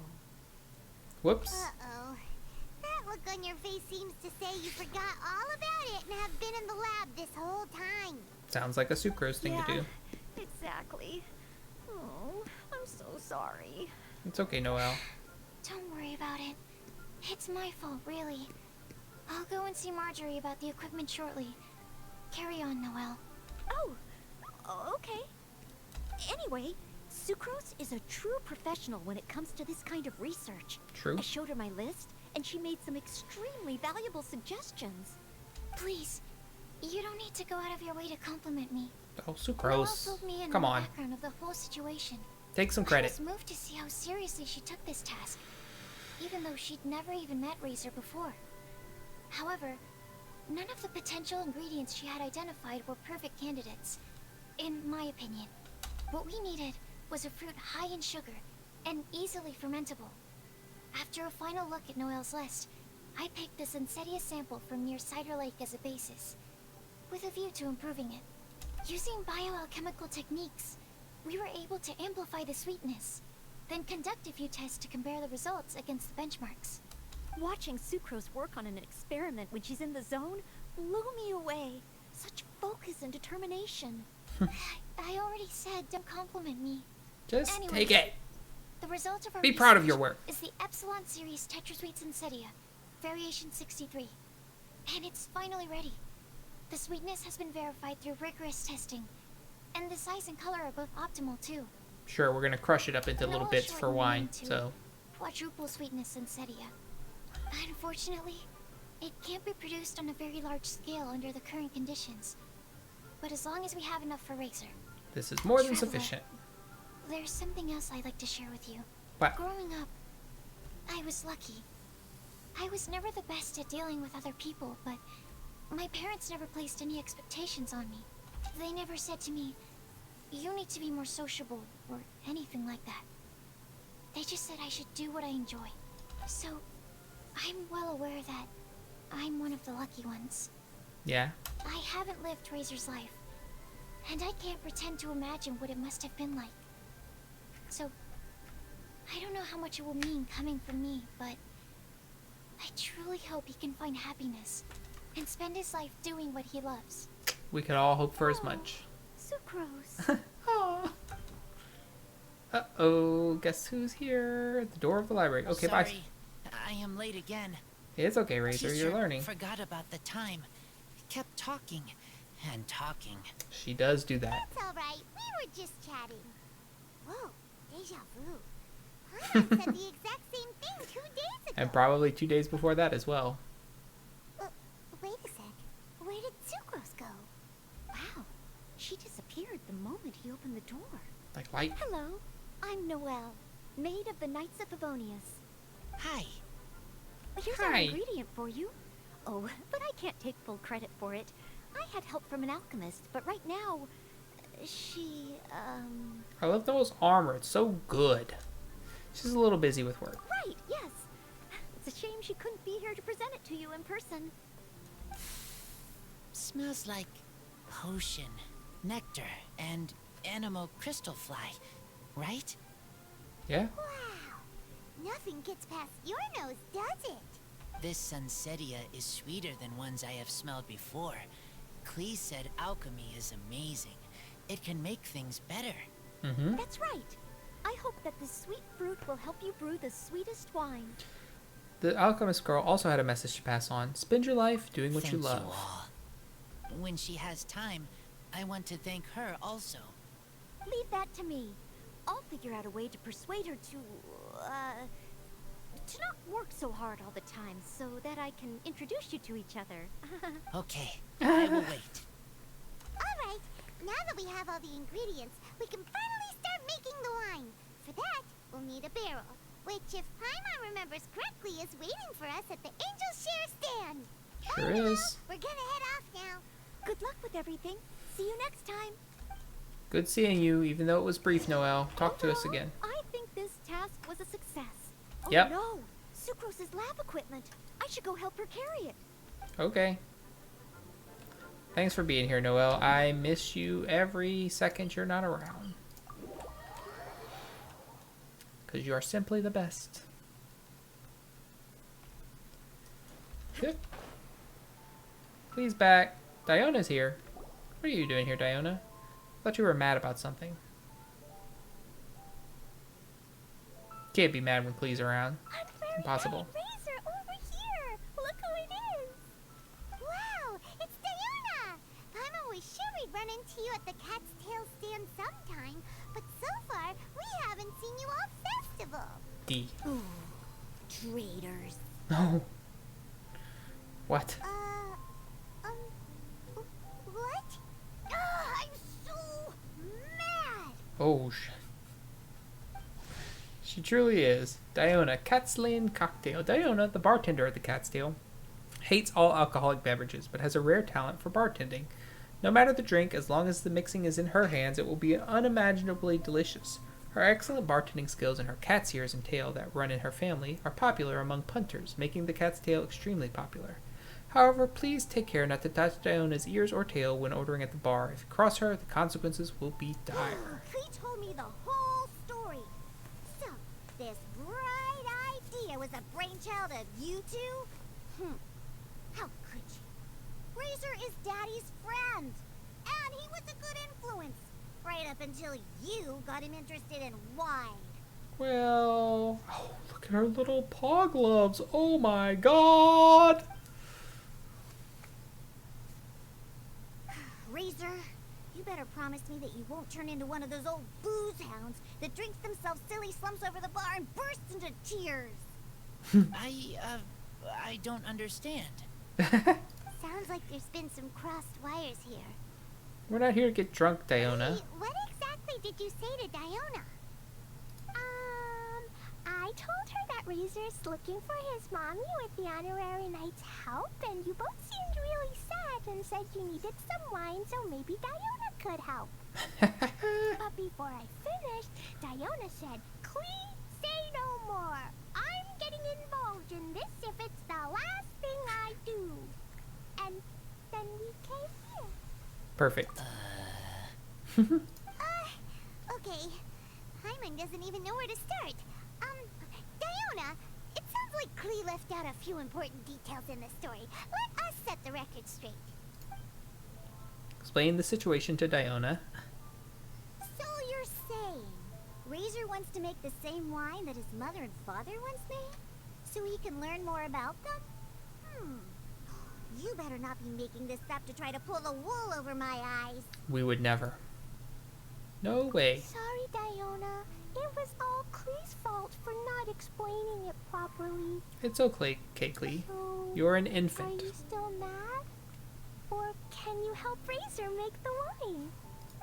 Whoops. Uh-oh. That look on your face seems to say you forgot all about it and have been in the lab this whole time. Sounds like a Sucrose thing to do. Exactly. Oh, I'm so sorry. It's okay, Noelle. Don't worry about it. It's my fault, really. I'll go and see Marjorie about the equipment shortly. Carry on, Noelle. Oh, okay. Anyway, Sucrose is a true professional when it comes to this kind of research. True. I showed her my list, and she made some extremely valuable suggestions. Please, you don't need to go out of your way to compliment me. Oh, Noelle Sucrose. filled me in Come on on. the background of the whole situation. Take some I credit. was moved to see how seriously she took this task, even though she'd never even met Razor before. However, none of the potential ingredients she had identified were perfect candidates, in my opinion. What we needed was a fruit high in sugar and easily fermentable. After a final look at Noel's list, I picked the Sensetia sample from near Cider Lake as a basis, with a view to improving it. Using bioalchemical techniques, we were able to amplify the sweetness, then conduct a few tests to compare the results against the benchmarks. Watching Sucrose work on an experiment when she's in the zone blew me away. Such focus and determination. I already said don't compliment me. Just Anyways, take it. The result of our Be proud of your research work. is the Epsilon Series Tetrasweet Sensetia, Variation 63. And it's finally ready. The sweetness has been verified through rigorous testing, and the size and color are both optimal too. Sure, we're gonna crush it up into No little bits for shortening wine, to so... Quadruple sweetness Sensetia. Unfortunately, it can't be produced on a very large scale under the current conditions. But as long as we have enough for Razor. This is more than Traveler, sufficient. There's something else I'd like to share with you. What? Growing up, I was lucky. I was never the best at dealing with other people, but my parents never placed any expectations on me. They never said to me, you need to be more sociable, or anything like that. They just said I should do what I enjoy. So, I'm well aware that I'm one of the lucky ones. Yeah. I haven't lived Razor's life, and I can't pretend to imagine what it must have been like. So, I don't know how much it will mean coming from me, but I truly hope he can find happiness and spend his life doing what he loves. We could all hope for as much. Sucrose. Uh-oh, guess who's here? At the door of the library. Okay, Sorry, bye. I am late again. It's okay, Razor, Teacher you're learning. forgot about the time. Kept talking and talking. She does do that. It's alright, we were just chatting. Whoa, deja vu. Paimon said the exact same thing 2 days ago. And probably 2 days before that as well. Wait a sec. Where did Sucrose go? Wow, she disappeared the moment he opened the door. Like light. Hello, I'm Noelle, maid of the Knights of Favonius. Hi. Here's Hi. our ingredient for you. Oh, but I can't take full credit for it. I had help from an alchemist, but right now, I love Noel's armor. It's so good. She's a little busy with work. Right, yes. It's a shame she couldn't be here to present it to you in person. Smells like potion, nectar, and animal crystal fly, right? Yeah? Wow. Nothing gets past your nose, does it? This Sensetia is sweeter than ones I have smelled before. Clee said alchemy is amazing. It can make things better. Mm-hmm. That's right. I hope that this sweet fruit will help you brew the sweetest wine. The alchemist girl also had a message to pass on. Spend your life doing what you Thank love. all. When she has time, I want to thank her also. Leave that to me. I'll figure out a way to persuade her to not work so hard all the time so that I can introduce you to each other. Okay, I will wait. Alright, now that we have all the ingredients, we can finally start making the wine. For that, we'll need a barrel, which, if Paimon remembers correctly, is waiting for us at the Angel Share stand. Sure is. We're gonna head off now. Good luck with everything. See you next time. Good seeing you, even though it was brief, Noelle. Talk to us again. I think this task was a success. Oh Yep. no! Sucrose's lab equipment. I should go help her carry it. Okay. Thanks for being here, Noelle. I miss you every second you're not around. Because you are simply the best. Yep. Please back. Diona's here. What are you doing here, Diona? I thought you were mad about something. Can't be mad when Clee's around. Impossible. Razor, over here! Look who it is! Wow, it's Diona! Paimon was sure we'd run into you at the Cat's Tail stand sometime, but so far, we haven't seen you all festival. D. Ooh, traitors. No. What? What? I'm so mad! Oh, she truly is. Diona, Cat'sland Cocktail. Diona, the bartender at the Cat's Tail, hates all alcoholic beverages, but has a rare talent for bartending. No matter the drink, as long as the mixing is in her hands, it will be unimaginably delicious. Her excellent bartending skills and her cat's ears and tail that run in her family are popular among punters, making the cat's tail extremely popular. However, please take care not to touch Diona's ears or tail when ordering at the bar. If you cross her, the consequences will be dire. He told me the whole story. So, this bright idea was a brainchild of you two? How could you? Razor is Daddy's friend, and he was a good influence, right up until you got him interested in wine. Well, oh, look at her little paw gloves. Oh my god! Razor, you better promise me that you won't turn into one of those old booze hounds that drinks themselves silly, slumps over the bar, and bursts into tears. I don't understand. Sounds like there's been some crossed wires here. We're not here to get drunk, Diona. Wait, what exactly did you say to Diona? I told her that Razor's looking for his mommy with the honorary knight's help, and you both seemed really sad and said you needed some wine, so maybe Diona could help. But before I finished, Diona said, "Clee, say no more. I'm getting involved in this if it's the last thing I do." And then we came here. Perfect. Okay. Hyman doesn't even know where to start. Diona, it sounds like Clee left out a few important details in the story. Let us set the record straight. Explain the situation to Diona. So you're saying Razor wants to make the same wine that his mother and father once made? So he can learn more about them? You better not be making this up to try to pull the wool over my eyes. We would never. No way. Sorry, Diona. It was all Clee's fault for not explaining it properly. It's okay, Clee. So, You're an infant. Are you still mad? Or can you help Razor make the wine?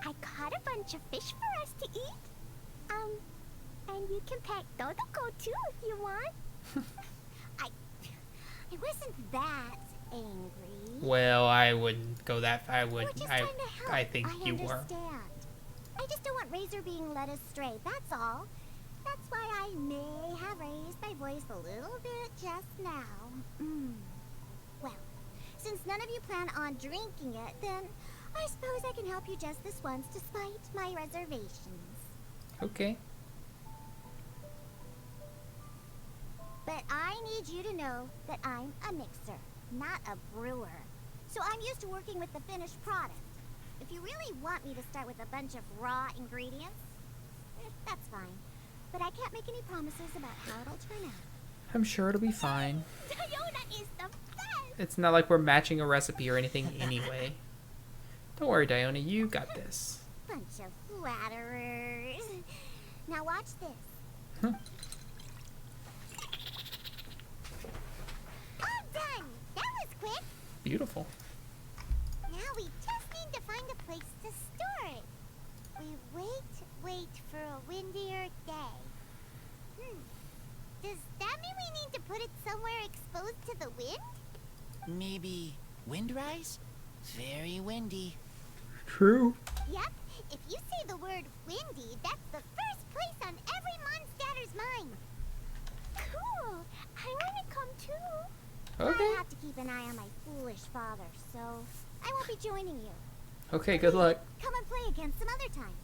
I caught a bunch of fish for us to eat. And you can pet Dodoko too if you want. I wasn't that angry. Well, I wouldn't go that far. I think I you were. understand. I just don't want Razor being led astray, that's all. That's why I may have raised my voice a little bit just now. Well, since none of you plan on drinking it, then I suppose I can help you just this once despite my reservations. Okay. But I need you to know that I'm a mixer, not a brewer. So I'm used to working with the finished product. If you really want me to start with a bunch of raw ingredients, that's fine. But I can't make any promises about how it'll turn out. I'm sure it'll be fine. Diona is the best! It's not like we're matching a recipe or anything anyway. Don't worry, Diona, you got this. Bunch of flatterers. Now watch this. All done! That was quick! Beautiful. Now we just need to find a place to store it. We wait for a windier day. Does that mean we need to put it somewhere exposed to the wind? Maybe windrise? Very windy. True. Yep. If you say the word windy, that's the first place on every Mondstatter's mind. Cool. I want to come too. Okay. I have to keep an eye on my foolish father, so I won't be joining you. Okay, good luck. Come and play again some other time.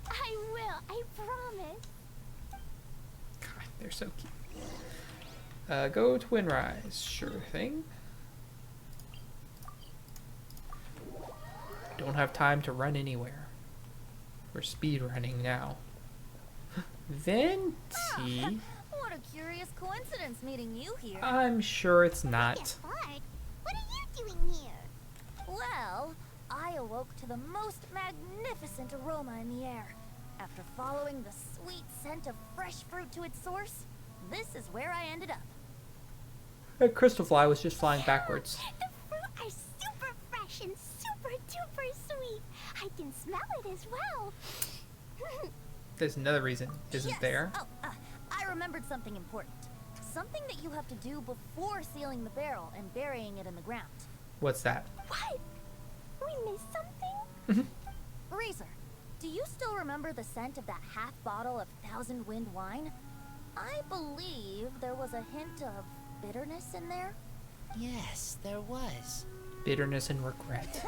I will, I promise. God, they're so cute. Go to Windrise. Sure thing. Don't have time to run anywhere. We're speed running now. Venti? What a curious coincidence meeting you here. I'm sure it's not. Bart, what are you doing here? Well, I awoke to the most magnificent aroma in the air. After following the sweet scent of fresh fruit to its source, this is where I ended up. A crystal fly was just flying backwards. The fruit are super fresh and super duper sweet. I can smell it as well. There's another reason isn't Yes. there. Oh, I remembered something important. Something that you have to do before sealing the barrel and burying it in the ground. What's that? What? we missed something? Razor, do you still remember the scent of that half bottle of Thousand Wind wine? I believe there was a hint of bitterness in there. Yes, there was. Bitterness and regret.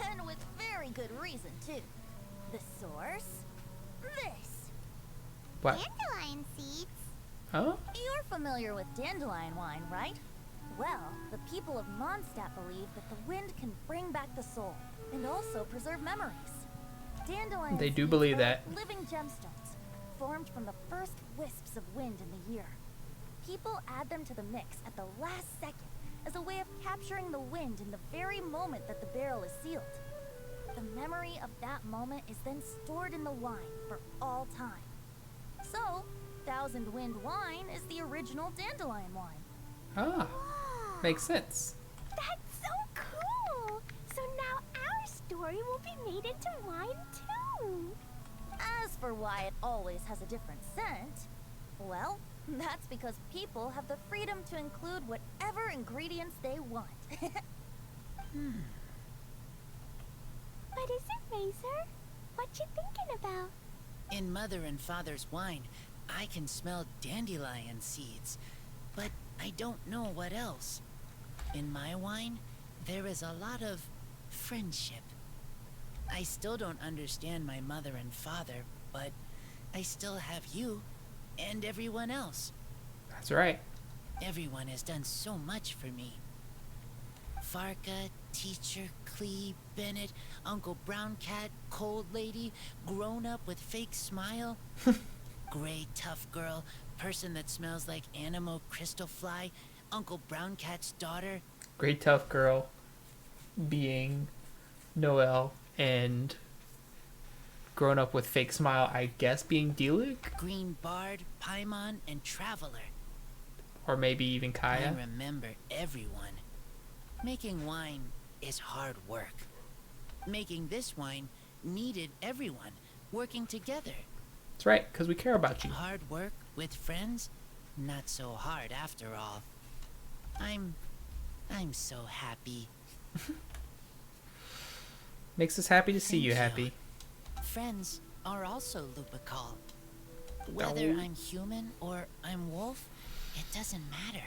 And with very good reason, too. The source? This. What? Dandelion seeds. Oh? You're familiar with dandelion wine, right? Well, the people of Mondstadt believe that the wind can bring back the soul and also preserve memories. Dandelion They do seeds believe are that. living gemstones, formed from the first wisps of wind in the year. People add them to the mix at the last second as a way of capturing the wind in the very moment that the barrel is sealed. The memory of that moment is then stored in the wine for all time. So, Thousand Wind wine is the original dandelion wine. Ah. Makes sense. That's so cool! So now our story will be made into wine too! As for why it always has a different scent, well, that's because people have the freedom to include whatever ingredients they want. What is it, Razor? What you thinking about? In Mother and Father's wine, I can smell dandelion seeds, but I don't know what else. In my wine, there is a lot of friendship. I still don't understand my mother and father, but I still have you and everyone else. That's right. Everyone has done so much for me. Farka, Teacher, Clee, Bennett, Uncle Brown Cat, Cold Lady, Grown Up with Fake Smile, Gray Tough Girl, Person that smells like Animo Crystal Fly, Uncle Brown Cat's daughter. Great tough girl being Noelle and Grown Up with Fake Smile, I guess, being Delic? Green Bard, Paimon, and Traveler. Or maybe even Kaya? I remember everyone. Making wine is hard work. Making this wine needed everyone working together. That's right, because we care about you. Hard work with friends? Not so hard after all. I'm so happy. Makes us happy to see you happy. Friends are also Lupical. Whether I'm human or I'm wolf, it doesn't matter.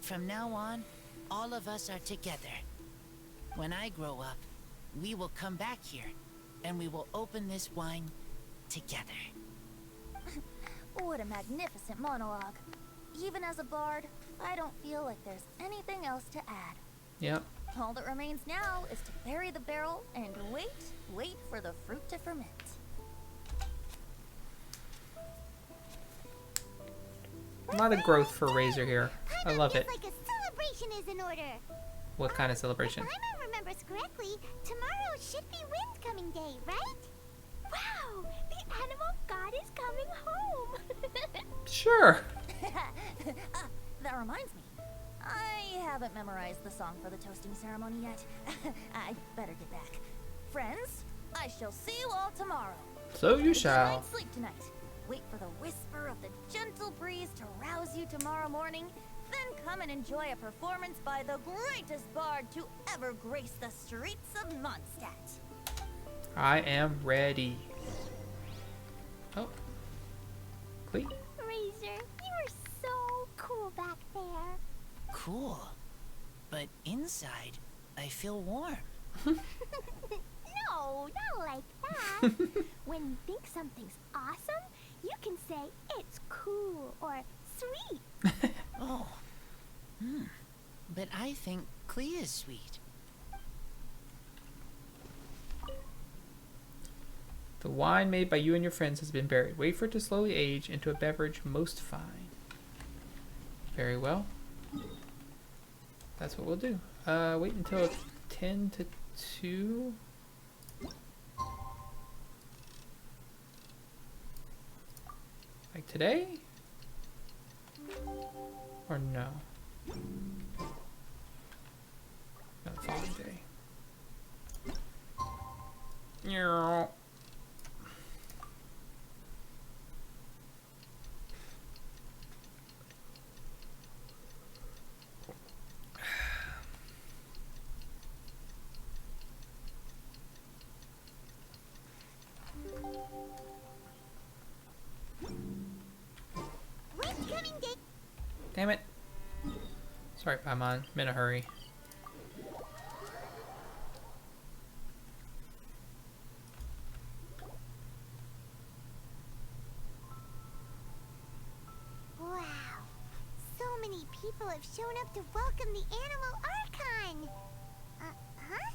From now on, all of us are together. When I grow up, we will come back here, and we will open this wine together. What a magnificent monologue. Even as a bard, I don't feel like there's anything else to add. Yep. All that remains now is to bury the barrel and wait for the fruit to ferment. A lot of growth for Razor here. I love it. Like a celebration is in order. What kind of celebration? If Paimon remembers correctly, tomorrow should be Wind-coming day, right? Wow! The animal god is coming home! Sure. That reminds me. I haven't memorized the song for the toasting ceremony yet. I better get back. Friends, I shall see you all tomorrow. So you Get a shall. good night's sleep tonight. Wait for the whisper of the gentle breeze to rouse you tomorrow morning. Then come and enjoy a performance by the greatest bard to ever grace the streets of Mondstadt. I am ready. Oh. Clee? Razor, you are so cool back there. Cool. But inside, I feel warm. No, not like that. When you think something's awesome, you can say it's cool or sweet. Oh. But I think Clee is sweet. The wine made by you and your friends has been buried. Wait for it to slowly age into a beverage most fine. Very well. That's what we'll do. Wait until 10 to 2. Like today? Or no? No, the following day. Yeah. Damn it. Sorry, Paimon. I'm in a hurry. Wow. So many people have shown up to welcome the Animal Archon. Huh?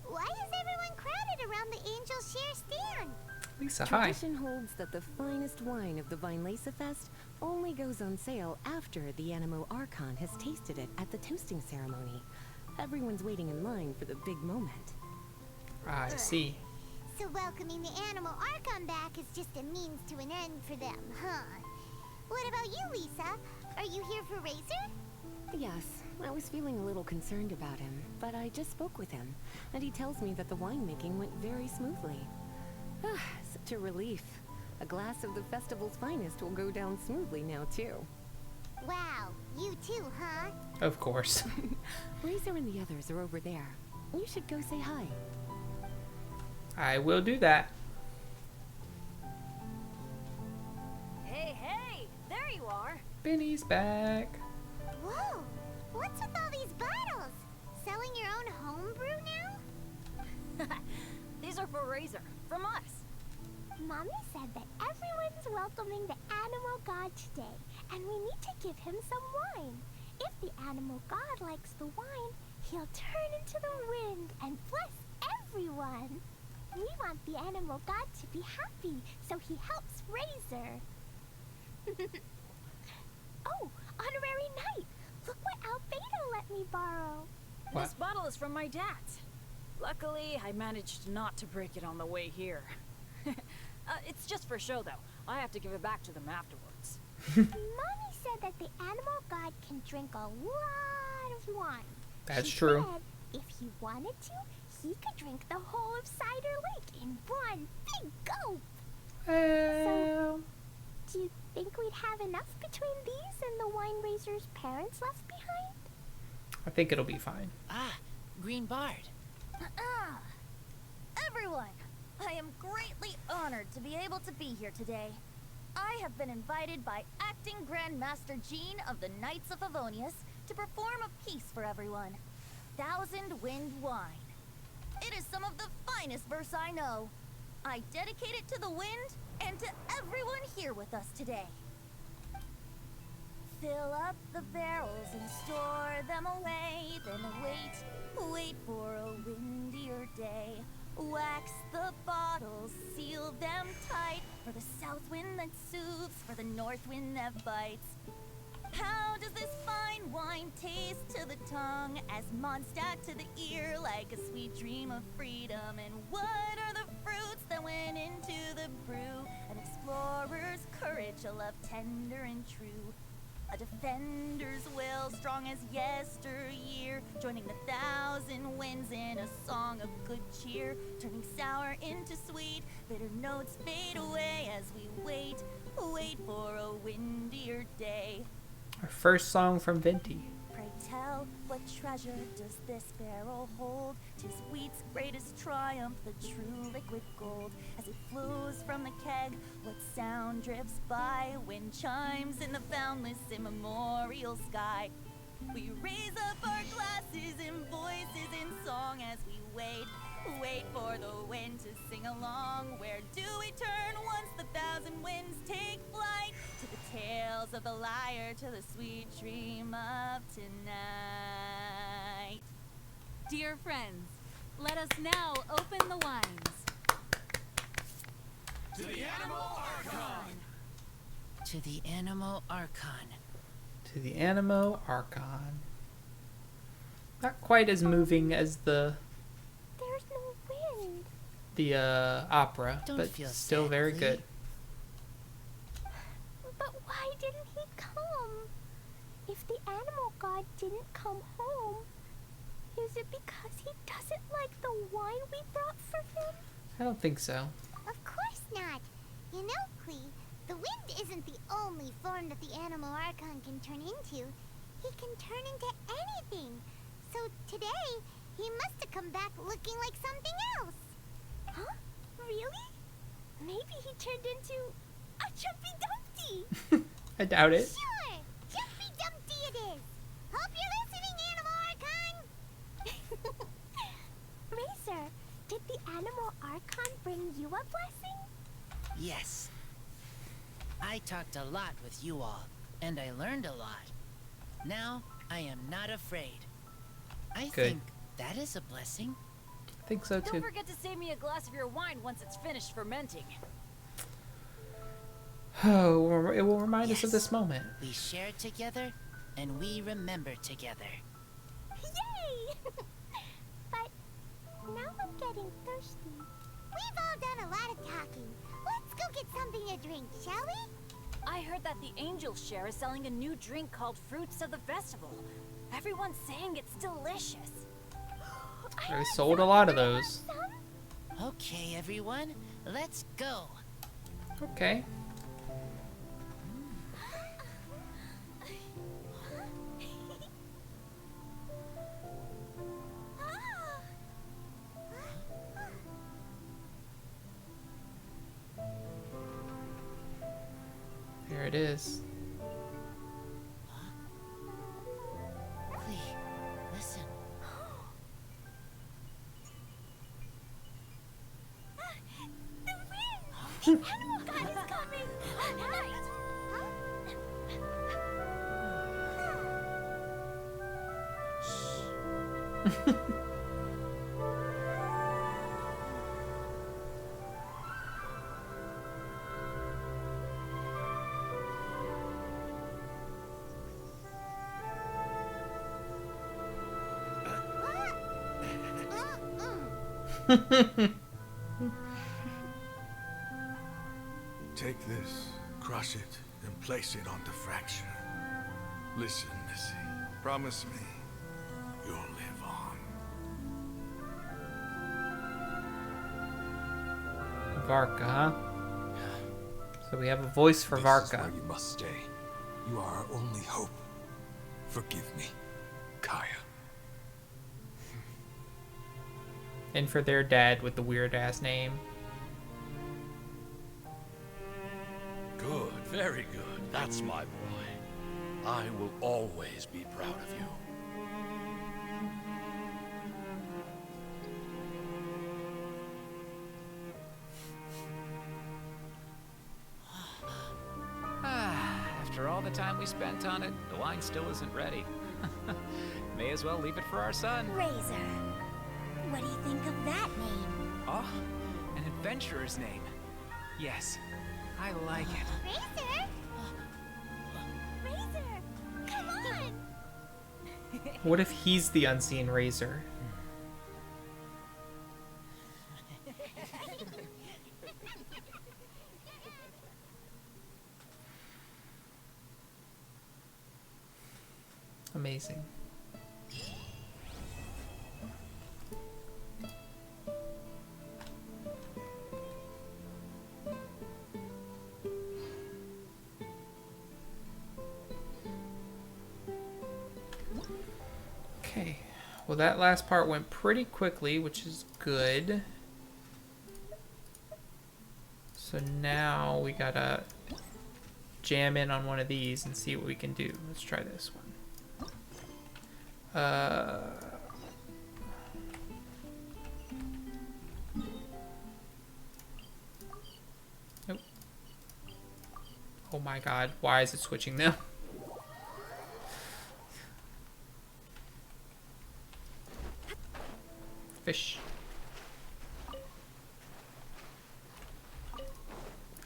Why is everyone crowded around the Angel Share stand? Lisa, hi. Tradition holds that the finest wine of the Vinelesa Fest only goes on sale after the Animo Archon has tasted it at the toasting ceremony. Everyone's waiting in line for the big moment. I see. So welcoming the Animal Archon back is just a means to an end for them, huh? What about you, Lisa? Are you here for Razor? Yes, I was feeling a little concerned about him, but I just spoke with him, and he tells me that the winemaking went very smoothly. Such a relief. A glass of the festival's finest will go down smoothly now, too. Wow, you too, huh? Of course. Razor and the others are over there. You should go say hi. I will do that. Hey, hey! There you are! Benny's back. Whoa! What's with all these bottles? Selling your own homebrew now? These are for Razor, from us. Mommy said that everyone's welcoming the Animal God today, and we need to give him some wine. If the Animal God likes the wine, he'll turn into the wind and bless everyone. We want the Animal God to be happy, so he helps Razor. Oh, Honorary Knight! Look what Albedo let me borrow. What? This bottle is from my dad's. Luckily, I managed not to break it on the way here. It's just for show, though. I have to give it back to them afterwards. Mommy said that the Animal God can drink a lot of wine. That's She true. said if he wanted to, he could drink the whole of Cider Lake in one big gulp. So, do you think we'd have enough between these and the wine raiser's parents left behind? I think it'll be fine. Ah, Green Bard. Everyone, I am greatly honored to be able to be here today. I have been invited by Acting Grand Master Jean of the Knights of Favonius to perform a piece for everyone. Thousand Wind Wine. It is some of the finest verse I know. I dedicate it to the wind and to everyone here with us today. Fill up the barrels and store them away, then wait for a windier day. Wax the bottles, seal them tight, for the south wind that soothes, for the north wind that bites. How does this fine wine taste to the tongue, as Mondstadt to the ear, like a sweet dream of freedom? And what are the fruits that went into the brew? An explorer's courage, a love tender and true. A defender's will, strong as yesteryear, joining the thousand winds in a song of good cheer, turning sour into sweet, bitter notes fade away as we wait for a windier day. Our first song from Venti. Pray tell, what treasure does this barrel hold? 'Tis wheat's greatest triumph, the true liquid gold. As it flows from the keg, what sound drifts by? Wind chimes in the boundless immemorial sky. We raise up our glasses and voices in song as we wait for the wind to sing along. Where do we turn once the thousand winds take flight? To the tales of the lyre, to the sweet dream of tonight. Dear friends, let us now open the wines. To the Animal Archon! To the Animo Archon. To the Animo Archon. Not quite as moving as the There's no wind. opera, Don't but feel still sad, very Lee. good. But why didn't he come? If the Animal God didn't come home, is it because he doesn't like the wine we brought for him? I don't think so. Of course not. You know, Klee, the wind isn't the only form that the Animal Archon can turn into. He can turn into anything. So today, he must have come back looking like something else. Huh? Really? Maybe he turned into a Jumpy Dumpty. I doubt it. Sure! Jumpy Archon bring you a blessing? Yes. I talked a lot with you all, and I learned a lot. Now, I am not afraid. I think that is a blessing. I think so too. Don't forget to save me a glass of your wine once it's finished fermenting. Oh, it will remind us of this moment. We share together, and we remember together. Yay! But now I'm getting thirsty. We've all done a lot of talking. Let's go get something to drink, shall we? I heard that the Angel Share is selling a new drink called Fruits of the Festival. Everyone's saying it's delicious. They sold a lot of those. Okay, everyone, let's go. Okay. There it is. Clee, listen. The animal god is coming! Take this, crush it, and place it on the fracture. Listen, Missy. Promise me you'll live on. Varka, huh? So we have a voice for Varka. This is where you must stay. You are our only hope. Forgive me, Kaya. And for their dad with the weird ass name. Good, very good. That's my boy. I will always be proud of you. After all the time we spent on it, the wine still isn't ready. May as well leave it for our son. Razor. What do you think of that name? Oh, an adventurer's name. Yes, I like it. Razor? Razor, come on! What if he's the unseen Razor? Amazing. Okay, well that last part went pretty quickly, which is good. So now we gotta jam in on one of these and see what we can do. Let's try this one. Nope. Oh my god, why is it switching now? Fish.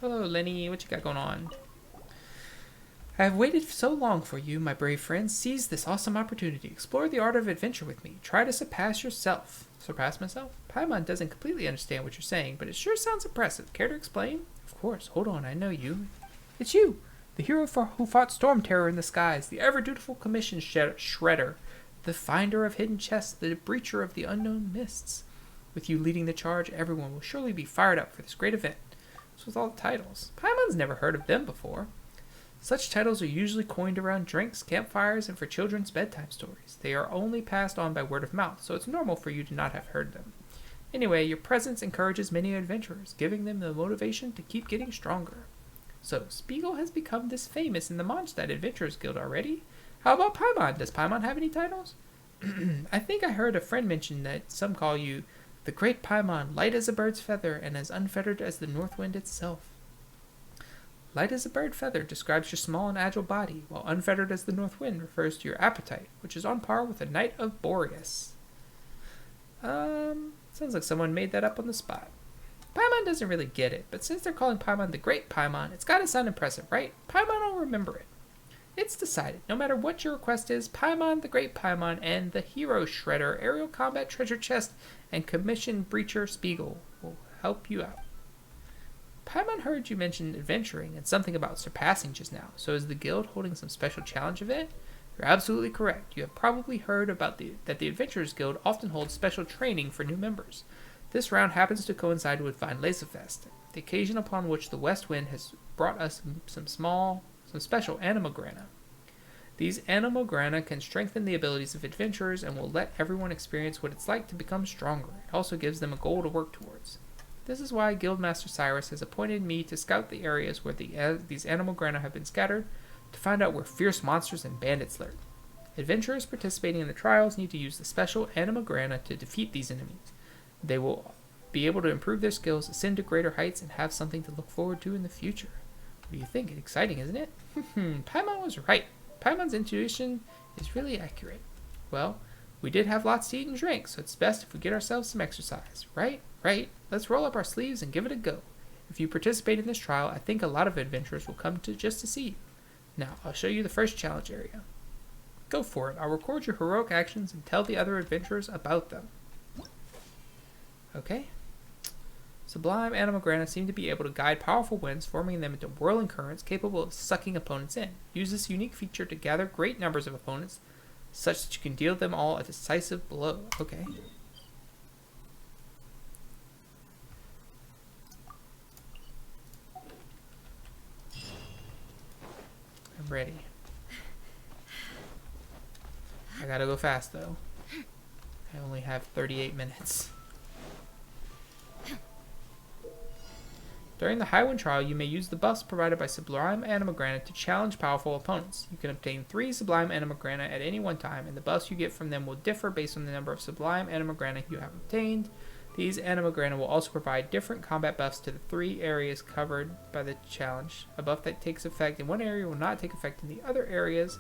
Hello, Lenny. What you got going on? I have waited so long for you, my brave friends. Seize this awesome opportunity. Explore the art of adventure with me. Try to surpass yourself. Surpass myself? Paimon doesn't completely understand what you're saying, but it sure sounds impressive. Care to explain? Of course. Hold on. I know you. It's you, the hero who fought Storm Terror in the skies, the ever-dutiful commission shredder, the finder of hidden chests, the breacher of the unknown mists. With you leading the charge, everyone will surely be fired up for this great event. What's with all the titles? Paimon's never heard of them before. Such titles are usually coined around drinks, campfires, and for children's bedtime stories. They are only passed on by word of mouth, so it's normal for you to not have heard them. Anyway, your presence encourages many adventurers, giving them the motivation to keep getting stronger. So, Spiegel has become this famous in the Mondstadt Adventurers Guild already? How about Paimon? Does Paimon have any titles? I think I heard a friend mention that some call you The great Paimon, light as a bird's feather and as unfettered as the north wind itself. Light as a bird feather describes your small and agile body, while unfettered as the north wind refers to your appetite, which is on par with a knight of Boreas. Sounds like someone made that up on the spot. Paimon doesn't really get it, but since they're calling Paimon the Great Paimon, it's gotta sound impressive, right? Paimon will remember it. It's decided. No matter what your request is, Paimon, the Great Paimon, and the Hero Shredder, Aerial Combat Treasure Chest, and Commission Breacher Spiegel will help you out. Paimon heard you mention adventuring and something about surpassing just now, so is the guild holding some special challenge event? You're absolutely correct. You have probably heard about that the Adventurers Guild often holds special training for new members. This round happens to coincide with Vinelasefest, Fest, the occasion upon which the West Wind has brought us some special animograna. These animograna can strengthen the abilities of adventurers and will let everyone experience what it's like to become stronger. It also gives them a goal to work towards. This is why Guildmaster Cyrus has appointed me to scout the areas where these animograna have been scattered to find out where fierce monsters and bandits lurk. Adventurers participating in the trials need to use the special animograna to defeat these enemies. They will be able to improve their skills, ascend to greater heights, and have something to look forward to in the future. What do you think? Exciting, isn't it? Paimon was right. Paimon's intuition is really accurate. Well, we did have lots to eat and drink, so it's best if we get ourselves some exercise. Right? Right. Let's roll up our sleeves and give it a go. If you participate in this trial, I think a lot of adventurers will come just to see you. Now, I'll show you the first challenge area. Go for it. I'll record your heroic actions and tell the other adventurers about them. Okay. Sublime Animograna seem to be able to guide powerful winds, forming them into whirling currents capable of sucking opponents in. Use this unique feature to gather great numbers of opponents, such that you can deal them all a decisive blow. Okay. I'm ready. I gotta go fast, though. I only have 38 minutes. During the Highwind Trial, you may use the buffs provided by Sublime Animograna to challenge powerful opponents. You can obtain 3 Sublime Animograna at any one time, and the buffs you get from them will differ based on the number of Sublime Animograna you have obtained. These Animograna will also provide different combat buffs to the 3 areas covered by the challenge. A buff that takes effect in one area will not take effect in the other areas.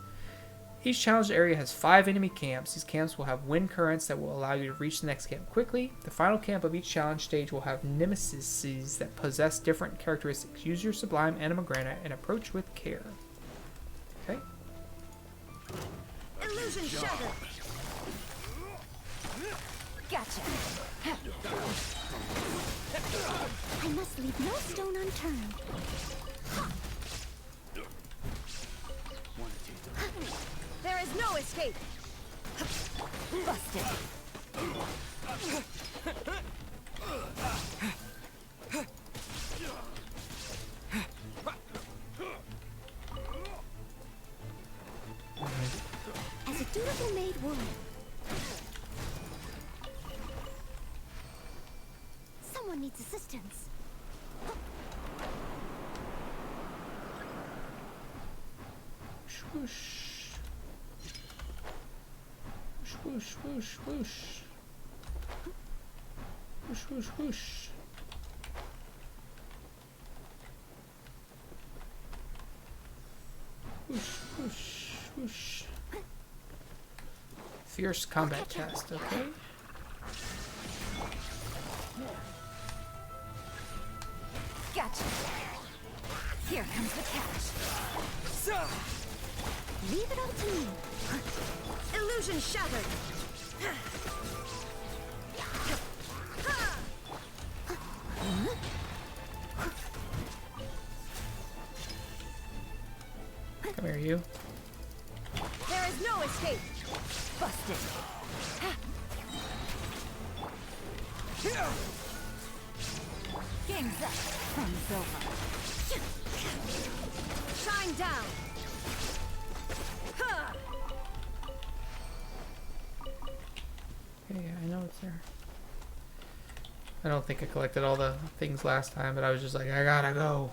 Each challenged area has 5 enemy camps. These camps will have wind currents that will allow you to reach the next camp quickly. The final camp of each challenge stage will have nemesis that possess different characteristics. Use your Sublime Animograna and approach with care. Okay. Illusion shattered. Gotcha. I must leave no stone unturned. There is no escape. Busted. As a dutiful maid would. Someone needs assistance. Swoosh. Whoosh, whoosh, whoosh. Whoosh, whoosh, whoosh. Whoosh, whoosh, whoosh. Fierce combat test, okay? Gotcha. Here comes the catch. Leave it all to me. Illusion shattered. Come here, you. There is no escape. Busted. Game's up. Fun's over. Shine down. Okay, yeah, I know it's there. I don't think I collected all the things last time, but I was just like, I gotta go.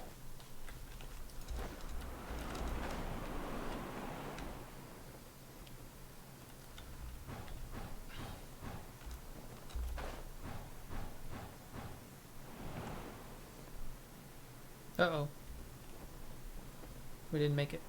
Uh-oh. We didn't make it.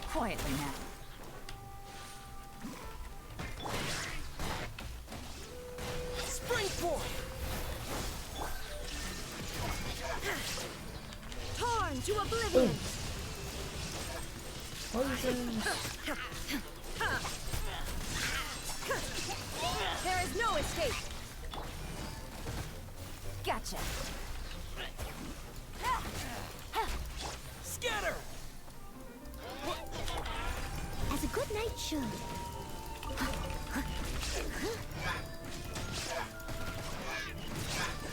Quietly now. Springboard! Torn to oblivion! There is no escape! Gotcha. Scatter! As a good knight should.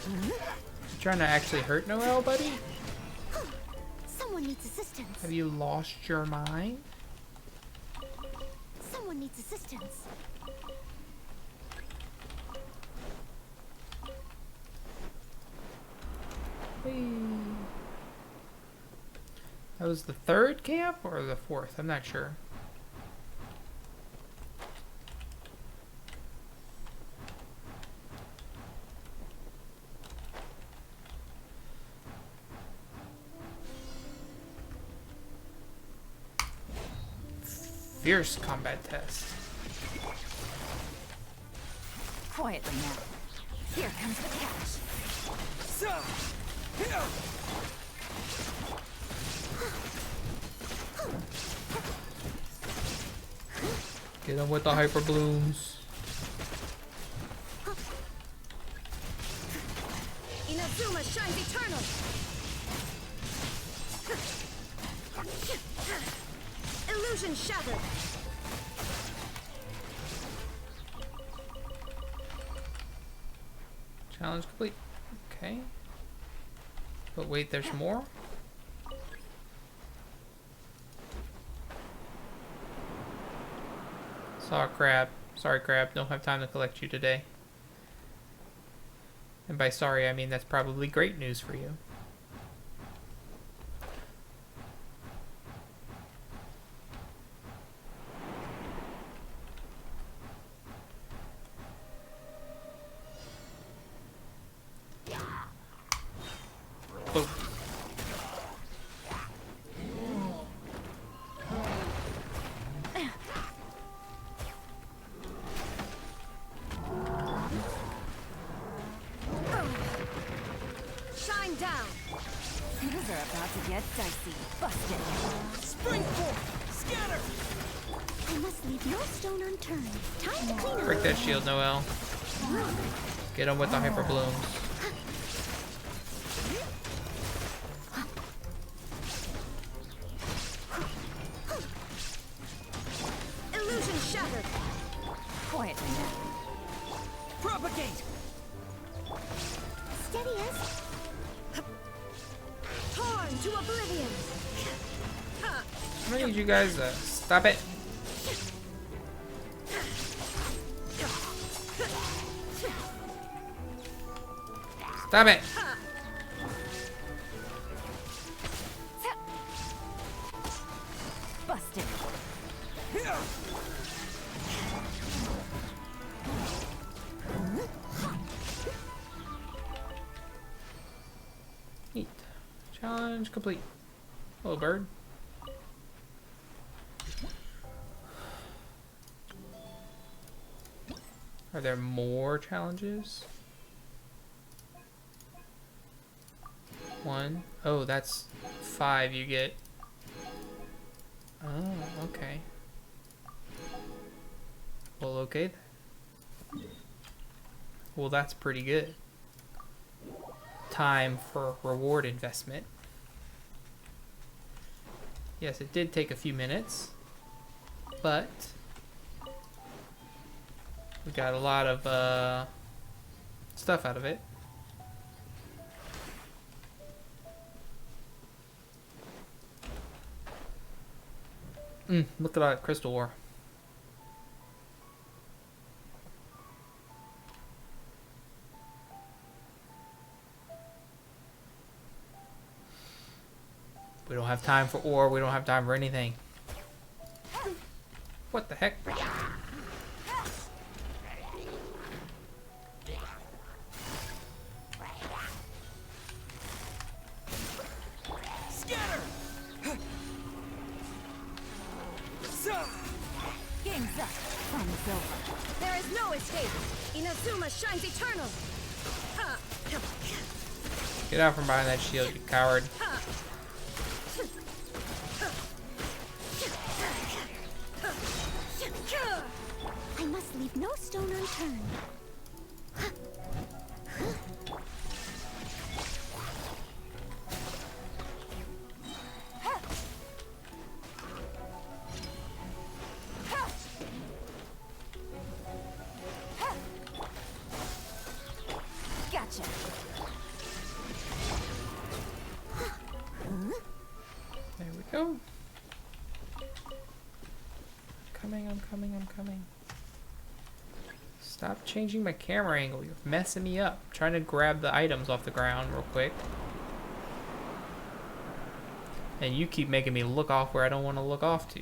You trying to actually hurt Noelle, buddy? Someone needs assistance. Have you lost your mind? Someone needs assistance. That was the third camp or the fourth? I'm not sure. Fierce combat test. Quietly now. Here comes the catch. Get him with the hyper blooms. Inazuma shines eternal! Illusion shattered! Challenge complete. Okay. But wait, there's more? Saw a crab. Sorry, crab. Don't have time to collect you today. And by sorry, I mean that's probably great news for you. Boom. Shine down! Things are about to get dicey. Busted. Springboard! Scatter! I must leave no stone unturned. Time to clean up. Break that shield, Noelle. Get him with the hyper blooms. Illusion shattered! Quietly now. Propagate! Steady as. Torn to oblivion! I'm gonna need you guys to stop it. Stop it. Busted. Neat. Challenge complete. Hello, bird. Are there more challenges? One. Oh, that's 5 you get. Oh, okay. Well, okay then. Well, that's pretty good. Time for reward investment. Yes, it did take a few minutes, but we got a lot of stuff out of it. Look at that crystal ore. We don't have time for ore. We don't have time for anything. What the heck? Scatter! Game's up. Fun is over. There is no escape. Inazuma shines eternal. Get out from behind that shield, you coward. I must leave no stone unturned. Gotcha. There we go. I'm coming. Stop changing my camera angle. You're messing me up. I'm trying to grab the items off the ground real quick. And you keep making me look off where I don't want to look off to.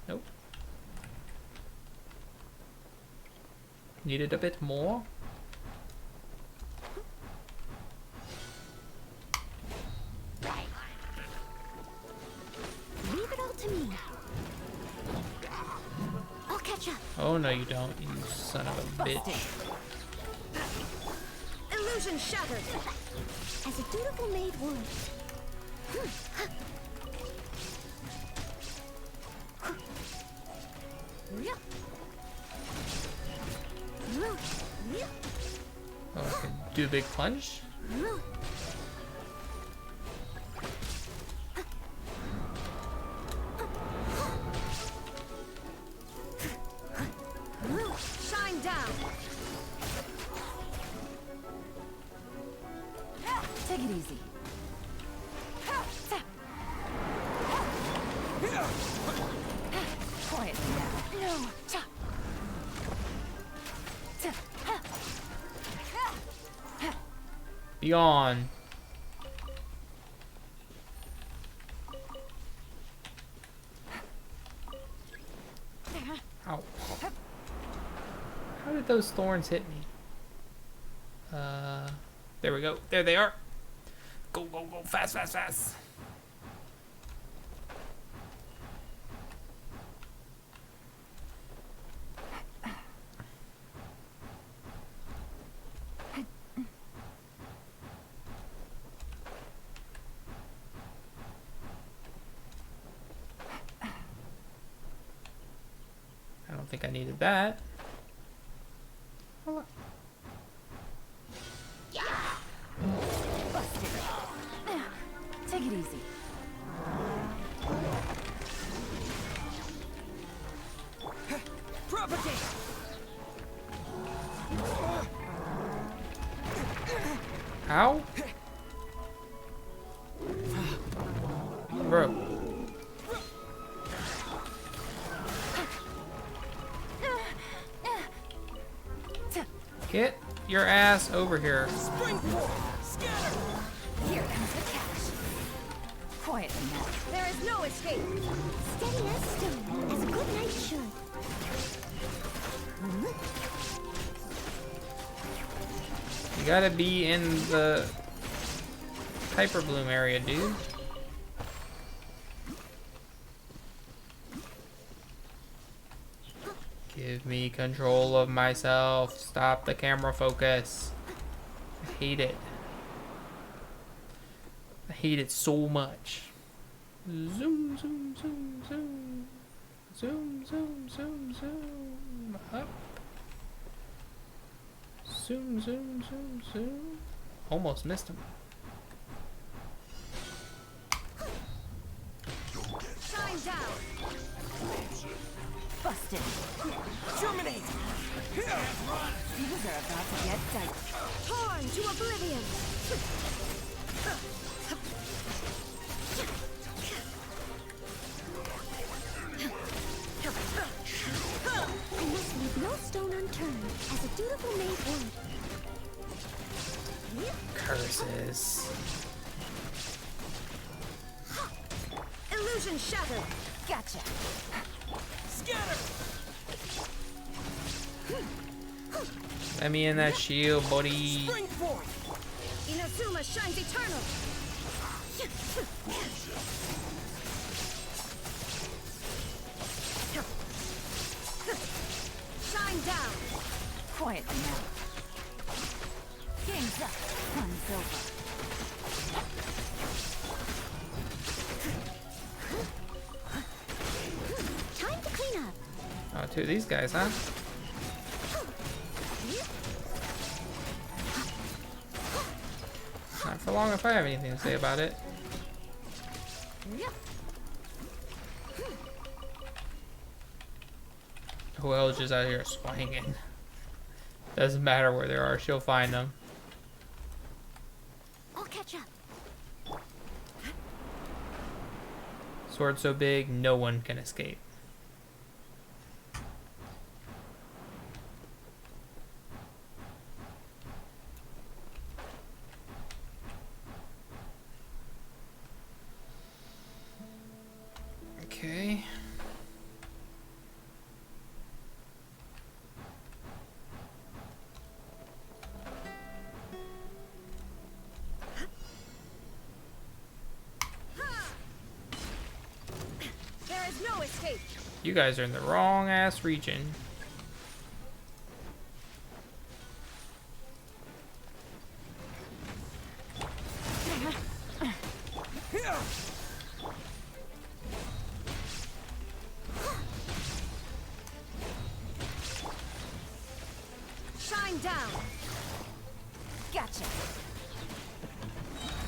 Nope. Needed a bit more. Leave it all to me. I'll catch up. Oh no you don't, you son of a bitch. Illusion shattered. As a dutiful maid would. Oh, I can do a big plunge? Shine down. Take it easy. Quietly now. No. Beyond. Ow. How did those thorns hit me? There we go. There they are. Go, go, go. Fast, fast, fast. I don't think I needed that. Take it easy. Propagate! How? Bro. Get your ass over here. Springboard! Scatter! Here comes the catch. Quietly now. There is no escape. Steady as stone, as a good knight should. You gotta be in the hyper bloom area, dude. Give me control of myself. Stop the camera focus. I hate it. I hate it so much. Zoom, zoom, zoom, zoom. Zoom, zoom, zoom, zoom. Up. Zoom, zoom, zoom, zoom. Almost missed him. Shine down. Busted. Terminate! These are about to get dicey. Torn to oblivion. Illusion shattered. Gotcha. Scatter! Let me in that shield, buddy. Spring forth! Inazuma shines eternal. Shine down. Quietly now. Game's up. Fun's over. Time to clean up. Oh, two of these guys, huh? Not for long if I have anything to say about it. Who else is out here swinging? Doesn't matter where they are, she'll find them. I'll catch up. Sword so big, no one can escape. Okay. There is no escape. You guys are in the wrong ass region. Shine down. Gotcha.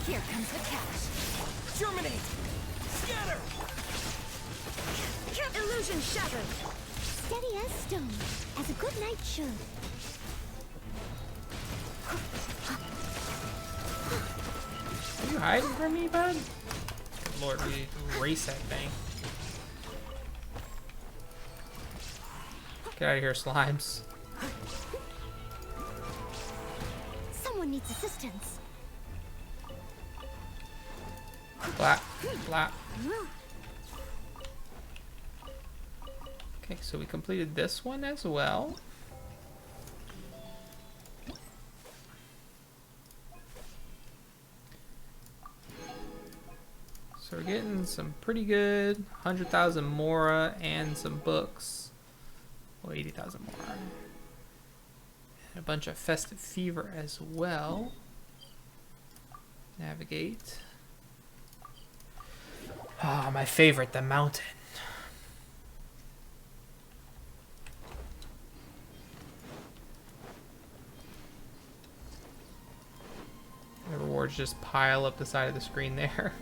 Here comes the catch. Germinate! Scatter! Illusion shattered. Steady as stone, as a good knight should. Are you hiding from me, bud? Good Lord, we erase that thing. Get out of here, slimes. Someone needs assistance. Flap, flap. Okay, so we completed this one as well. So we're getting some pretty good 100,000 Mora and some books. Well, 80,000 Mora. And a bunch of Festive Fever as well. Navigate. Ah, my favorite, the mountain. The rewards just pile up the side of the screen there.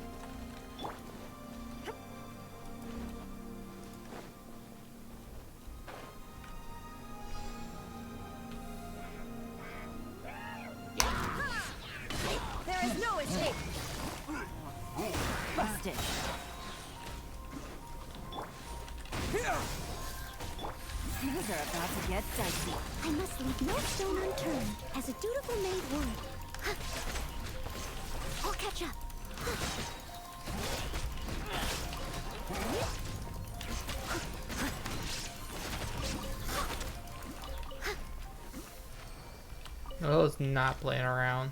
There is no escape. Busted. Things are about to get dicey. I must leave no stone unturned, as a dutiful maid would. I'll catch up. Oh, it's not playing around.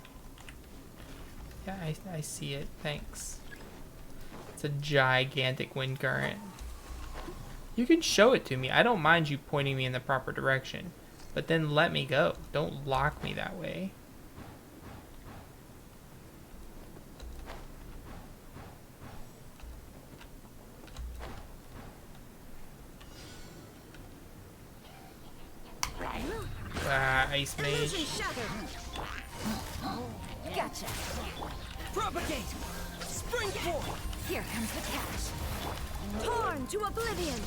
Yeah, I see it. Thanks. It's a gigantic wind current. You can show it to me. I don't mind you pointing me in the proper direction. But then let me go. Don't lock me that way. Ah, Ice Mage. Gotcha. Propagate! Spring forth! Here comes the catch. Torn to oblivion.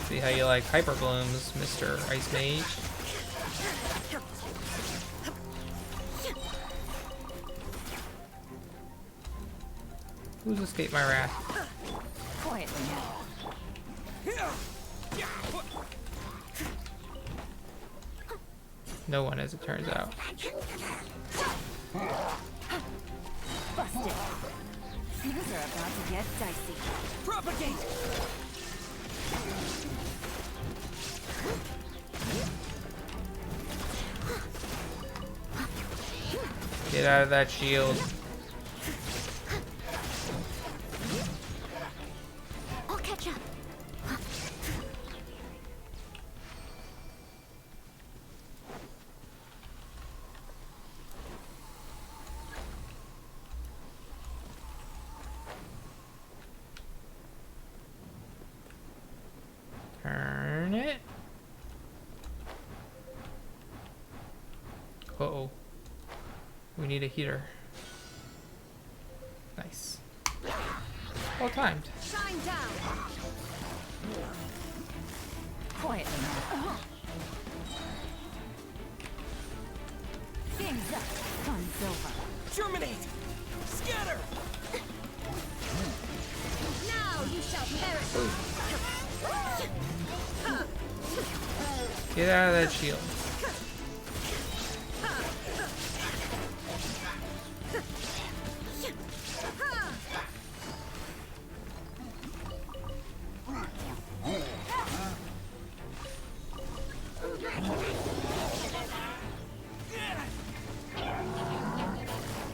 See how you like hyper blooms, Mr. Ice Mage. Who's escaped my wrath? Quietly now. No one, as it turns out. Busted. Things are about to get dicey. Propagate! Get out of that shield. I'll catch up. Turn it. Uh-oh. We need a heater. Nice. Well timed. Shine down. Quietly now. Things up. Fun's over. Germinate! Scatter! Now you shall perish. Get out of that shield.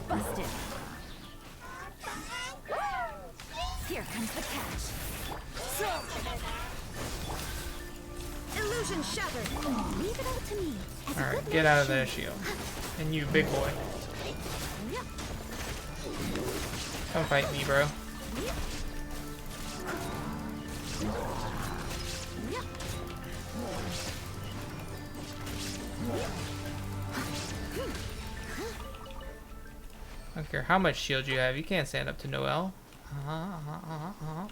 Busted. Here comes the catch. Illusion shattered. Leave it all to me. As a Alright, good get out of man that shield. And you, big boy. Come fight me, bro. I don't care how much shield you have, you can't stand up to Noelle. I'll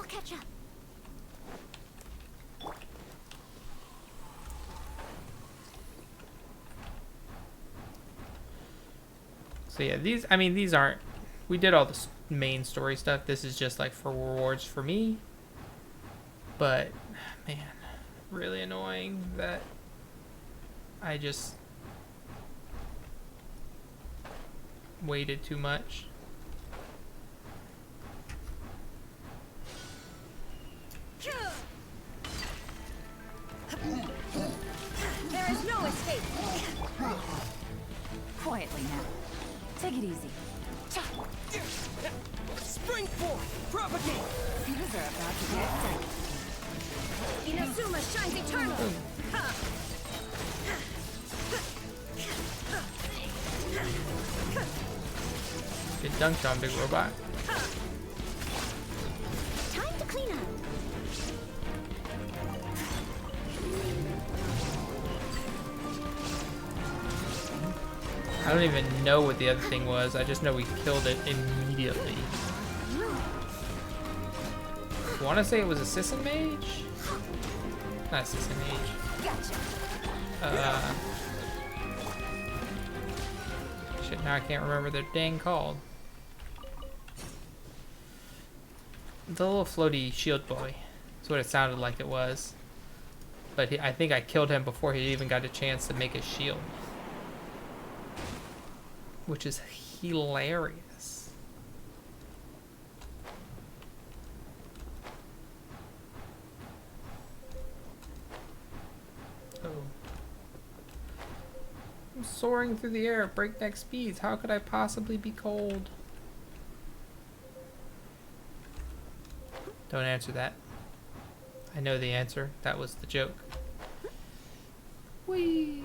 catch up. So yeah, these aren't, we did all the main story stuff. This is just like for rewards for me. But, man, really annoying that I just waited too much. There is no escape. Quietly now. Take it easy. Spring forth! Propagate! Things are about to get dicey. Inazuma shines eternal. Get dunked on, big robot. Time to clean up. I don't even know what the other thing was. I just know we killed it immediately. I want to say it was Assassin Mage? Not Assassin Mage. Shit, now I can't remember their dang called. The little floaty shield boy. That's what it sounded like it was. But I think I killed him before he even got a chance to make his shield. Which is hilarious. Oh. I'm soaring through the air at breakneck speeds. How could I possibly be cold? Don't answer that. I know the answer. That was the joke. Whee!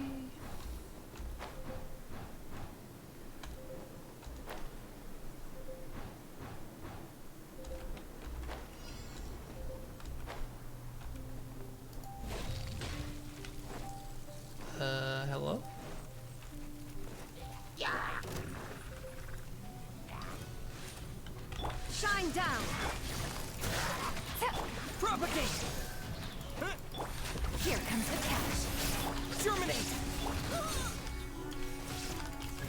Hello? Shine down. Propagate! Here comes the catch. Germinate!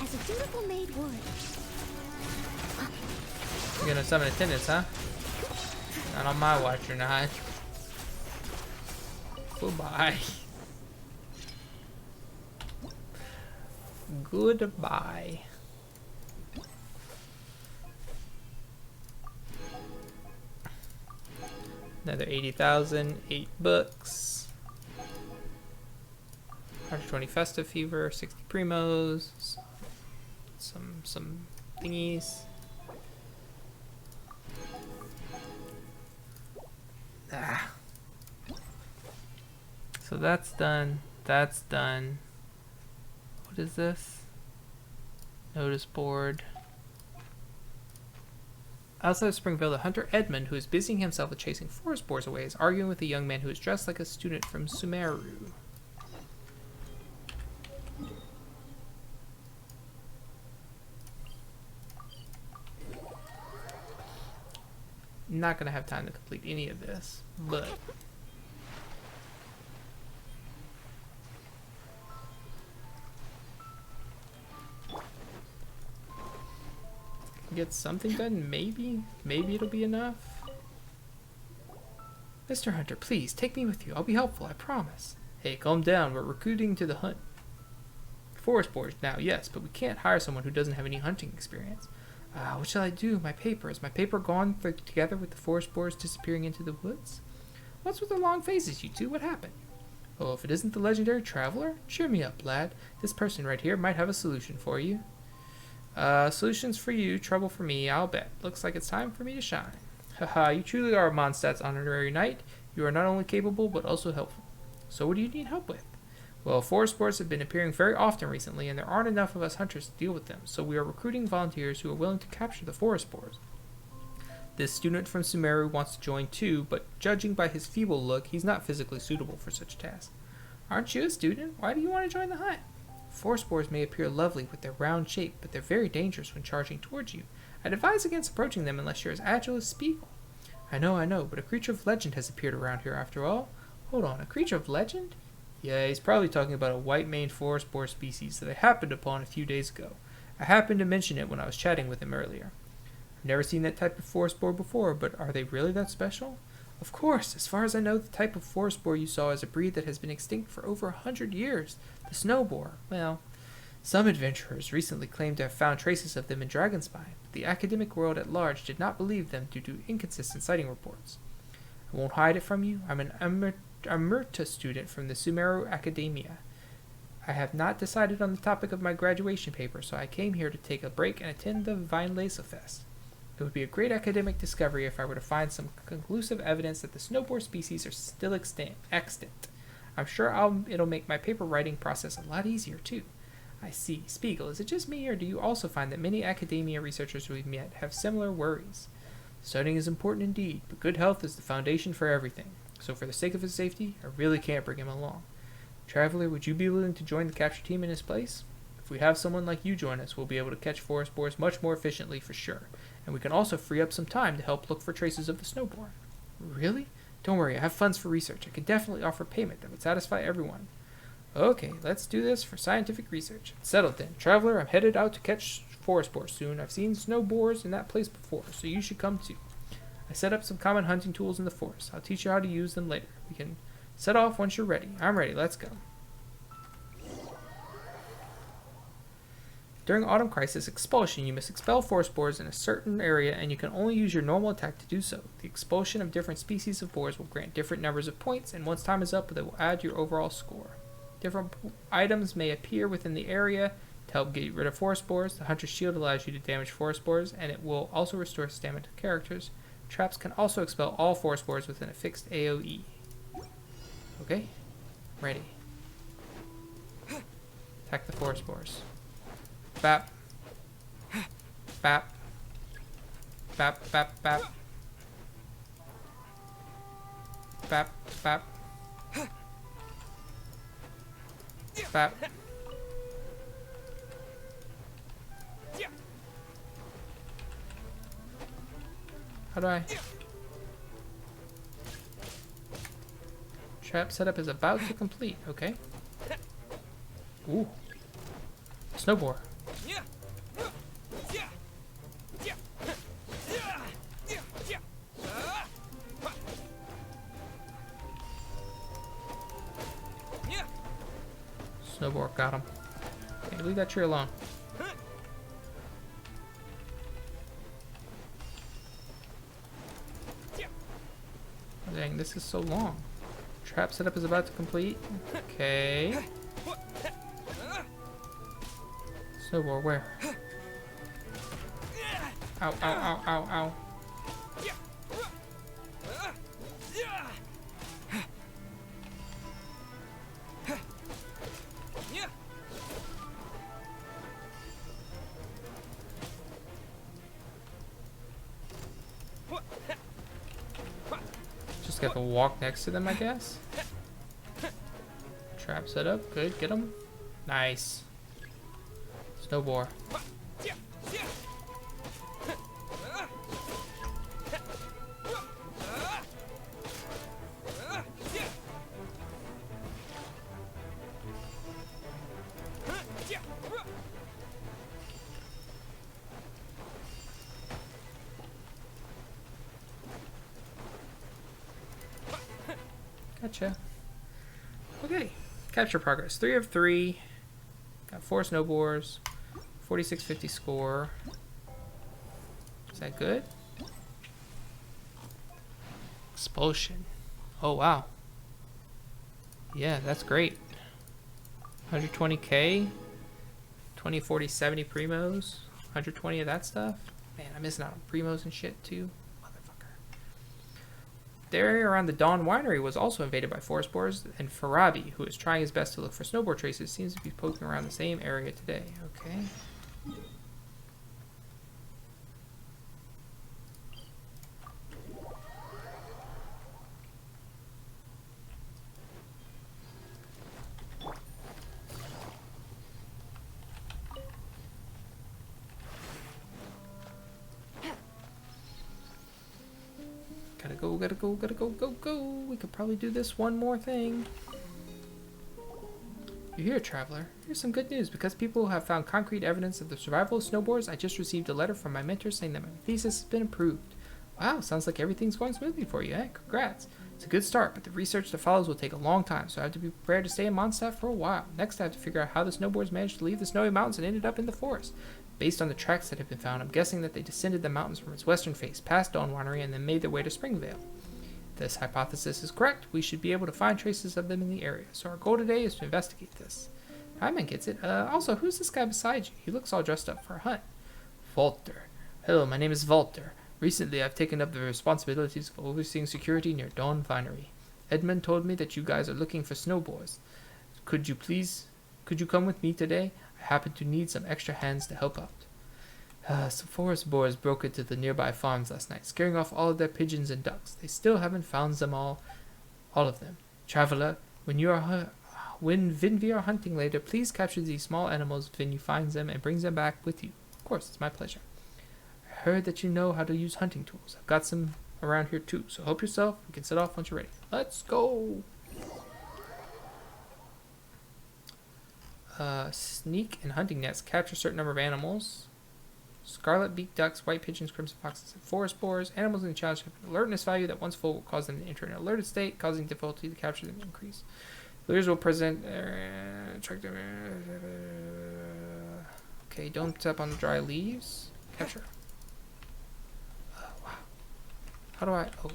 As a dutiful maid would. You're gonna summon attendants, huh? Not on my watch, you're not. Goodbye. Goodbye. Another 80,000, 8 books. 120 Festive Fever, 60 Primos, some thingies. Ah. So that's done. That's done. What is this? Notice board. Outside of Springville, the hunter Edmund, who is busying himself with chasing forest boars away, is arguing with a young man who is dressed like a student from Sumeru. Not gonna have time to complete any of this, but get something done, maybe it'll be enough. Mr. Hunter, please take me with you. I'll be helpful, I promise. Hey, calm down. We're recruiting to the hunt forest boars now, yes, but we can't hire someone who doesn't have any hunting experience. What shall I do? My paper. Is my paper gone together with the forest boars disappearing into the woods? What's with the long faces, you two? What happened? Oh, if it isn't the legendary traveler? Cheer me up, lad. This person right here might have a solution for you. Solutions for you, trouble for me, I'll bet. Looks like it's time for me to shine. Haha, you truly are Mondstadt's honorary knight. You are not only capable, but also helpful. So what do you need help with? Well, forest boars have been appearing very often recently, and there aren't enough of us hunters to deal with them, so we are recruiting volunteers who are willing to capture the forest boars. This student from Sumeru wants to join too, but judging by his feeble look, he's not physically suitable for such a task. Aren't you a student? Why do you want to join the hunt? Forest boars may appear lovely with their round shape, but they're very dangerous when charging towards you. I'd advise against approaching them unless you're as agile as Spiegel. I know, but a creature of legend has appeared around here after all. Hold on, a creature of legend? Yeah, he's probably talking about a white-maned forest boar species that I happened upon a few days ago. I happened to mention it when I was chatting with him earlier. I've never seen that type of forest boar before, but are they really that special? Of course, as far as I know, the type of forest boar you saw is a breed that has been extinct for over 100 years. The snow boar. Well, some adventurers recently claimed to have found traces of them in Dragonspine, but the academic world at large did not believe them due to inconsistent sighting reports. I won't hide it from you. I'm an Emerita student from the Sumeru Academia. I have not decided on the topic of my graduation paper, so I came here to take a break and attend the Vinelancer Fest. It would be a great academic discovery if I were to find some conclusive evidence that the snowboard species are still extant. I'm sure it'll make my paper writing process a lot easier, too. I see. Spiegel, is it just me, or do you also find that many academia researchers we've met have similar worries? Studying is important indeed, but good health is the foundation for everything. So for the sake of his safety, I really can't bring him along. Traveler, would you be willing to join the capture team in his place? If we have someone like you join us, we'll be able to catch forest boars much more efficiently for sure. And we can also free up some time to help look for traces of the snowboard. Really? Don't worry, I have funds for research. I can definitely offer payment that would satisfy everyone. Okay, let's do this for scientific research. Settled then. Traveler, I'm headed out to catch forest boars soon. I've seen snow boars in that place before, so you should come too. I set up some common hunting tools in the forest. I'll teach you how to use them later. We can set off once you're ready. I'm ready. Let's go. During Autumn Crisis Expulsion, you must expel forest boars in a certain area, and you can only use your normal attack to do so. The expulsion of different species of boars will grant different numbers of points, and once time is up, they will add your overall score. Different items may appear within the area to help get rid of forest boars. The Hunter's Shield allows you to damage forest boars, and it will also restore stamina to characters. Traps can also expel all forest boars within a fixed AoE. Okay, ready. Attack the forest boars. Bap. Bap. Bap, bap, bap. Bap, bap. Bap. How do I? Trap setup is about to complete. Okay. Ooh. Snowboard. Snowboard got him. Okay, leave that tree alone. Dang, this is so long. Trap setup is about to complete. Okay. Snowball, where? Ow, ow, ow, ow, ow. Just got to walk next to them, I guess. Trap set up. Good. Get them. Nice. Snowball. Gotcha. Okay. Capture progress. 3 of 3. Got 4 snowboards. 4650 score. Is that good? Expulsion. Oh, wow. Yeah, that's great. 120k. 20, 40, 70 primos. 120 of that stuff. Man, I'm missing out on primos and shit, too. The area around the Dawn Winery was also invaded by forest boars, and Farabi, who is trying his best to look for snowboard traces, seems to be poking around the same area today. Okay. Go. We could probably do this one more thing. You're here, traveler. Here's some good news. Because people have found concrete evidence of the survival of snowboards, I just received a letter from my mentor saying that my thesis has been approved. Wow, sounds like everything's going smoothly for you, eh? Congrats. It's a good start, but the research that follows will take a long time, so I have to be prepared to stay in Mondstadt for a while. Next, I have to figure out how the snowboards managed to leave the snowy mountains and ended up in the forest. Based on the tracks that have been found, I'm guessing that they descended the mountains from its western face, past Dawn Winery, and then made their way to Springvale. If this hypothesis is correct, we should be able to find traces of them in the area, so our goal today is to investigate this. Hyman gets it. Also, who's this guy beside you? He looks all dressed up for a hunt. Walter. Hello, my name is Walter. Recently, I've taken up the responsibilities of overseeing security near Dawn Winery. Edmund told me that you guys are looking for snowboards. Could you come with me today? I happen to need some extra hands to help out. Some forest boars broke into the nearby farms last night, scaring off all of their pigeons and ducks. They still haven't found them all of them. Traveler, when we are hunting later, please capture these small animals when you find them and bring them back with you. Of course, it's my pleasure. I heard that you know how to use hunting tools. I've got some around here too, so help yourself. We can set off once you're ready. Let's go! Sneak and hunting nets capture a certain number of animals. Scarlet beaked ducks, white pigeons, crimson foxes, and forest boars. Animals in the challenge have an alertness value that once full will cause them to enter an alerted state, causing difficulty to capture them to increase. Lures will present... track them... Okay, don't step on the dry leaves. Capture. Wow. How do I... Oh.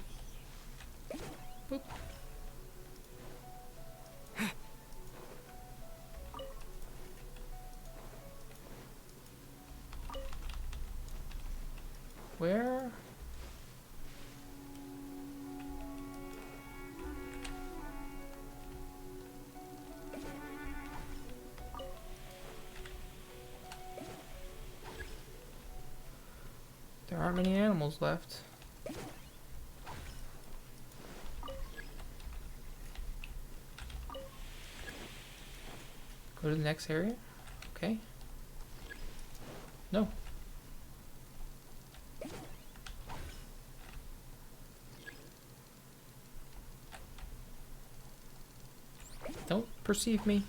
Boop. Where? There aren't many animals left. Go to the next area? Okay. No. Don't perceive me.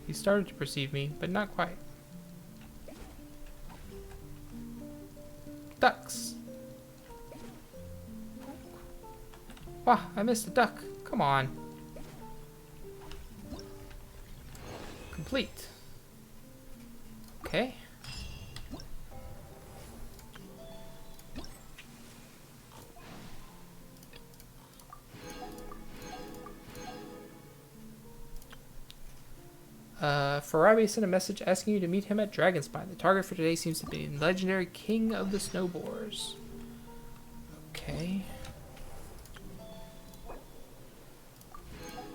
He started to perceive me, but not quite. Ducks. Wow, I missed a duck. Come on. Complete. Okay. Farabi sent a message asking you to meet him at Dragonspine. The target for today seems to be the legendary King of the Snowboars. Okay.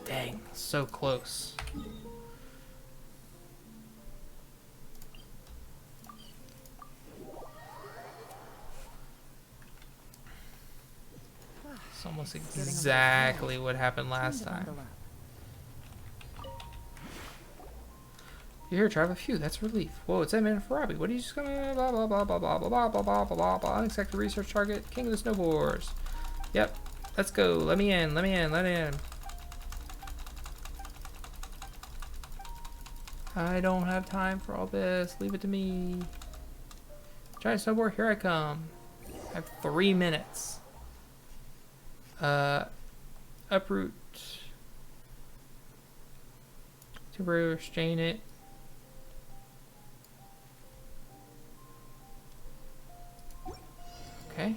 Dang, so close. It's almost exactly what happened last time. You're here, Travis. Phew, that's a relief. Whoa, it's that man Farabi. What are you just gonna blah blah blah blah blah blah blah blah blah blah blah. Unexpected research target, King of the Snowboards. Yep. Let's go. Let me in. Let me in. Let me in. I don't have time for all this. Leave it to me. Giant snowboard, here I come. I have 3 minutes. Uproot. Temporary restrain it. Okay.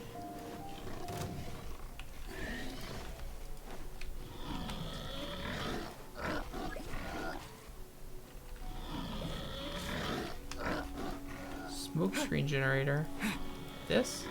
Smoke screen generator. This?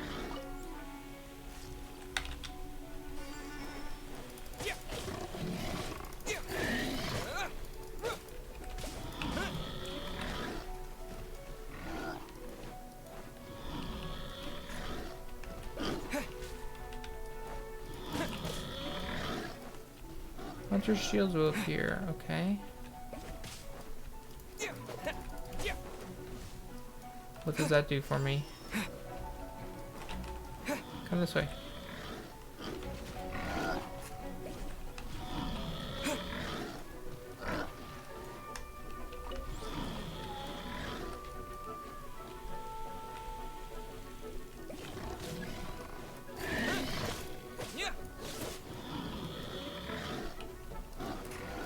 Hunter's shields will appear, okay. What does that do for me? Come this way.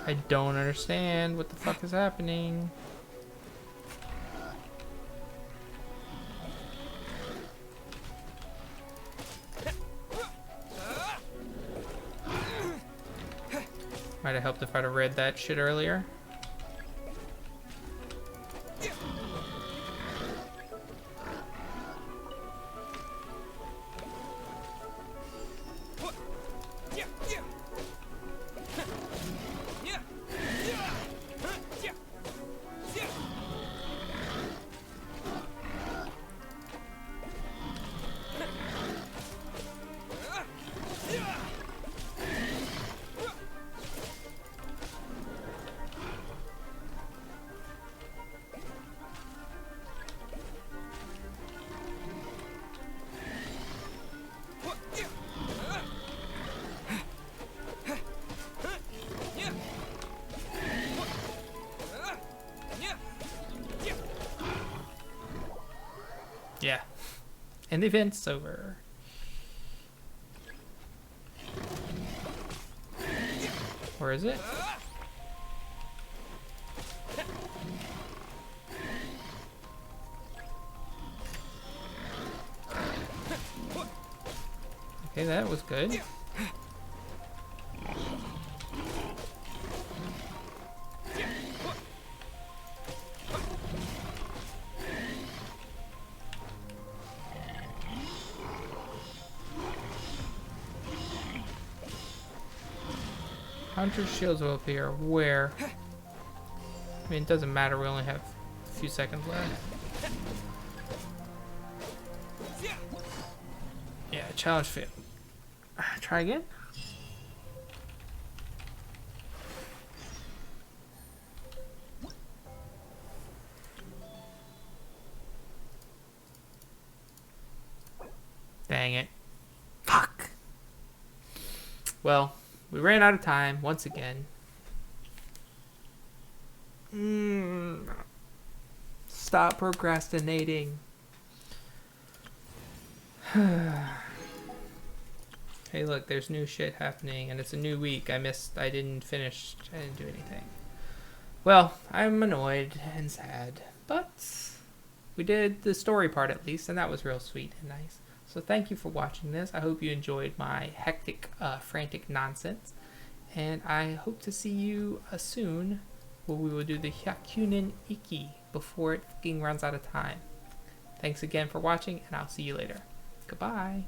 I don't understand what the fuck is happening. Might have helped if I'd have read that shit earlier. Yeah. And the event's over. Where is it? Okay, that was good. Hunter's shields will appear. Where? I mean, it doesn't matter. We only have a few seconds left. Yeah, challenge failed. Try again? Dang it. Fuck. Well, we ran out of time once again. Stop procrastinating. Hey, look, there's new shit happening, and it's a new week. I didn't do anything. Well, I'm annoyed and sad, but we did the story part at least, and that was real sweet and nice. So thank you for watching this. I hope you enjoyed my hectic, frantic nonsense, and I hope to see you soon, where we will do the Hyakunin Iki before it fucking runs out of time. Thanks again for watching, and I'll see you later. Goodbye.